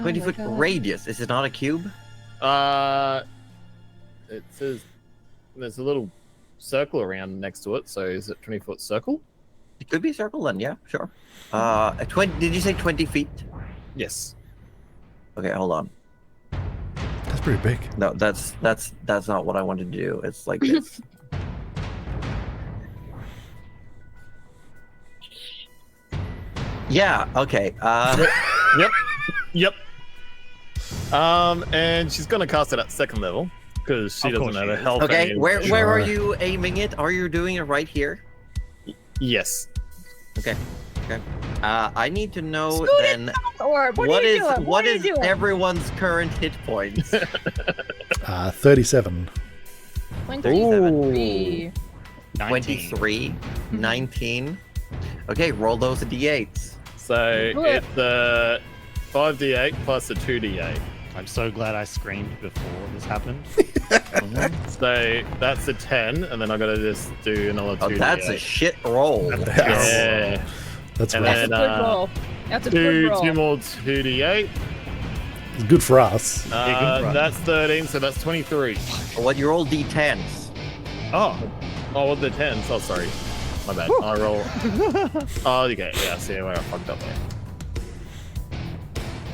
20 my foot God. radius. Is it not a cube? It says there's a little circle around next to it. So is it 20-foot circle? It could be a circle then. Yeah, sure. 20. Did you say 20 feet? Yes. Okay, hold on. That's pretty big. No, that's not what I wanted to do. It's like this. Yeah. Okay. Yep. And she's gonna cast it at second level because she Of doesn't course have she a is. health. Okay. aim. Where are Sure. you aiming it? Are you doing it right here? Yes. Okay. I need to know Scoot it then Or what are you is doing? what are you is doing? everyone's current hit points. 37. 23. 23, 19. Okay, roll those d8s. So Do it. it's a 5d8 plus a 2d8. I'm so glad I screamed before this happened. So that's a 10, and then I gotta just do another 2d8. Oh, that's a shit roll. Yeah. That's And right. That's a then, good roll. That's a good roll. Two more 2d8. It's good for us. good for us. That's 13, so that's 23. What you roll d10s? Oh, Oh, what the 10s? Oh, sorry. My bad. I roll. Oh, okay. Yeah, I see where I fucked up there.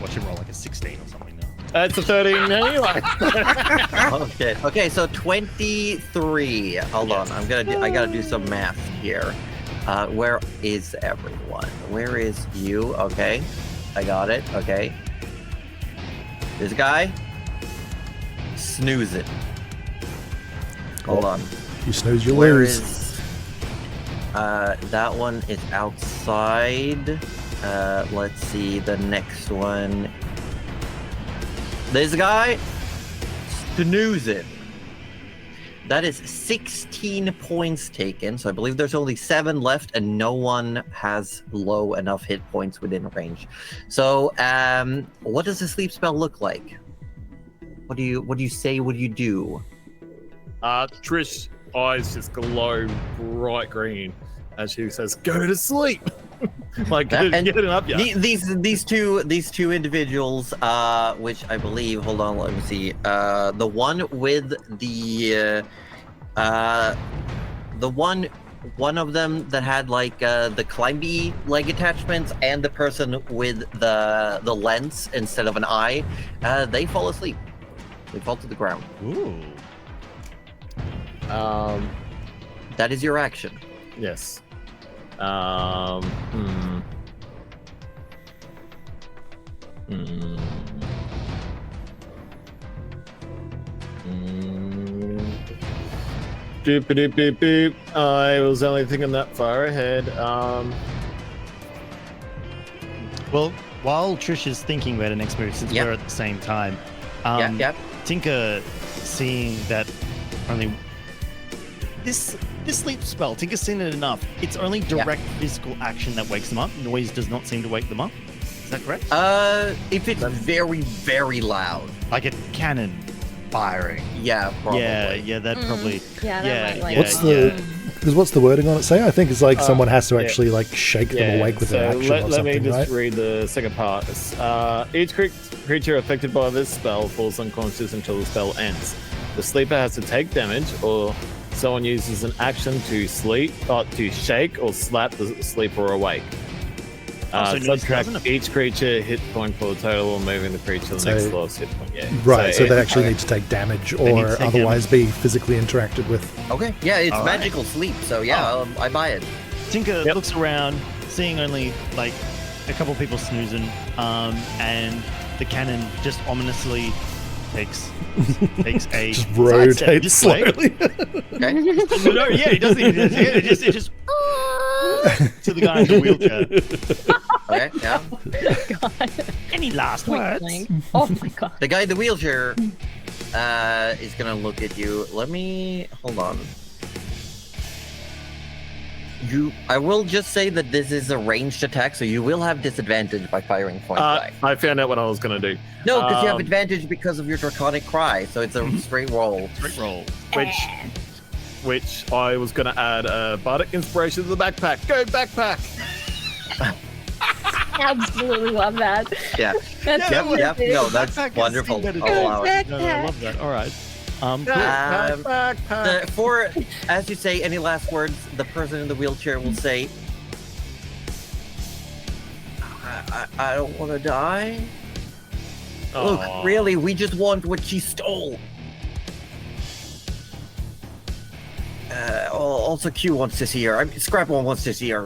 watch him roll like a 16 or something now. That's a 13 anyway. Oh shit. Okay, so 23. Hold on, I gotta do some math here. Where is everyone? Where is you? Okay, I got it. Okay. This guy, snooze it. Hold on. You snooze, you Where lose. is? That one is outside. Let's see the next one. This guy, snooze it. That is 16 points taken. So I believe there's only 7 left, and no one has low enough hit points within range. So, what does the sleep spell look like? What do you say? What do you do? Trish eyes just glow bright green as she says, "Go to sleep." Like getting up, yeah. These two individuals, which I believe. Hold on, let me see. The one with the one of them that had like the climby leg attachments, and the person with the lens instead of an eye, they fall asleep. They fall to the ground. Ooh. That is your action. Yes. Boop, boop, boop, boop. I was only thinking that far ahead. Well, while Trish is thinking about her next move, since Yep. we're at the same time, Yep. Tinker, seeing that only this sleep spell, Tinker's seen it enough. It's only direct physical action that wakes them up. Noise does not seem to wake them up. Is that correct? If it's very, very loud. Like a cannon firing. Yeah, probably. Yeah, that probably. Yeah, that Yeah, might like. yeah. What's the wording on it say? I think it's like someone has to yeah. actually like shake them awake with their action or let something, me just right? read the second part. Each creature affected by this spell falls unconscious until the spell ends. The sleeper has to take damage, or someone uses an action to shake or slap the sleeper awake. So Noise Subtract doesn't each creature hit point for the total, moving the creature to the next So- lowest hit point. Yeah. Right, so they it- actually need to take damage need to or take otherwise be physically interacted with. Okay. Yeah, it's All right. magical sleep, so yeah, I buy it. Tinker Yep. looks around, seeing only like a couple people snoozing, and the cannon just ominously takes a Just sidestep rotate this way. slowly. Okay. No, yeah, he doesn't even. It just to the guy in the wheelchair. Okay. Yeah. God. Any last Point words? blank. Oh my god. The guy in the wheelchair is gonna look at you. Let me hold on. I will just say that this is a ranged attack, so you will have disadvantage by firing point blank. I found out what I was gonna do. No, because you have um, advantage because of your draconic cry, so it's a straight roll. Straight roll. Which I was gonna add a bardic inspiration to the backpack. Go backpack! Absolutely love that. Yeah. That's Yep, so yep. good. No, that's Backpack is wonderful. better I'll allow it. No, I love that. All right. Cool. Backpack! For as you say any last words, the person in the wheelchair will say, I don't want to die. Look, Aw. really, we just want what she stole. Also, Q wants to see her. I mean, Scrap One wants to see her.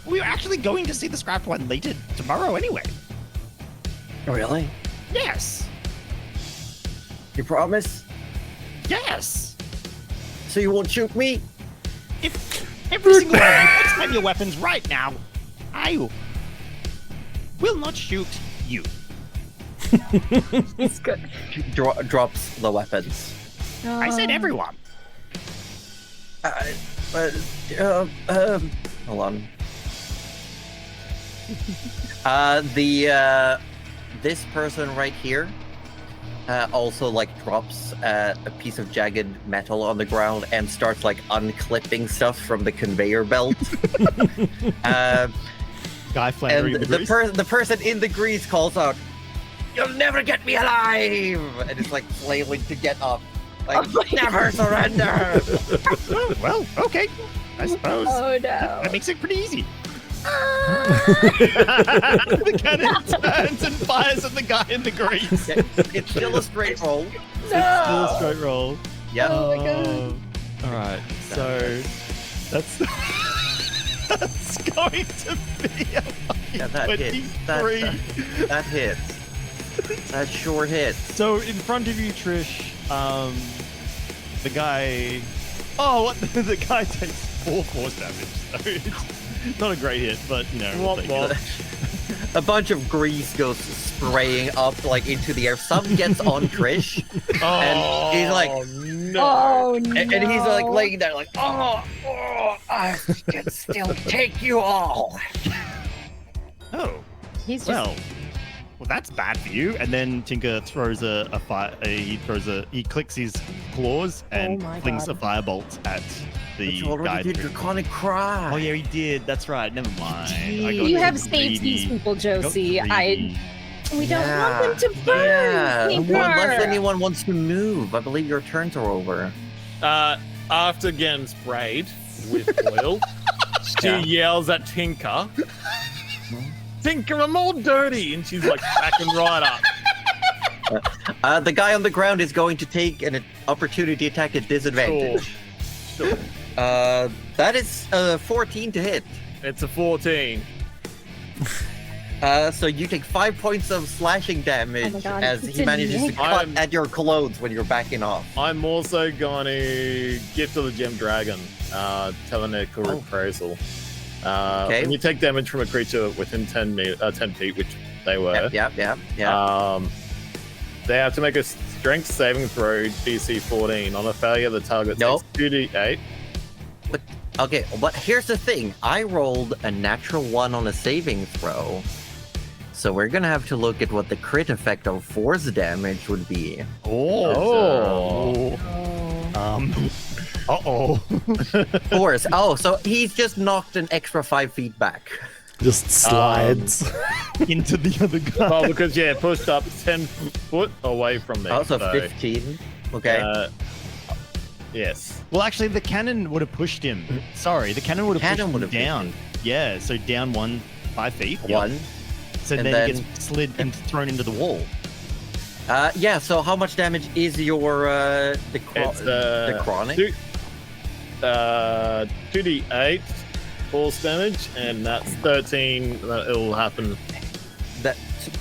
We're actually going to see the scrapped one later tomorrow anyway. Really? Yes. You promise? Yes. So you won't shoot me? If every single one of you puts down your weapons right now, I will not shoot you. It's good. She drops the weapons. I said everyone. Hold on. This person right here also like drops a piece of jagged metal on the ground and starts like unclipping stuff from the conveyor belt. Guy floundering And in the grease. the person in the grease calls out, "You'll never get me alive!" And it's like flailing to get up. Like, Oh my never surrender! Well, okay. I suppose Oh no. that makes it pretty easy. The cannon turns and fires at the guy in the grease. It's still a straight roll. Still a straight roll. Yeah. Oh my God. All right. So that's that's going to be a Yeah, that hits. 23. That hits. That sure hits. So in front of you, Trish, the guy. Oh, what? The guy takes 4 force damage. So it's not a great hit, but you know. We'll Womp take womp. it. A bunch of grease goes spraying up like into the air. Some gets on Trish, and he's like, no. Oh no! and he's like laying there like, oh, I can still take you all. Oh, He's just well, that's bad for you. And then Tinker throws he clicks his claws and my flings God. a firebolt at the It's guy. already did Draconic Cry. Oh yeah, he did. That's right. Never mind. I got you too have saved these greedy. people, I got Josie. greedy. We don't want them to Yeah, burn. Tinker. unless anyone wants to move. I believe your turns are over. After getting sprayed with oil, she yells at Tinker. Tinker, I'm all dirty, and she's like backing right up. The guy on the ground is going to take an opportunity attack at disadvantage. Sure. That is 14 to hit. It's a 14. So you take 5 points of slashing damage Oh my God, as it's he a manages to yank. cut at your clothes when you're backing off. I'm also going to Gift of the Gem Dragon, Telenical Reprisal. Okay. When you take damage from a creature within 10 feet, which they were, Yep. they have to make a strength saving throw DC 14. On a failure, the target Nope. takes 2d8. Okay, but here's the thing. I rolled a natural 1 on a saving throw. So we're gonna have to look at what the crit effect of force damage would be. Oh. Uh-oh. Force. Oh, so he's just knocked an extra 5 feet back. Just slides. Into the other guy. Well, because, pushed up 10 foot away from me. Also so, 15. Okay. Yes. Well, actually, the cannon would have pushed him. Sorry, the cannon would have pushed Cannon him would have down. Yeah, so down 5 feet. Yep. 1. So and then he then- gets slid and thrown into the wall. Yeah, so how much damage is your It's the chronic? 2d8 force damage, and that's 13. It'll happen. That's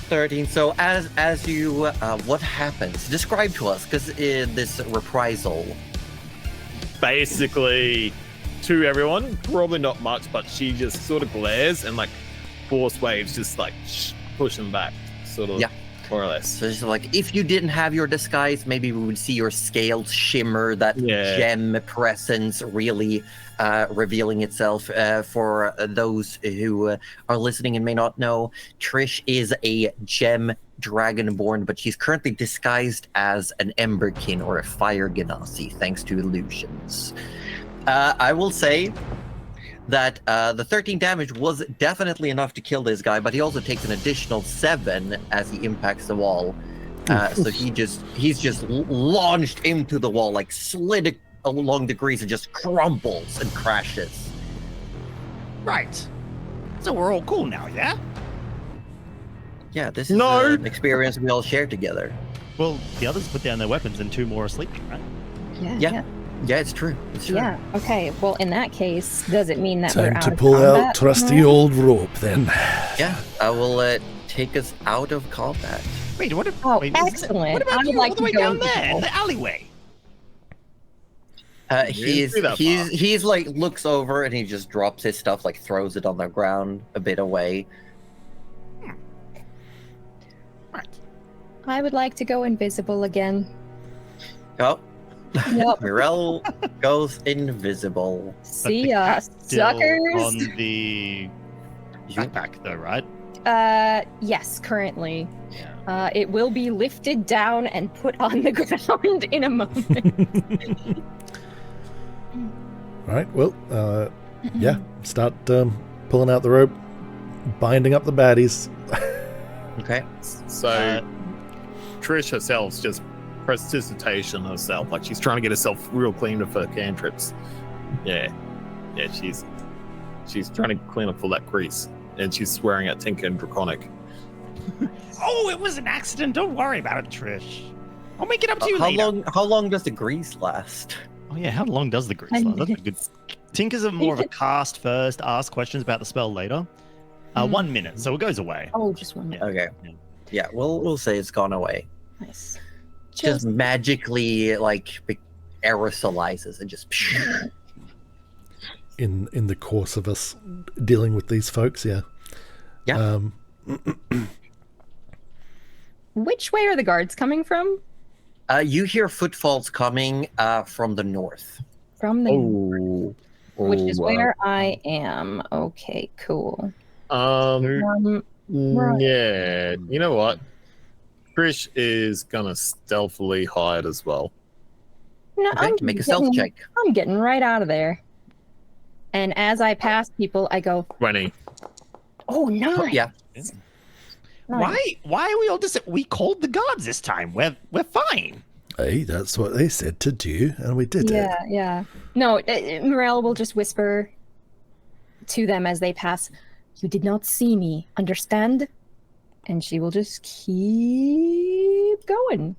13. So as you what happens? Describe to us, because this reprisal. Basically, to everyone, probably not much, but she just sort of glares and like force waves just like push them back, sort of. Yeah. More or less. So it's like if you didn't have your disguise, maybe we would see your scales shimmer, that gem presence really revealing itself. For those who are listening and may not know, Trish is a gem dragonborn, but she's currently disguised as an Emberkin or a Fire Genasi, thanks to illusions. I will say that the 13 damage was definitely enough to kill this guy, but he also takes an additional 7 as he impacts the wall. So he's just launched into the wall, like slid along the grease and just crumbles and crashes. Right. So we're all cool now, yeah? Yeah, this is No. an experience we all share together. Well, the others put down their weapons and 2 more are sleeping, right? Yeah. Yeah, it's true. It's true. Yeah. Okay. Well, in that case, does it mean that we're Time out to of pull combat out trusty now? old rope then. Yeah, I will take us out of combat. Wait, what? Oh, Wait, is it- excellent! What I about would you like all the to way go down into there, in the- the alleyway? He's like looks over and he just drops his stuff, like throws it on the ground a bit away. Right. I would like to go invisible again. Oh, Yep. Mirel goes invisible. See the ya, cat's still suckers. on the backpack, though, right? Yes, currently. Yeah. It will be lifted down and put on the ground in a moment. Right, well, yeah, start pulling out the rope, binding up the baddies. Okay. So Trish herself's just prestidigitation herself, like she's trying to get herself real clean of her cantrips. Yeah, she's trying to clean up all that grease, and she's swearing at Tinker and Draconic. Oh, it was an accident. Don't worry about it, Trish. I'll make it up to you later. How long does the grease last? Oh yeah, how long does the grease last? That's a good. Tinker's more of a cast first, ask questions about the spell later. 1 minute, so it goes away. Oh, just 1 minute. Okay. Yeah, we'll say it's gone away. Nice. Just magically like aerosolizes and just. In the course of us dealing with these folks, yeah. Yeah. Which way are the guards coming from? You hear footfalls coming from the north. From the Oh, which is wow. where I am. Okay, cool. Right. Right. Yeah. You know what? Trish is gonna stealthily hide as well. No, Okay, make a stealth check. I'm getting right out of there. And as I pass people, I go, 20. "Oh, nice." Yeah. Nice. Why are we all just? We called the guards this time. We're fine. Hey, that's what they said to do, and we did Yeah, it. yeah. No, Morel will just whisper to them as they pass, "You did not see me, understand?" And she will just keep going.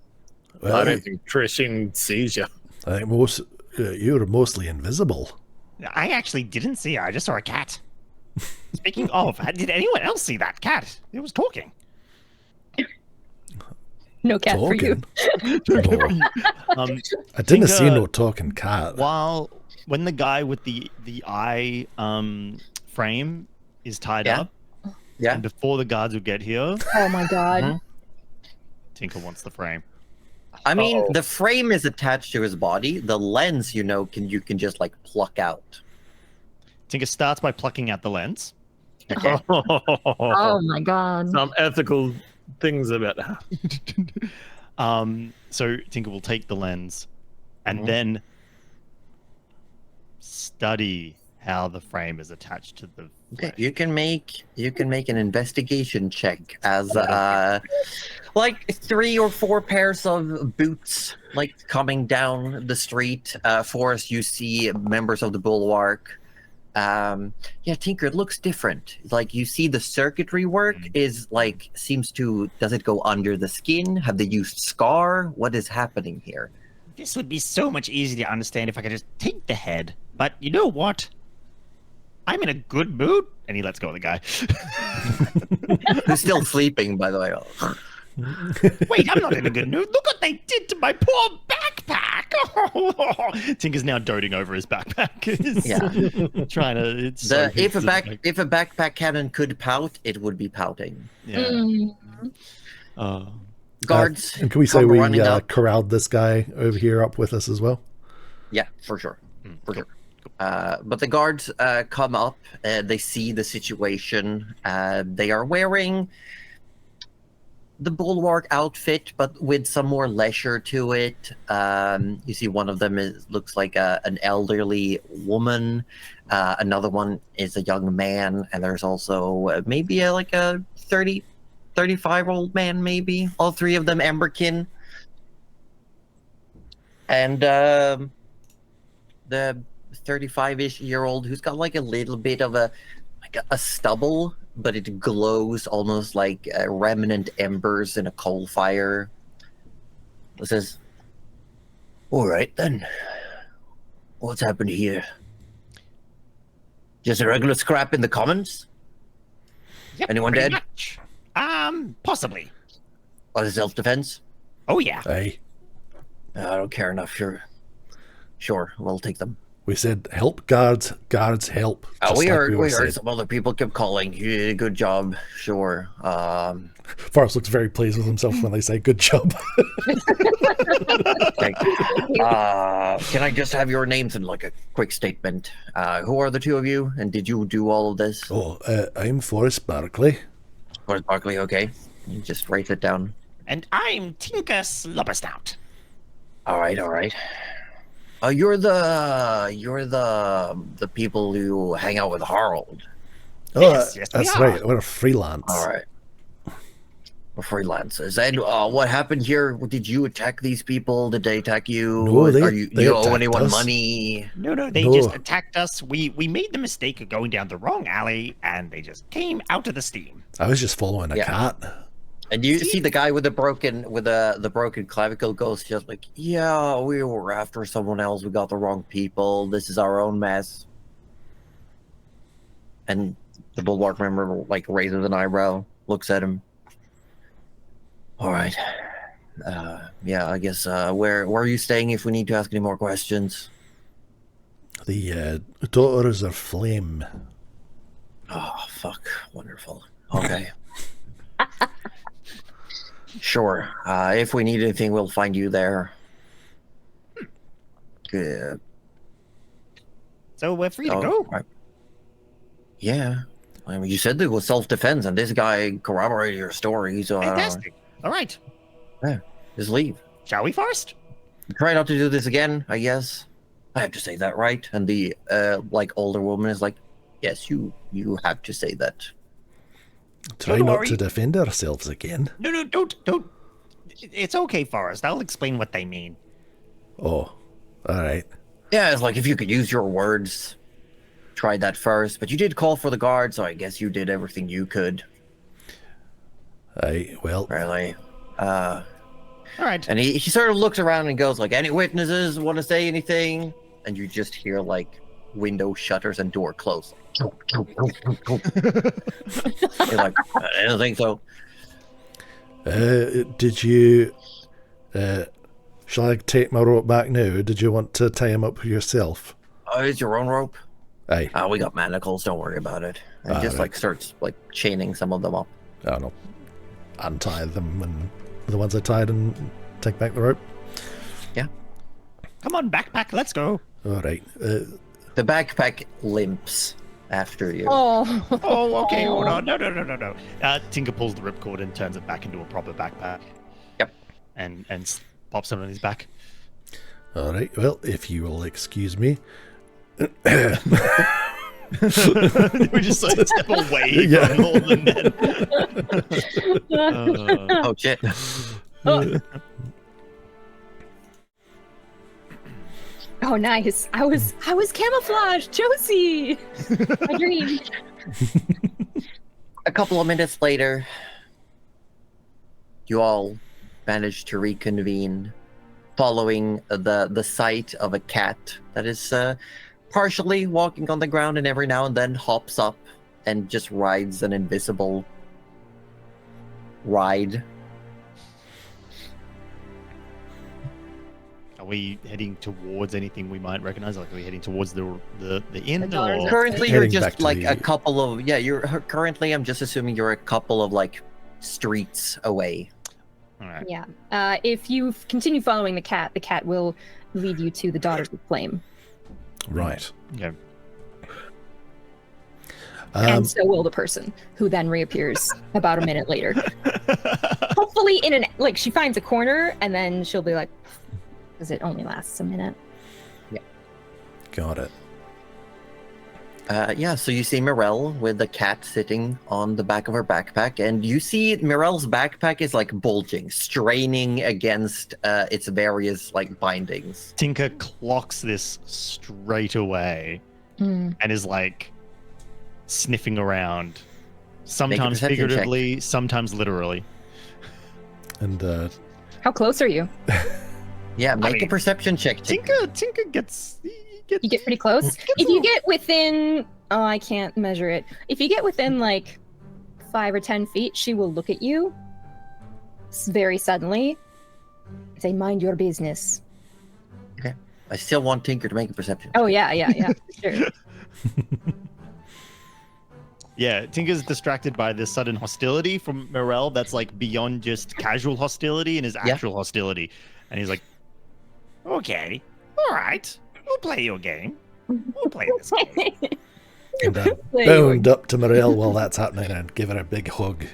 Well, I don't think Trish even sees you. I think you're mostly invisible. I actually didn't see her. I just saw a cat. Speaking of, did anyone else see that cat? It was talking. No cat for you. Talking. Um, I didn't see Tinker- no talking cat. when the guy with the eye frame is tied Yeah. up, Yeah. and before the guards would get here, Oh my god. Mhm. Tinker wants the frame. I mean, Uh-oh. the frame is attached to his body. The lens, you can just like pluck out. Tinker starts by plucking out the lens. Oh my god. Some ethical things about that. So Tinker will take the lens and Mhm. then study how the frame is attached to the Okay, flesh. you can make an investigation check as like 3 or 4 pairs of boots like coming down the street. Forrest, you see members of the bulwark. Yeah, Tinker, it looks different. Like you see the circuitry work is like does it go under the skin? Have they used scar? What is happening here? This would be so much easier to understand if I could just take the head. But you know what? I'm in a good mood. And he lets go of the guy. Who's still sleeping, by the way. Wait, I'm not in a good mood. Look what they did to my poor backpack. Tinker's now doting over his backpack. He's Yeah. trying to. It's so If a good. if a backpack cannon could pout, it would be pouting. Yeah. Mm. Guards. And can we say come we running up. corralled this guy over here up with us as well? Yeah, for sure. For Cool. sure. But the guards come up. They see the situation. They are wearing the bulwark outfit, but with some more leisure to it. You see one of them looks like an elderly woman. Another one is a young man. And there's also maybe like a 35-year-old man, maybe. All 3 of them Emberkin. And the 35-ish-year-old who's got like a little bit of a stubble, but it glows almost like remnant embers in a coal fire. It says, "All right then, what's happened here? Just a regular scrap in the commons? Yep, Anyone pretty dead? much. Possibly. Or self-defense? Oh yeah. Hey, I don't care enough. Sure, we'll take them." we said help guards, guards help. just We like heard always heard said. some other people kept calling. Yeah, good job. Sure. Forrest looks very pleased with himself when they say good job. Okay. Can I just have your names and like a quick statement? Who are the 2 of you, and did you do all of this? Oh, I'm Forrest Barkley. Forrest Barkley, okay. You just write it down. And I'm Tinker Slobbersnout. All right. You're the people who hang out with Harold. Oh, Yes, yes, we that's are. right. We're a freelance. All right. We're freelancers. And what happened here? Did you attack these people? Did they attack you? No, they you owe attacked anyone us. money? No, they No. just attacked us. We made the mistake of going down the wrong alley, and they just came out of the steam. I was just following a Yeah. cat. And you see the guy with the broken clavicle goes just like, yeah, we were after someone else. We got the wrong people. This is our own mess. And the bulwark member like raises an eyebrow, looks at him. All right. Yeah, I guess. Where are you staying? If we need to ask any more questions. The daughters of flame. Oh fuck! Wonderful. Okay. Sure. If we need anything, we'll find you there. Good. So we're free to Oh, go. right. Yeah. I mean, you said it was self-defense, and this guy corroborated your story, so Fantastic. All right. just leave. Shall we first? Try not to do this again, I guess. I have to say that, right? And the older woman is like, yes, you have to say that. Try Don't not worry. to defend ourselves again. No, don't. It's okay, Forrest. I'll explain what they mean. Oh, all right. Yeah, it's like if you could use your words, try that first. But you did call for the guard, so I guess you did everything you could. Well, Really. All right. And he sort of looks around and goes like, any witnesses want to say anything? And you just hear like window shutters and door close. You're like, I don't think so. did you? Shall I take my rope back now? Or did you want to tie him up yourself? Oh, it's your own rope? Aye. We got manacles, don't worry about it. And just right. like starts like chaining some of them up. I don't know. Untie them and the ones I tied and take back the rope. Come on, backpack. Let's go. All right. The backpack limps after you. Oh. Oh, okay. Hold on. No. Tinker pulls the ripcord and turns it back into a proper backpack. Yep. And pops it on his back. All right. Well, if you will excuse me. We just like step away Yeah. from all the men. Oh shit. Oh, nice. I was camouflaged, Josie. My dream. A couple of minutes later, you all manage to reconvene, following the sight of a cat that is partially walking on the ground and every now and then hops up and just rides an invisible ride. Are we heading towards anything we might recognize? Like, are we heading towards the inn? The dollars Or... Currently, you're Heading back just to like the- a couple of currently, I'm just assuming you're a couple of like streets away. All right. Yeah. If you continue following the cat will lead you to the Daughters of Flame. Right. Okay. And so will the person, who then reappears about a minute later. Hopefully she finds a corner, and then she'll be like, because it only lasts a minute. Got it. So you see Mirelle with the cat sitting on the back of her backpack, and you see Mirelle's backpack is like bulging, straining against its various like bindings. Tinker clocks this straight away Mm. and is like sniffing around, sometimes perception check. figuratively, sometimes literally. And How close are you? Yeah, make a mean, perception check. Tinker gets. You get pretty close. If you get within, I can't measure it. If you get within like 5 or 10 feet, she will look at you very suddenly. Say, mind your business. I still want Tinker to make a perception. Oh yeah, sure. Yeah, Tinker's distracted by this sudden hostility from Mirelle that's like beyond just casual hostility and is actual hostility. And he's like, Okay. All right. We'll play your game. We'll play this game. and Play bound up to Marielle while that's happening and give her a big hug.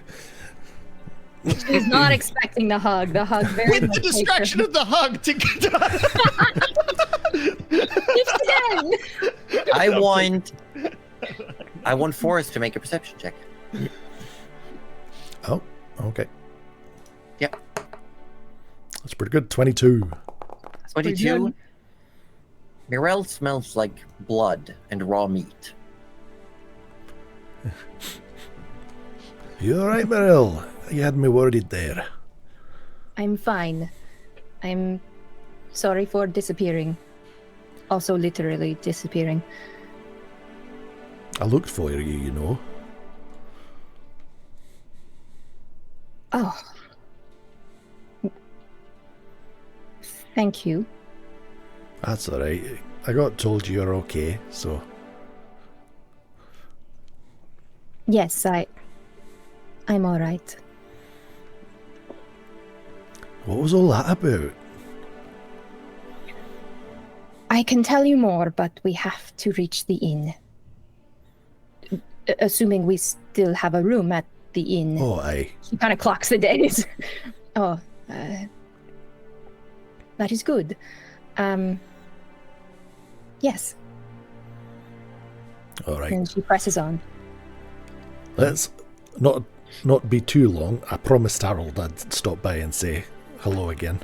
She's not expecting the hug. The hug very with much the takes her- distraction of the hug, Tinker It's dead. I want Forrest to make a perception check. Oh, okay. Yep. That's pretty good. 22. 22. Mirelle smells like blood and raw meat. You alright, Marielle? You had me worried there. I'm fine. I'm sorry for disappearing. Also literally disappearing. I looked for you, you know. Oh. Thank you. That's alright. I got told you're okay, so... Yes, I'm all right. What was all that about? I can tell you more, but we have to reach the inn. Assuming we still have a room at the inn. Oh, aye. She kind of clocks the days. Oh, that is good. Yes. All right. And she presses on. Let's not be too long. I promised Harold I'd stop by and say hello again.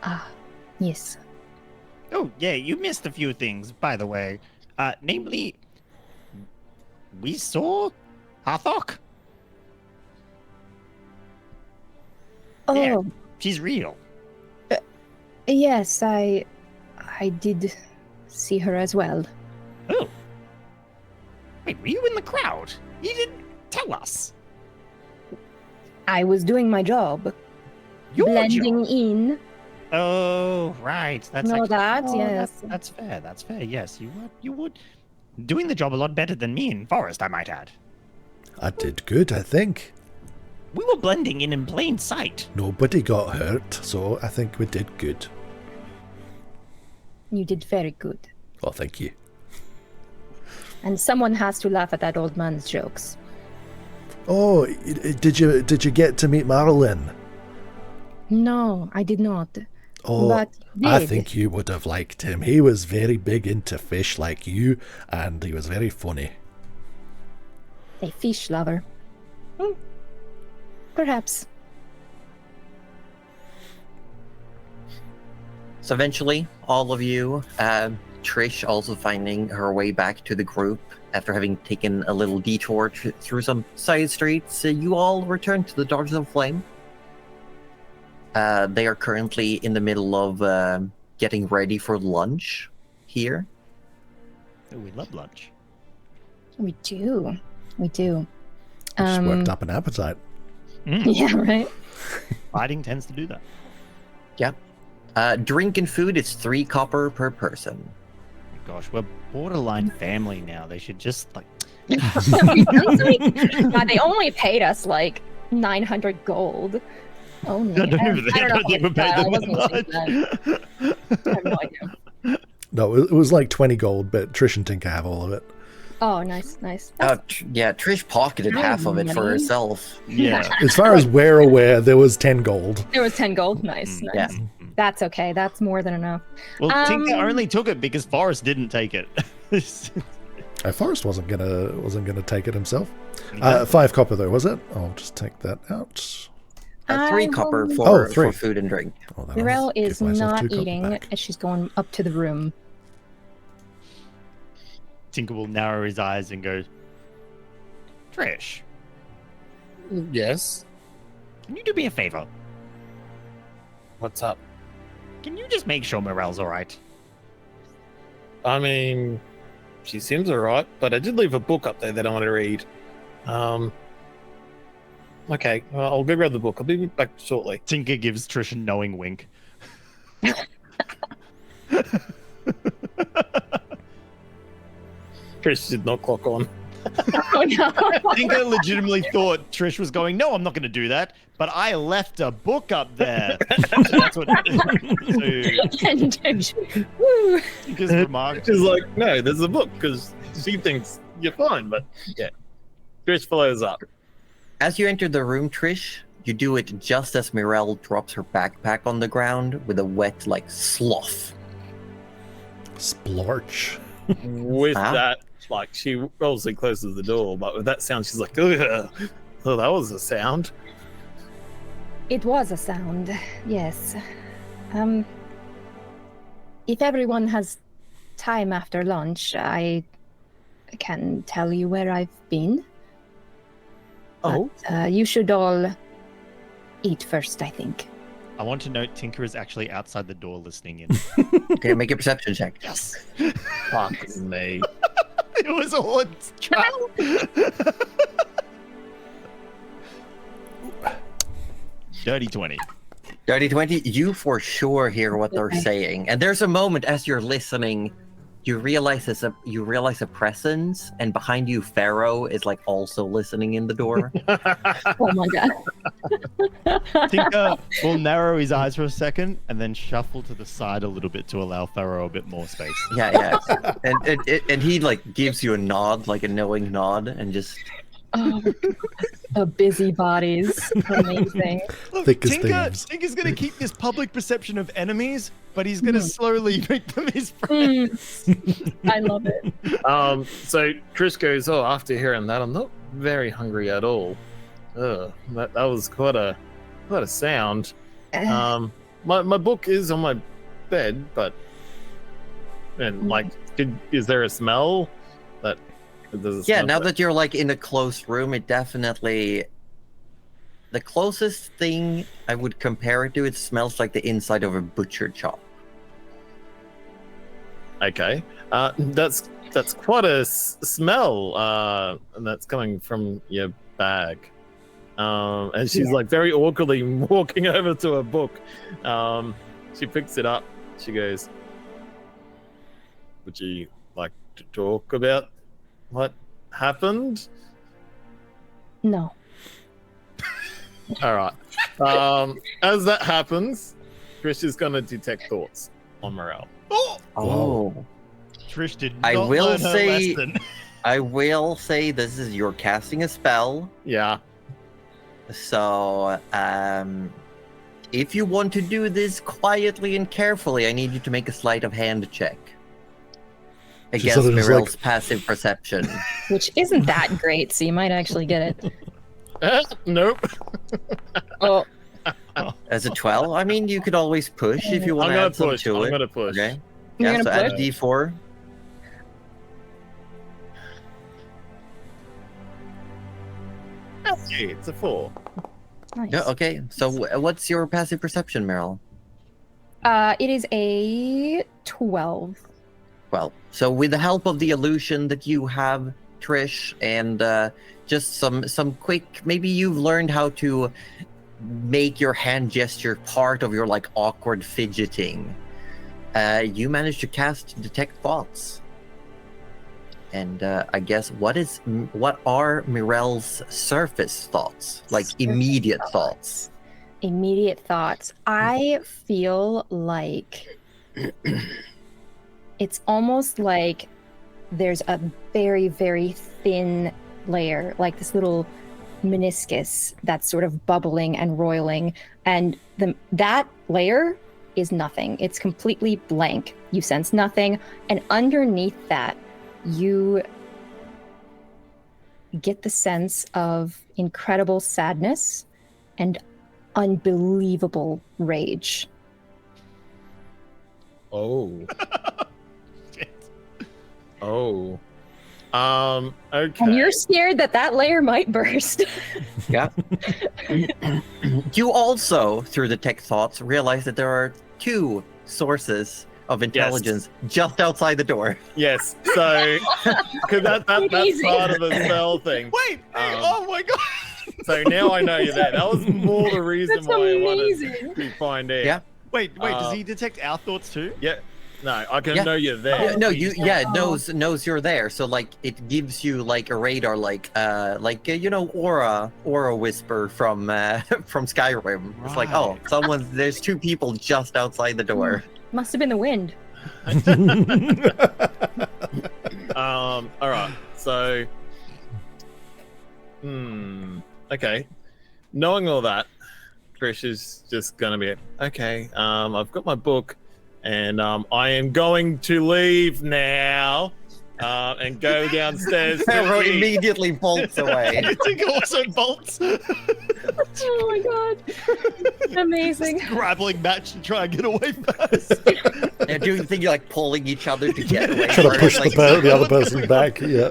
Ah, yes. Oh, yeah, you missed a few things, by the way. Namely, we saw Hathok. Oh, Yeah. She's real. yes, I did see her as well. Oh. Wait, were you in the crowd? You didn't tell us. I was doing my job. Your blending job. in. Oh, right. That's Know that, oh, yes. That's fair. That's fair. Yes, you would doing the job a lot better than me and Forrest, I might add. I did good, I think. We were blending in plain sight. Nobody got hurt, so I think we did good. You did very good. Oh, thank you. And someone has to laugh at that old man's jokes. Oh, did you get to meet Marilyn? No, I did not. Oh, But I did. think you would have liked him. He was very big into fish like you, and he was very funny. A fish lover. Hmm. Perhaps. So eventually, all of you, Trish also finding her way back to the group after having taken a little detour through some side streets, you all return to the Daughters of Flame. They are currently in the middle of getting ready for lunch here. Oh, we love lunch. We do. We do. Just worked up an appetite. Yeah, right? Fighting tends to do that. Drink and food is 3 copper per person. Gosh, we're borderline family now. They should just like. God, they only paid us like 900 gold. Only. I don't think we paid I them wasn't that listening to that. I have no idea. No, it was like 20 gold, but Trish and Tinker have all of it. Oh, nice, nice. Yeah, Trish pocketed half of it for money. herself. Yeah. As far as we're aware, there was 10 gold. There was 10 gold. Nice, nice. Yeah. That's okay. That's more than enough. Well, Tinker only took it because Forrest didn't take it. Forrest wasn't gonna take it himself. 5 copper though, was it? I'll just take that out. 3 copper will- for, 3. for food and drink. Oh, then Mirel I'll give is myself not 2 copper eating back. as she's going up to the room. Tinker will narrow his eyes and go, Trish, Yes. can you do me a favor? What's up? Can you just make sure Morel's all right? I mean, she seems alright, but I did leave a book up there that I want to read. Okay, well, I'll go grab the book. I'll be back shortly. Tinker gives Trish a knowing wink. Trish did not clock on. Oh no! Tinker legitimately thought Trish was going, no, I'm not going to do that, but I left a book up there. That's what Woo. Tinker's remark. She's like, no, there's a book, because she thinks you're fine, but yeah. Trish follows up. As you enter the room, Trish, you do it just as Mirel drops her backpack on the ground with a wet, sloth. Splorch. With Huh? that, she obviously closes the door, but with that sound, she's like, ugh. Oh, that was a sound. It was a sound, yes. If everyone has time after lunch, I can tell you where I've been. Oh, But, you should all eat first, I think. I want to note Tinker is actually outside the door listening in. Okay, make a perception check. Yes. fuck me. It was all a trap. Dirty 20. Dirty 20, you for sure hear what they're Okay. saying. And there's a moment as you're listening, you realize a presence, and behind you, Pharaoh is like also listening in the door. Oh my god. Tinker will narrow his eyes for a second and then shuffle to the side a little bit to allow Pharaoh a bit more space. Yeah. And he like gives you a nod, like a knowing nod, and just Oh, busybodies. Amazing. Look, Thick as thieves. Tinker's going to keep this public perception of enemies, but he's going to slowly make them his friends. I love it. So Trish goes, "Oh, after hearing that, I'm not very hungry at all. Ugh, that was quite a sound. My book is on my bed, but is there a smell that? yeah. Now that you're like in a closed room, it definitely. The closest thing I would compare it to, it smells like the inside of a butcher shop. Okay, that's quite a smell, and that's coming from your bag. And she's like very awkwardly walking over to her book. She picks it up. She goes, "Would you like to talk about what happened?" No. All right. As that happens, Trish is going to detect thoughts on Morel. Oh. Trish did I not will learn her say- lesson. I will say this is you're casting a spell. Yeah. So, if you want to do this quietly and carefully, I need you to make a sleight of hand check against sort of just Mirel's passive perception. Which isn't that great, so you might actually get it. Nope. Oh, As a 12, I mean, you could always push if you want I'm to gonna add some push. to I'm it. gonna push. Okay. You're Yeah, gonna so add a push? d4. Hey, it's a 4. nice. Yeah, okay. So what's your passive perception, Meryl? It is a 12. Well, so with the help of the illusion that you have, Trish, and just some quick, maybe you've learned how to make your hand gesture part of your like awkward fidgeting. You managed to cast Detect Thoughts. And I guess what are Mirel's surface thoughts? Like immediate thoughts. Immediate thoughts. I feel like it's almost like there's a very, very thin layer, like this little meniscus that's sort of bubbling and roiling. And that layer is nothing. It's completely blank. You sense nothing. And underneath that, you get the sense of incredible sadness and unbelievable rage. Oh. Shit. Oh. Okay. And you're scared that layer might burst. Yeah. You also, through Detect Thoughts, realize that there are two sources of intelligence just outside the door. Yes. So, because that's Easy. part of the spell thing. Wait, oh my god. So now I know you're there. That was more the reason That's why I amazing. wanted to find out. Yeah. Wait, does he detect our thoughts too? Yeah. No, I can Yeah. know you're there. No, knows you're there. So like it gives you like a radar, like aura whisper from Skyrim. It's like, oh, Right. there's two people just outside the door. Must have been the wind. All right. So, okay. Knowing all that, Trish is just gonna be okay. I've got my book, and I am going to leave now, and go downstairs. Pharaoh immediately bolts away. I think it also bolts. Oh my god. Amazing. Grappling match to try and get away first. And do you think you're like pulling each other to get away? Trying to push like, the other person back. Yeah.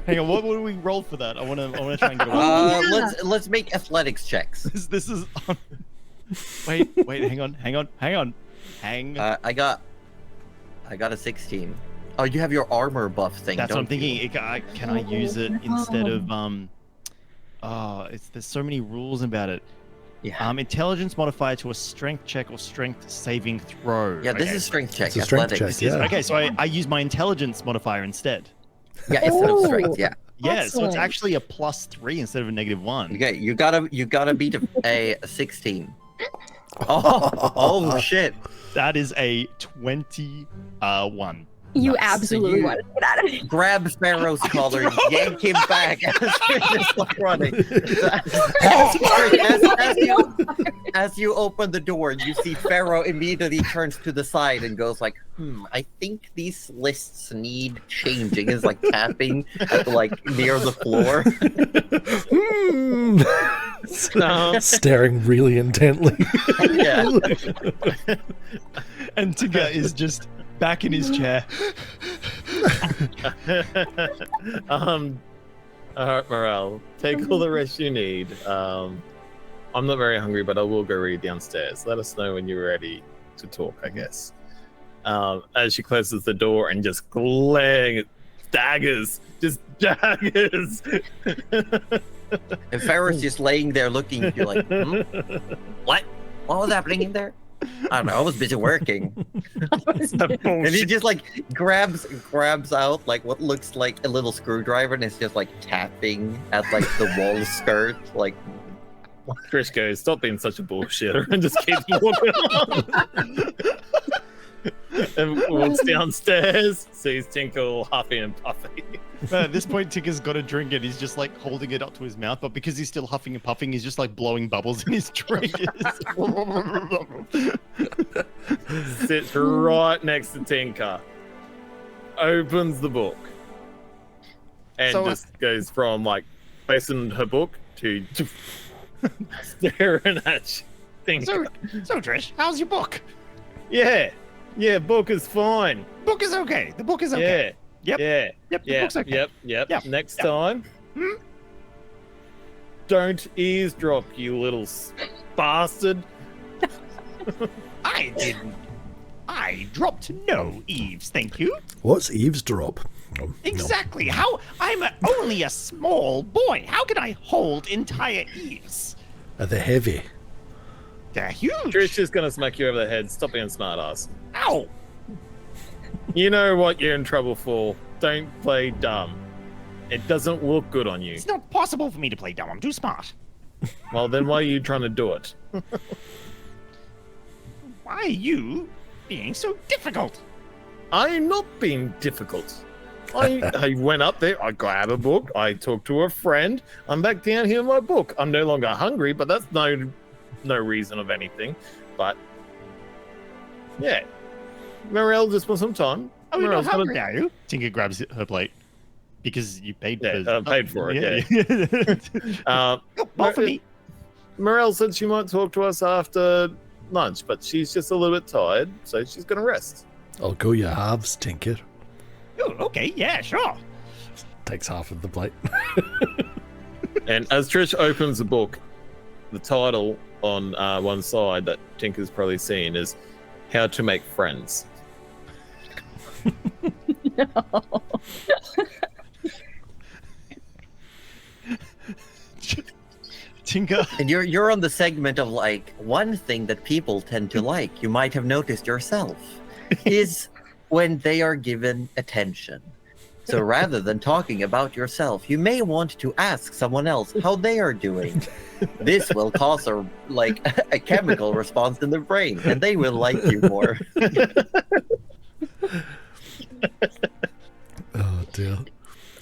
Hang on, what would we roll for that? I want to try and get away. let's make athletics checks. This is. Wait, hang on. I got a 16. Oh, you have your armor buff thing. That's what I'm don't you? thinking. Can I use it instead of there's so many rules about it. Yeah. Intelligence modifier to a strength check or strength saving throw. Yeah, this Okay, is strength check. It's a strength athletics. check, yeah. Okay, so I use my intelligence modifier instead. Yeah, instead of Oh. strength. Yeah. Yeah, so it's Excellent. actually a +3 instead of a -1. Okay, you gotta beat a 16. Oh shit! That is a 21. You Nice. absolutely You- want to get out of here. Grab Pharaoh's collar, yank him back as you're just like running. As you open the door, you see Pharaoh immediately turns to the side and goes like, I think these lists need changing. Is like tapping at near the floor. Staring really intently. Yeah. And Tinker is just back in his chair. Alright, Morale, take all the rest you need. I'm not very hungry, but I will go read downstairs. Let us know when you're ready to talk, I guess. As she closes the door and just glaring at daggers. And Pharaoh's just laying there looking at you like, what? What was happening in there? I don't know. I was busy working. And he just grabs out what looks like a little screwdriver and it's just tapping at the wall skirt. Trish goes, stop being such a bullshitter and just keeps walking on. And walks downstairs, sees Tinker all huffy and puffy. At this point, Tinker's got a drink and he's just holding it up to his mouth, but because he's still huffing and puffing, he's just blowing bubbles in his drink. Sits right next to Tinker, opens the book, and So, just goes from facing her book to staring at Tinker. So Trish, how's your book? Yeah, book is fine. Book is okay. The book is okay. Yep. Yeah. Yep. The book's okay. Yep. Yep. Next time, don't eavesdrop, you little bastard. I didn't. I dropped no eaves, thank you. What's eavesdrop? Oh, no. Exactly. How? Only a small boy. How can I hold entire eaves? Are they heavy? They're huge. Trish is gonna smack you over the head. Stop being smart ass. Ow! You know what you're in trouble for. Don't play dumb. It doesn't look good on you. It's not possible for me to play dumb. I'm too smart. Well, then why are you trying to do it? Why are you being so difficult? I'm not being difficult. I went up there, I grabbed a book, I talked to a friend, I'm back down here in my book. I'm no longer hungry, but that's no reason of anything. But yeah. Morel just wants some time. Oh, you're not Morel's gonna- hungry, are you? Tinker grabs her plate because you paid Yeah, for paid for it, yeah. More for me. Morel said she might talk to us after lunch, but she's just a little bit tired, so she's gonna rest. I'll go your halves, Tinker. Oh, okay. Yeah, sure. Takes half of the plate. And as Trish opens the book, the title on one side that Tinker's probably seen is How to Make Friends. Tinker. And you're on the segment of one thing that people tend to like, you might have noticed yourself, is when they are given attention. So rather than talking about yourself, you may want to ask someone else how they are doing. This will cause a chemical response in the brain, and they will like you more. Oh dear.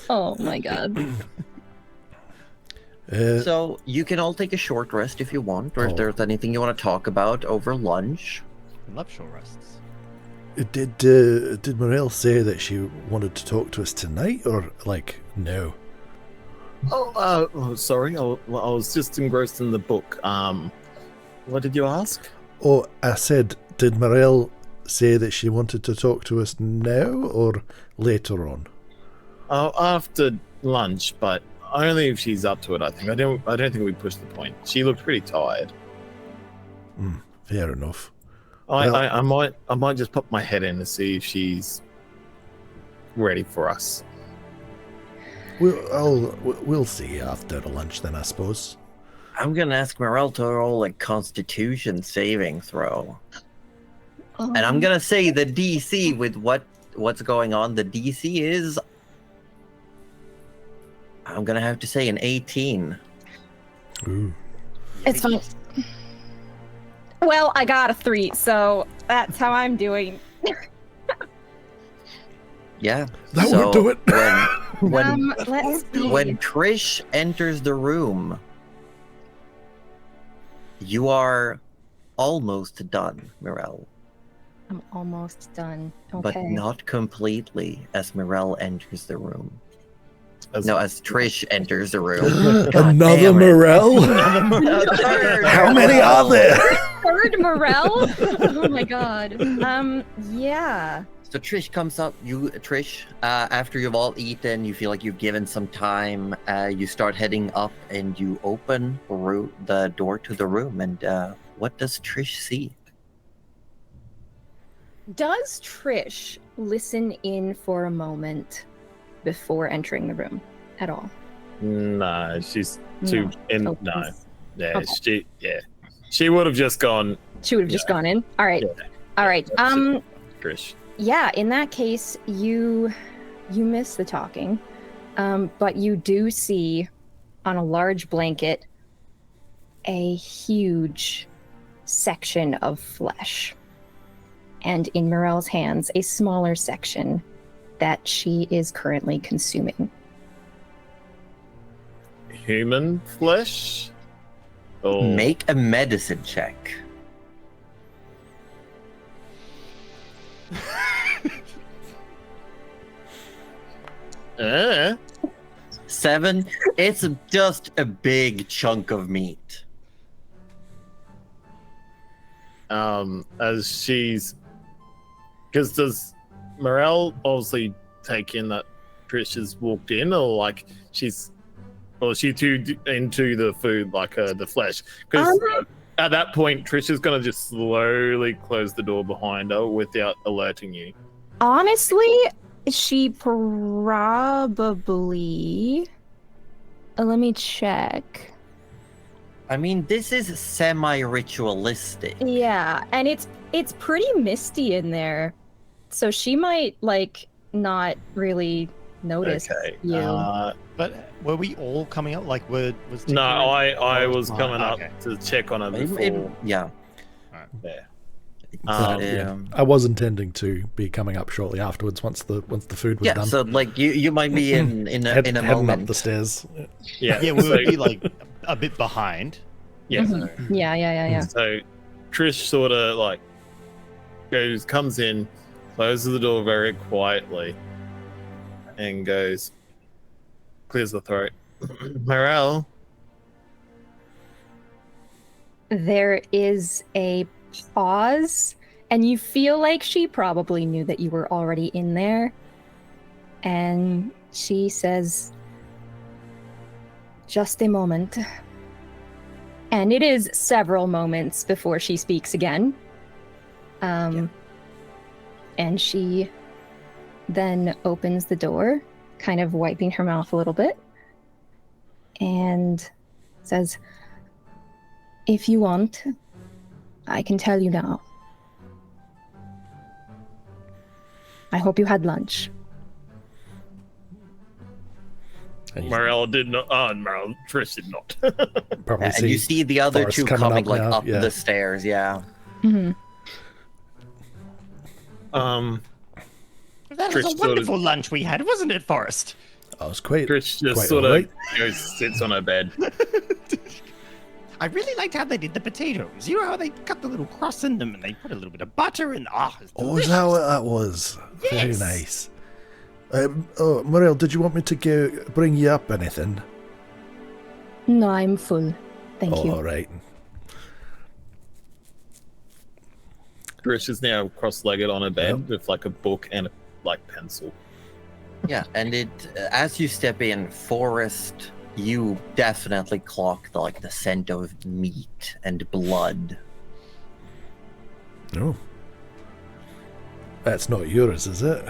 Oh my god. So you can all take a short rest if you want, or Oh. if there's anything you want to talk about over lunch. Love short rests. Did Morel say that she wanted to talk to us tonight, or no? Oh, sorry. I was just engrossed in the book. What did you ask? Oh, I said, did Morel say that she wanted to talk to us now or later on? Oh, after lunch, but only if she's up to it. I think. I don't think we pushed the point. She looked pretty tired. Fair enough. I might just pop my head in to see if she's ready for us. We'll see after lunch then, I suppose. I'm gonna ask Morel to roll a Constitution saving throw, and I'm gonna say the DC with what's going on. The DC is, I'm gonna have to say, an 18. Ooh. It's fine. Well, I got a 3, so that's how I'm doing. Yeah, That won't do it. Let's see. When Trish enters the room, you are almost done, Morel, I'm almost done. Okay. but not completely. As Morel enters the room, As as Trish enters the room. God Another damn it. Morel? A third How many are Morel. there? Third Morel? Oh my god. Yeah. So Trish comes up. Trish, after you've all eaten, you feel like you've given some time. You start heading up, and you open the door to the room. And what does Trish see? Does Trish listen in for a moment before entering the room at all? No, she's too in. Oh, No, yeah, Okay. she would have just gone. She would have just gone in. All right. Yeah. All right. Trish. Yeah, in that case, you miss the talking, but you do see on a large blanket a huge section of flesh, and in Morel's hands, a smaller section that she is currently consuming. Human flesh. Oh, Make a medicine check. eh? 7. It's just a big chunk of meat. As she's, because does Morel obviously take in that Trish has walked in, or like is she too into the food, like the flesh? Because at that point, Trish is gonna just slowly close the door behind her without alerting you. Honestly, she probably. Let me check. I mean, this is semi-ritualistic. Yeah, and it's pretty misty in there, so she might like not really notice Okay. you. But were we all coming up? Like, was No, Tinker- I was Oh, coming okay. up to check on her before. Yeah. Yeah. Yeah. I was intending to be coming up shortly afterwards once the food was Yeah, done. so like you might be in a Heading moment. up the stairs. Yeah. Yeah, we so, would be like a bit behind. yeah. Mhm. Yeah. So Trish sort of like comes in, closes the door very quietly, and goes, clears the throat. Morel. There is a pause, and you feel like she probably knew that you were already in there. And she says, "Just a moment." And it is several moments before she speaks again. And she then opens the door, kind of wiping her mouth a little bit, and says, "If you want, I can tell you now. I hope you had lunch." And you Morel did not. Trish did not. probably And you see the other Forrest two coming coming up like now, up yeah. the stairs. Yeah. Mm-hmm. That Trish was a sort of- wonderful lunch we had, wasn't it, Forrest? I was quite. Trish just Quite sort alright. of goes, sits on her bed. I really liked how they did the potatoes. You know how they cut the little cross in them and they put a little bit of butter in. It's Oh, is delicious. that what that was? Very Yes. nice. Morel, did you want me to bring you up anything? No, I'm full. Thank you. All right. Trish is now cross-legged on her bed with like a book and a pencil. Yeah, and as you step in, Forrest, you definitely clock the scent of meat and blood. No. That's not yours, is it?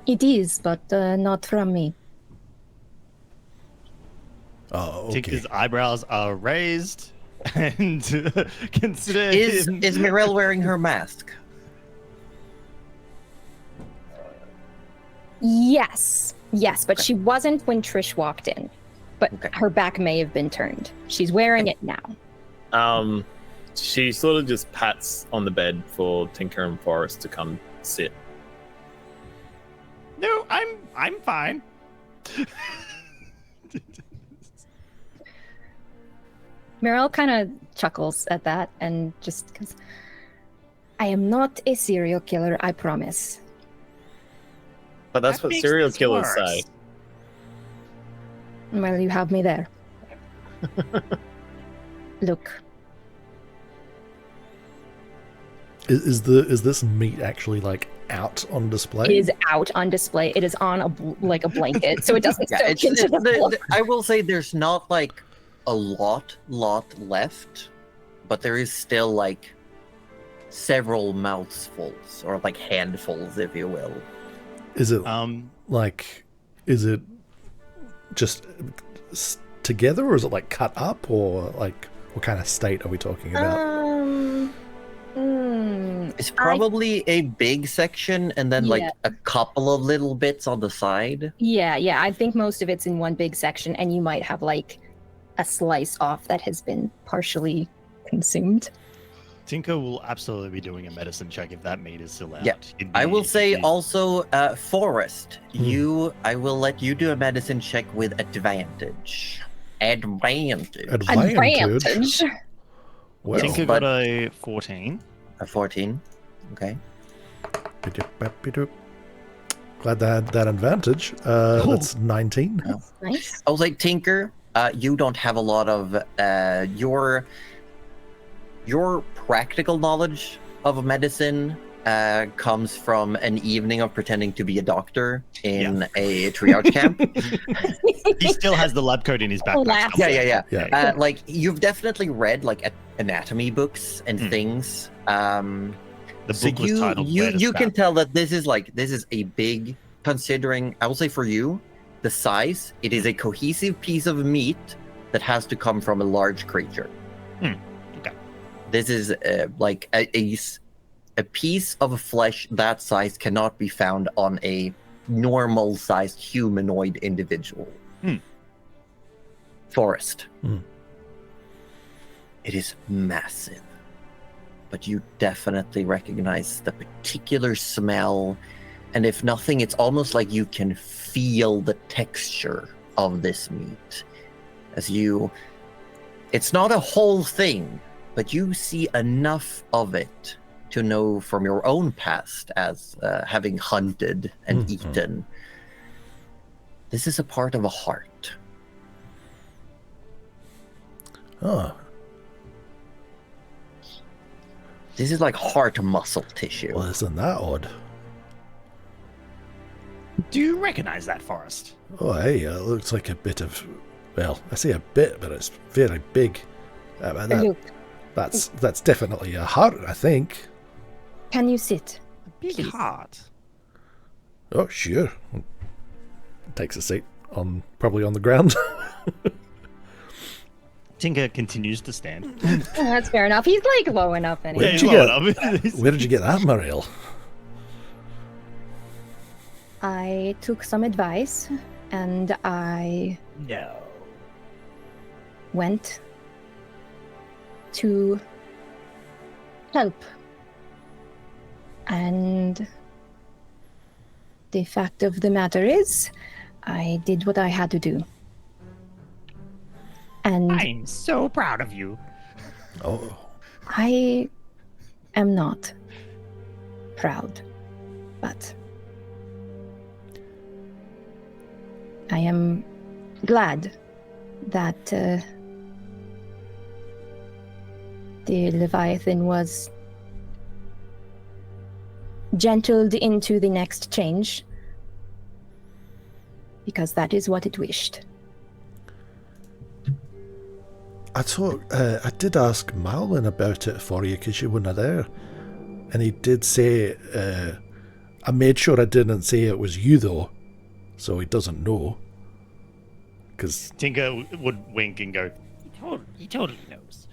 It is, but not from me. Oh, okay. Tinker's eyebrows are raised, and consider Is him... Mirel wearing her mask? Yes, but she wasn't when Trish walked in. But Okay. her back may have been turned. She's wearing it now. She sort of just pats on the bed for Tinker and Forrest to come sit. No, I'm fine. Meryl kind of chuckles at that and just goes, I am not a serial killer, I promise. But that's That what makes serial this killers worse. say. Well, you have me there. Look, Is this meat actually like out on display? it is out on display. It is on a blanket, so it doesn't Yeah, soak into the floor. I will say there's not like a lot left, but there is still like several mouthfuls or like handfuls, if you will. Is it like is it just together, or is it like cut up, or like what kind of state are we talking about? It's probably a big section and then like Yeah. a couple of little bits on the side. Yeah, I think most of it's in one big section, and you might have like a slice off that has been partially consumed. Tinker will absolutely be doing a medicine check if that meat is still out. Yeah, He'd I be- will say he'd be- also, Forrest, I will let you do a medicine check with advantage. Advantage. Advantage. Well, Tinker got a 14. A 14. Okay. glad they had that advantage. That's 19. Nice. I was like, Tinker, you don't have a lot of your practical knowledge of medicine comes from an evening of pretending to be a doctor in a triage camp. He still has the lab coat in his backpack. Alas. Yeah. Like you've definitely read like anatomy books and things. The So book was titled you can tell that this is a big, considering, I will say for you, the size, it is a cohesive piece of meat that has to come from a large creature. Okay. This is like a piece of flesh that size cannot be found on a normal-sized humanoid individual. Forest. It is massive. But you definitely recognize the particular smell, and if nothing, it's almost like you can feel the texture of this meat. It's not a whole thing, but you see enough of it to know from your own past as having hunted and eaten. This is a part of a heart. Oh, This is like heart muscle tissue. well, isn't that odd? Do you recognize that, Forrest? Oh, hey, it looks like a bit of, well, I say a bit, but it's very big. Look, That's definitely a heart, I think. can you sit? Big heart. Oh, sure. Takes a seat probably on the ground. Tinker continues to stand. That's fair enough. He's like low enough anyway. Where did you get? Where did you get that, Mariel? I took some advice and I No. went to help. And the fact of the matter is, I did what I had to do. And I'm so proud of you. Oh, I am not proud, but I am glad that the Leviathan was gentled into the next change, because that is what it wished. I did ask Marlin about it for you because you weren't there, and he did say, I made sure I didn't say it was you though, so he doesn't know. because Tinker would wink and go, He totally knows.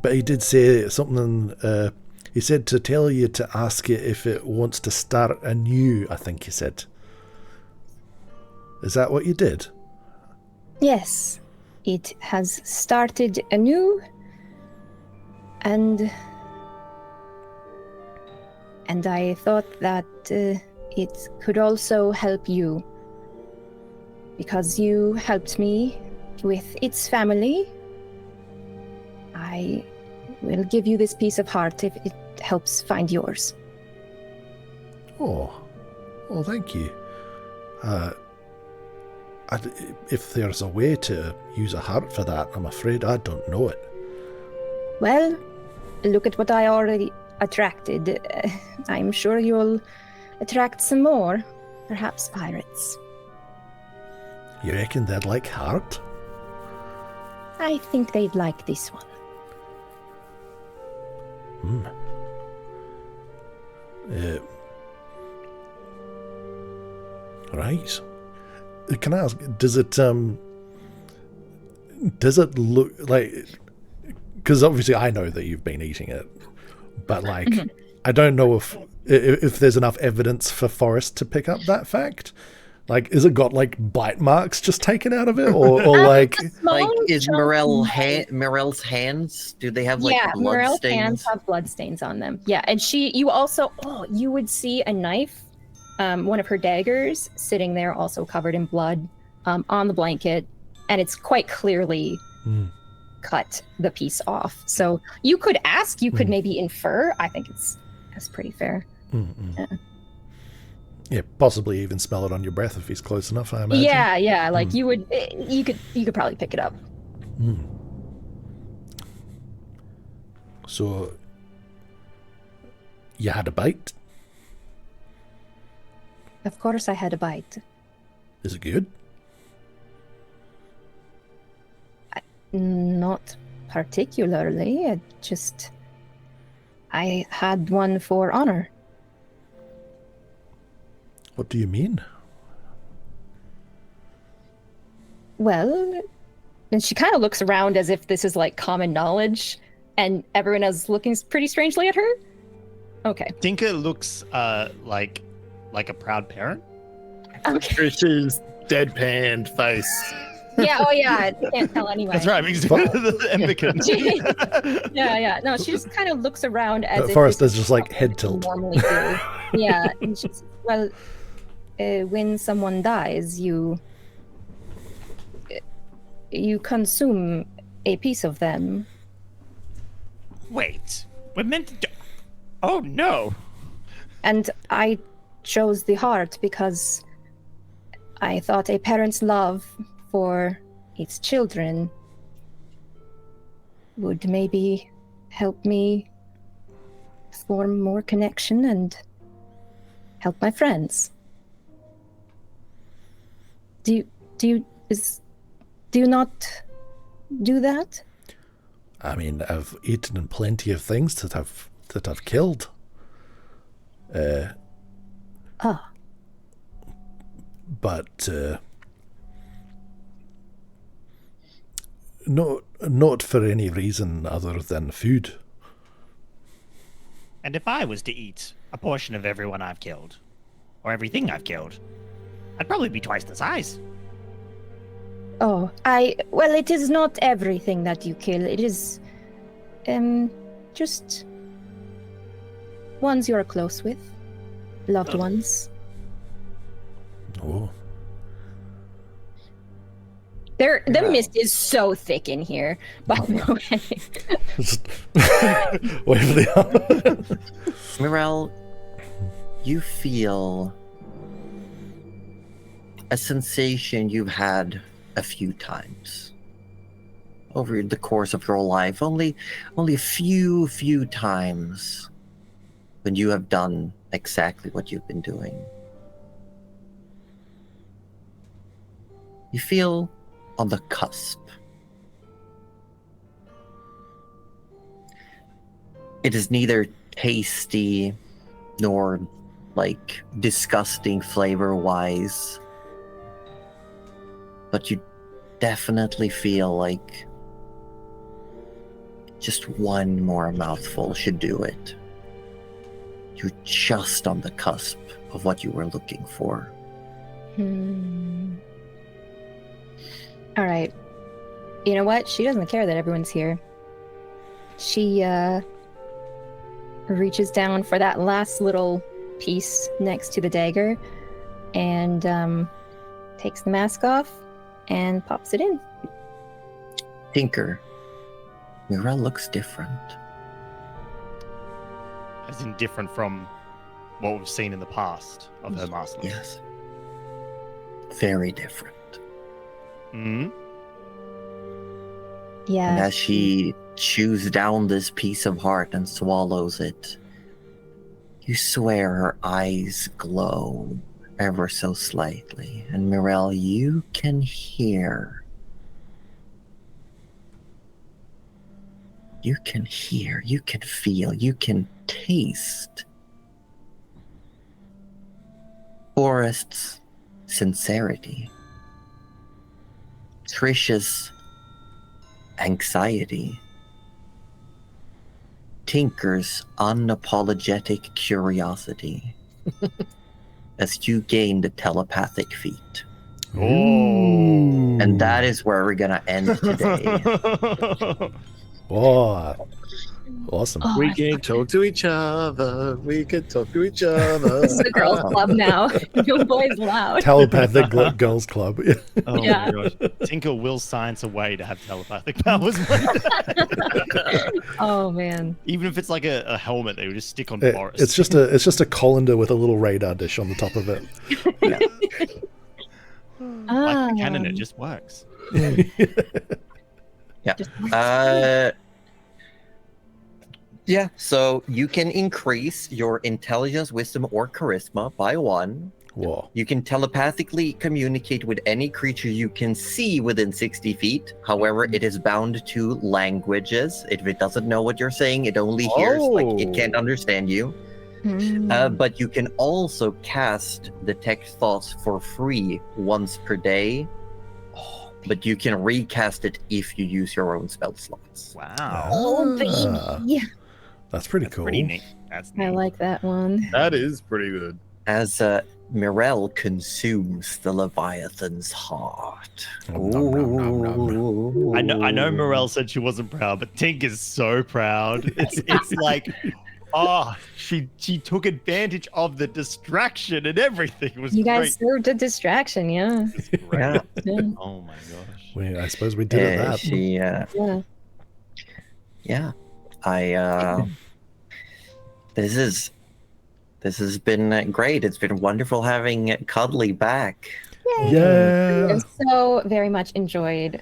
but he did say something. He said to tell you to ask it if it wants to start anew. I think he said. Is that what you did? Yes, it has started anew, and I thought that it could also help you, because you helped me with its family. I will give you this piece of heart if it helps find yours. Oh, thank you. If there's a way to use a heart for that, I'm afraid I don't know it. Well, look at what I already attracted. I'm sure you'll attract some more, perhaps pirates. You reckon they'd like heart? I think they'd like this one. Right. Can I ask, does it look like, because obviously I know that you've been eating it, but like I don't know if there's enough evidence for Forrest to pick up that fact. Like, is it got like bite marks just taken out of it, or like is Morel's hands? Do they have like blood Morel's stains? hands have blood stains on them. Yeah, and you also you would see a knife, one of her daggers sitting there, also covered in blood, on the blanket, and it's quite clearly cut the piece off. So you could ask, you could maybe infer. I think that's pretty fair. Yeah, possibly even smell it on your breath if he's close enough, I imagine. Yeah, like you could probably pick it up. So you had a bite? Of course I had a bite. Is it good? Not particularly. I had one for honor. What do you mean? Well, and she kind of looks around as if this is like common knowledge, and everyone is looking pretty strangely at her. Okay. Tinker looks like a proud parent. Okay. Trish's deadpan face. Yeah. Oh, yeah. I can't tell anyway. That's right. Because the Embicon. Yeah. No, she just kind of looks around as if Forrest this is just like head tilt. normally do. Yeah. And she's, well, when someone dies, you consume a piece of them. Wait, we're meant to. Oh no! And I chose the heart because I thought a parent's love for its children would maybe help me form more connection and help my friends. Do you not do that? I mean, I've eaten plenty of things that I've killed. But not for any reason other than food. And if I was to eat a portion of everyone I've killed, or everything I've killed, I'd probably be twice the size. Well, it is not everything that you kill. It is, just ones you're close with, loved ones. Oh. The mist is so thick in here, by the way. Wait for the Morel, you feel a sensation you've had a few times over the course of your life. Only a few times when you have done exactly what you've been doing. You feel on the cusp. It is neither tasty nor like disgusting flavor-wise. but you definitely feel like just one more mouthful should do it. You're just on the cusp of what you were looking for. All right. You know what? She doesn't care that everyone's here. She reaches down for that last little piece next to the dagger and takes the mask off and pops it in. Tinker, Mira looks different. As in different from what we've seen in the past of her master. Yes. Very different. Hmm. Yeah. And as she chews down this piece of heart and swallows it, you swear her eyes glow ever so slightly. And Mirel, you can hear. You can hear, you can feel, you can taste Forrest's sincerity, Trish's anxiety, Tinker's unapologetic curiosity as you gain the telepathic feat. Oh. And that is where we're gonna end today. Oh, awesome. Oh, We can talk to each other. We can talk to each other. this is a girls' club now. No boys allowed. Telepathic Girls Club. Oh Yeah. my gosh. Tinker will science a way to have telepathic powers. Oh man. Even if it's like a helmet they would just stick on It- Forrest. it's just a colander with a little radar dish on the top of it. Like the cannon, it just works. Yeah, so you can increase your intelligence, wisdom, or charisma by 1. Whoa. You can telepathically communicate with any creature you can see within 60 feet. However, it is bound to languages. If it doesn't know what you're saying, it only hears, like, it can't understand you. But you can also cast Detect Thoughts for free once per day. But you can recast it if you use your own spell slots. Wow. Oh baby. That's pretty That's cool. pretty neat. That's neat. I like that one. That is pretty good. As Mirel consumes the Leviathan's heart. Nom, nom, nom, nom, nom. I know Morel said she wasn't proud, but Tink is so proud. It's like, oh, she took advantage of the distraction and everything. It was You great. guys served a distraction, yeah. It's great. Yeah. Yeah. Oh my gosh. I suppose we did it that. She, Yeah. yeah. This has been great. It's been wonderful having Cuddly back. Yay. Yeah. I've so very much enjoyed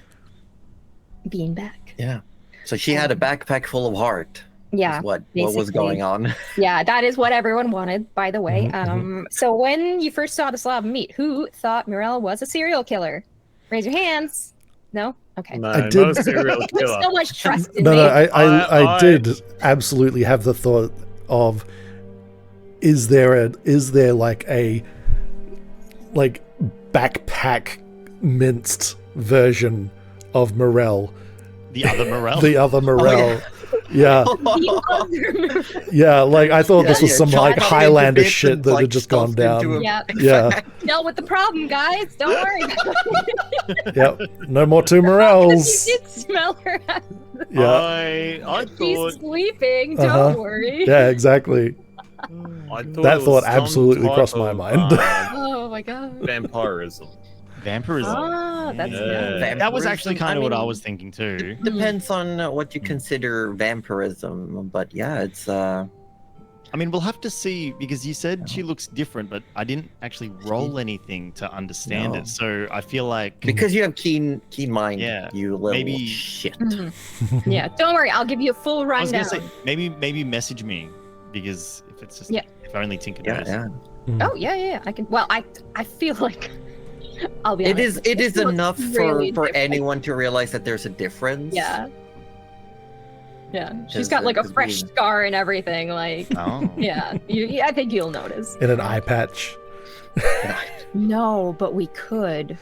being back. Yeah. So she had a backpack full of heart. Yeah. Is what was basically. going on? Yeah, that is what everyone wanted, by the way. Mhm, So when you first saw the slab of meat, who thought Mirel was a serial killer? Raise your hands. No? Okay. No, I not did- a serial There's killer. so much trust in No, me. no, I I- did absolutely have the thought of, is there like a backpack minced version of Morel? The other Morel. The other Morel. Yeah. The other- Yeah, like I thought this was some chopped like up into Highlander bits shit and, that like, had just gone stuffed into down. a Yeah. Yeah. Dealt with the problem, guys. Don't worry. Yep. No more two Because Morels. you did smell her. Yeah. I She's thought sleeping. Don't Uh-huh. worry. Yeah, exactly. That it thought was some absolutely type crossed my of, mind. Oh my god. vampirism. Vampirism. Ah, that's Yeah. That was actually Vampirism, kind of what I mean, was thinking too. It depends on what you consider vampirism, but yeah, it's I mean, we'll have to see because you said she looks different, but I didn't actually roll anything to understand No. it. So I feel like because you have keen mind. Yeah, You little maybe- shit. Mhm. Yeah, don't worry. I'll give you a full I was rundown. gonna say maybe message me because if it's just Yeah. if only Tinker Yeah, knows. yeah. Oh yeah. I can. Well, I feel like I'll be It honest. is. It is looks enough really for different. anyone to realize that there's a difference. Yeah. Yeah, she's Because, got like a 'cause fresh we- scar and everything. Like, Oh. yeah, I think you'll notice. In an eye patch. No, but we could.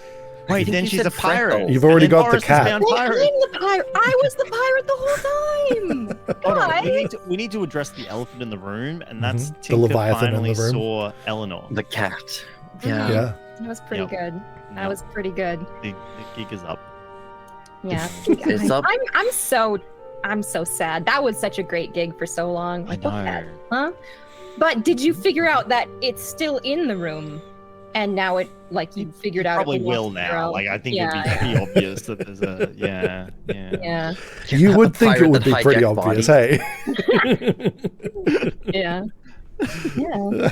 Wait, think then you she's said a pirate. Freckles. You've already And then got the Forrest has cat. found Wait, pirate. I'm the pirate. I was the pirate the whole time. Hold on, Guys. we need to address the elephant in the room, and that's The Tinker Leviathan in finally the room. saw Eleanor. The cat. Yeah. Yeah. That was pretty Yep. good. That Yep. was pretty good. The gig is up. Yeah. It's up. I'm so sad. That was such a great gig for so long. I Like, what the know. heck, huh? But did you figure out that it's still in the room? And now it, like, you figured out. Probably it wants will to now. grow? Like I think Yeah. it'd be pretty obvious that there's a yeah. Yeah. You A would think it pirate would that be pretty hijacked obvious, bodies. hey? Yeah. Yeah.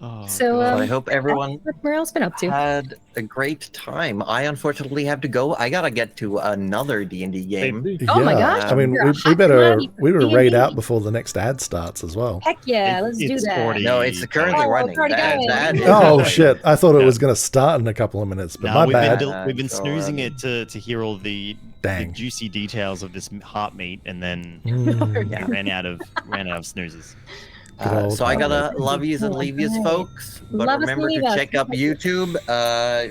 Oh, So, God. I hope everyone What Morel's been up to? had a great time. I unfortunately have to go. I gotta get to another D&D game. Oh my gosh, I mean, you're a we hot better commodity for raid D&D. out before the next ad starts as well. Heck yeah, let's do It's that. 40. No, it's currently Oh, running. it's already going. That is Oh going. shit! I thought it Yeah. was going to start in a couple of minutes, but No, my we've bad. we've been It's snoozing already- it to hear all the Dang. juicy details of this heart meat, and then Mm. Yeah. we ran out of snoozes. Good old So I gotta Pablo. love yous and leave yous, Alright. folks. But Love us and remember to leave us. check up YouTube.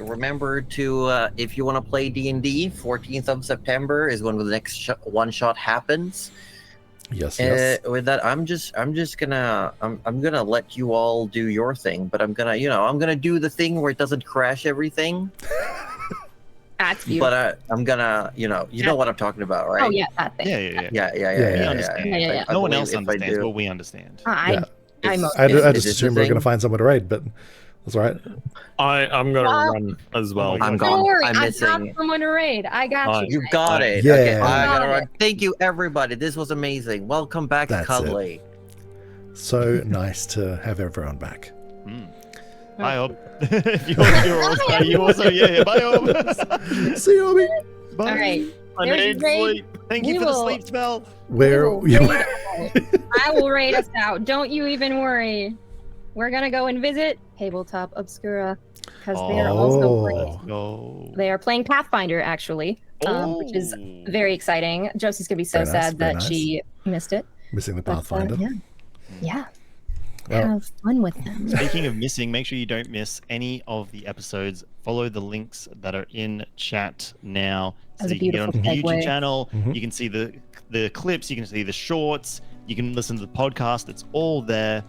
Remember to, if you want to play D&D, 14th of September is when the next one shot happens. Yes, yes. With that, I'm gonna let you all do your thing, but I'm gonna do the thing where it doesn't crash everything. That's beautiful. But I'm gonna, you know what I'm talking about, right? Oh yeah, that thing. Yeah. Yeah. We understand. Yeah. No one believe else if I understands, do- but we understand. I Yeah. I'm It's- okay. I is just this the assumed we were going to thing? find someone to raid, but that's all right. I'm gonna Wow. run as well. Oh my I'm God. gone. Don't worry, I'm I've missing. got someone to raid. I got Fine. you. You got it. Yeah. Okay, I Got gotta it. run. Thank you, everybody. This was amazing. Welcome back, That's it. Cuddly. So nice to have everyone back. Bye, Ob. you also, yeah. Bye, Ob. See you, Obi. Bye. All right. I There's need raid. sleep. Thank you We for the will- sleep spell. Where? We will raid out. I will raid us out. Don't you even worry. We're gonna go and visit Tabletop Obscura because they are also playing. No. They are playing Pathfinder actually, which is very exciting. Josie's gonna be so Very nice, sad very that nice. she missed it. Missing the But, Pathfinder. yeah. Well- Have fun with them. Speaking of missing, make sure you don't miss any of the episodes. Follow the links that are in chat now. That's So a you can get onto the beautiful YouTube segue. channel. Mhm. You can see the clips. You can see the shorts. You can listen to the podcast. It's all there.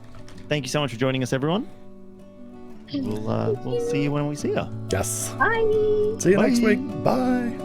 Thank you so much for joining us, everyone. We'll see you when we see you. Yes. Bye. See you next Bye. week. Bye.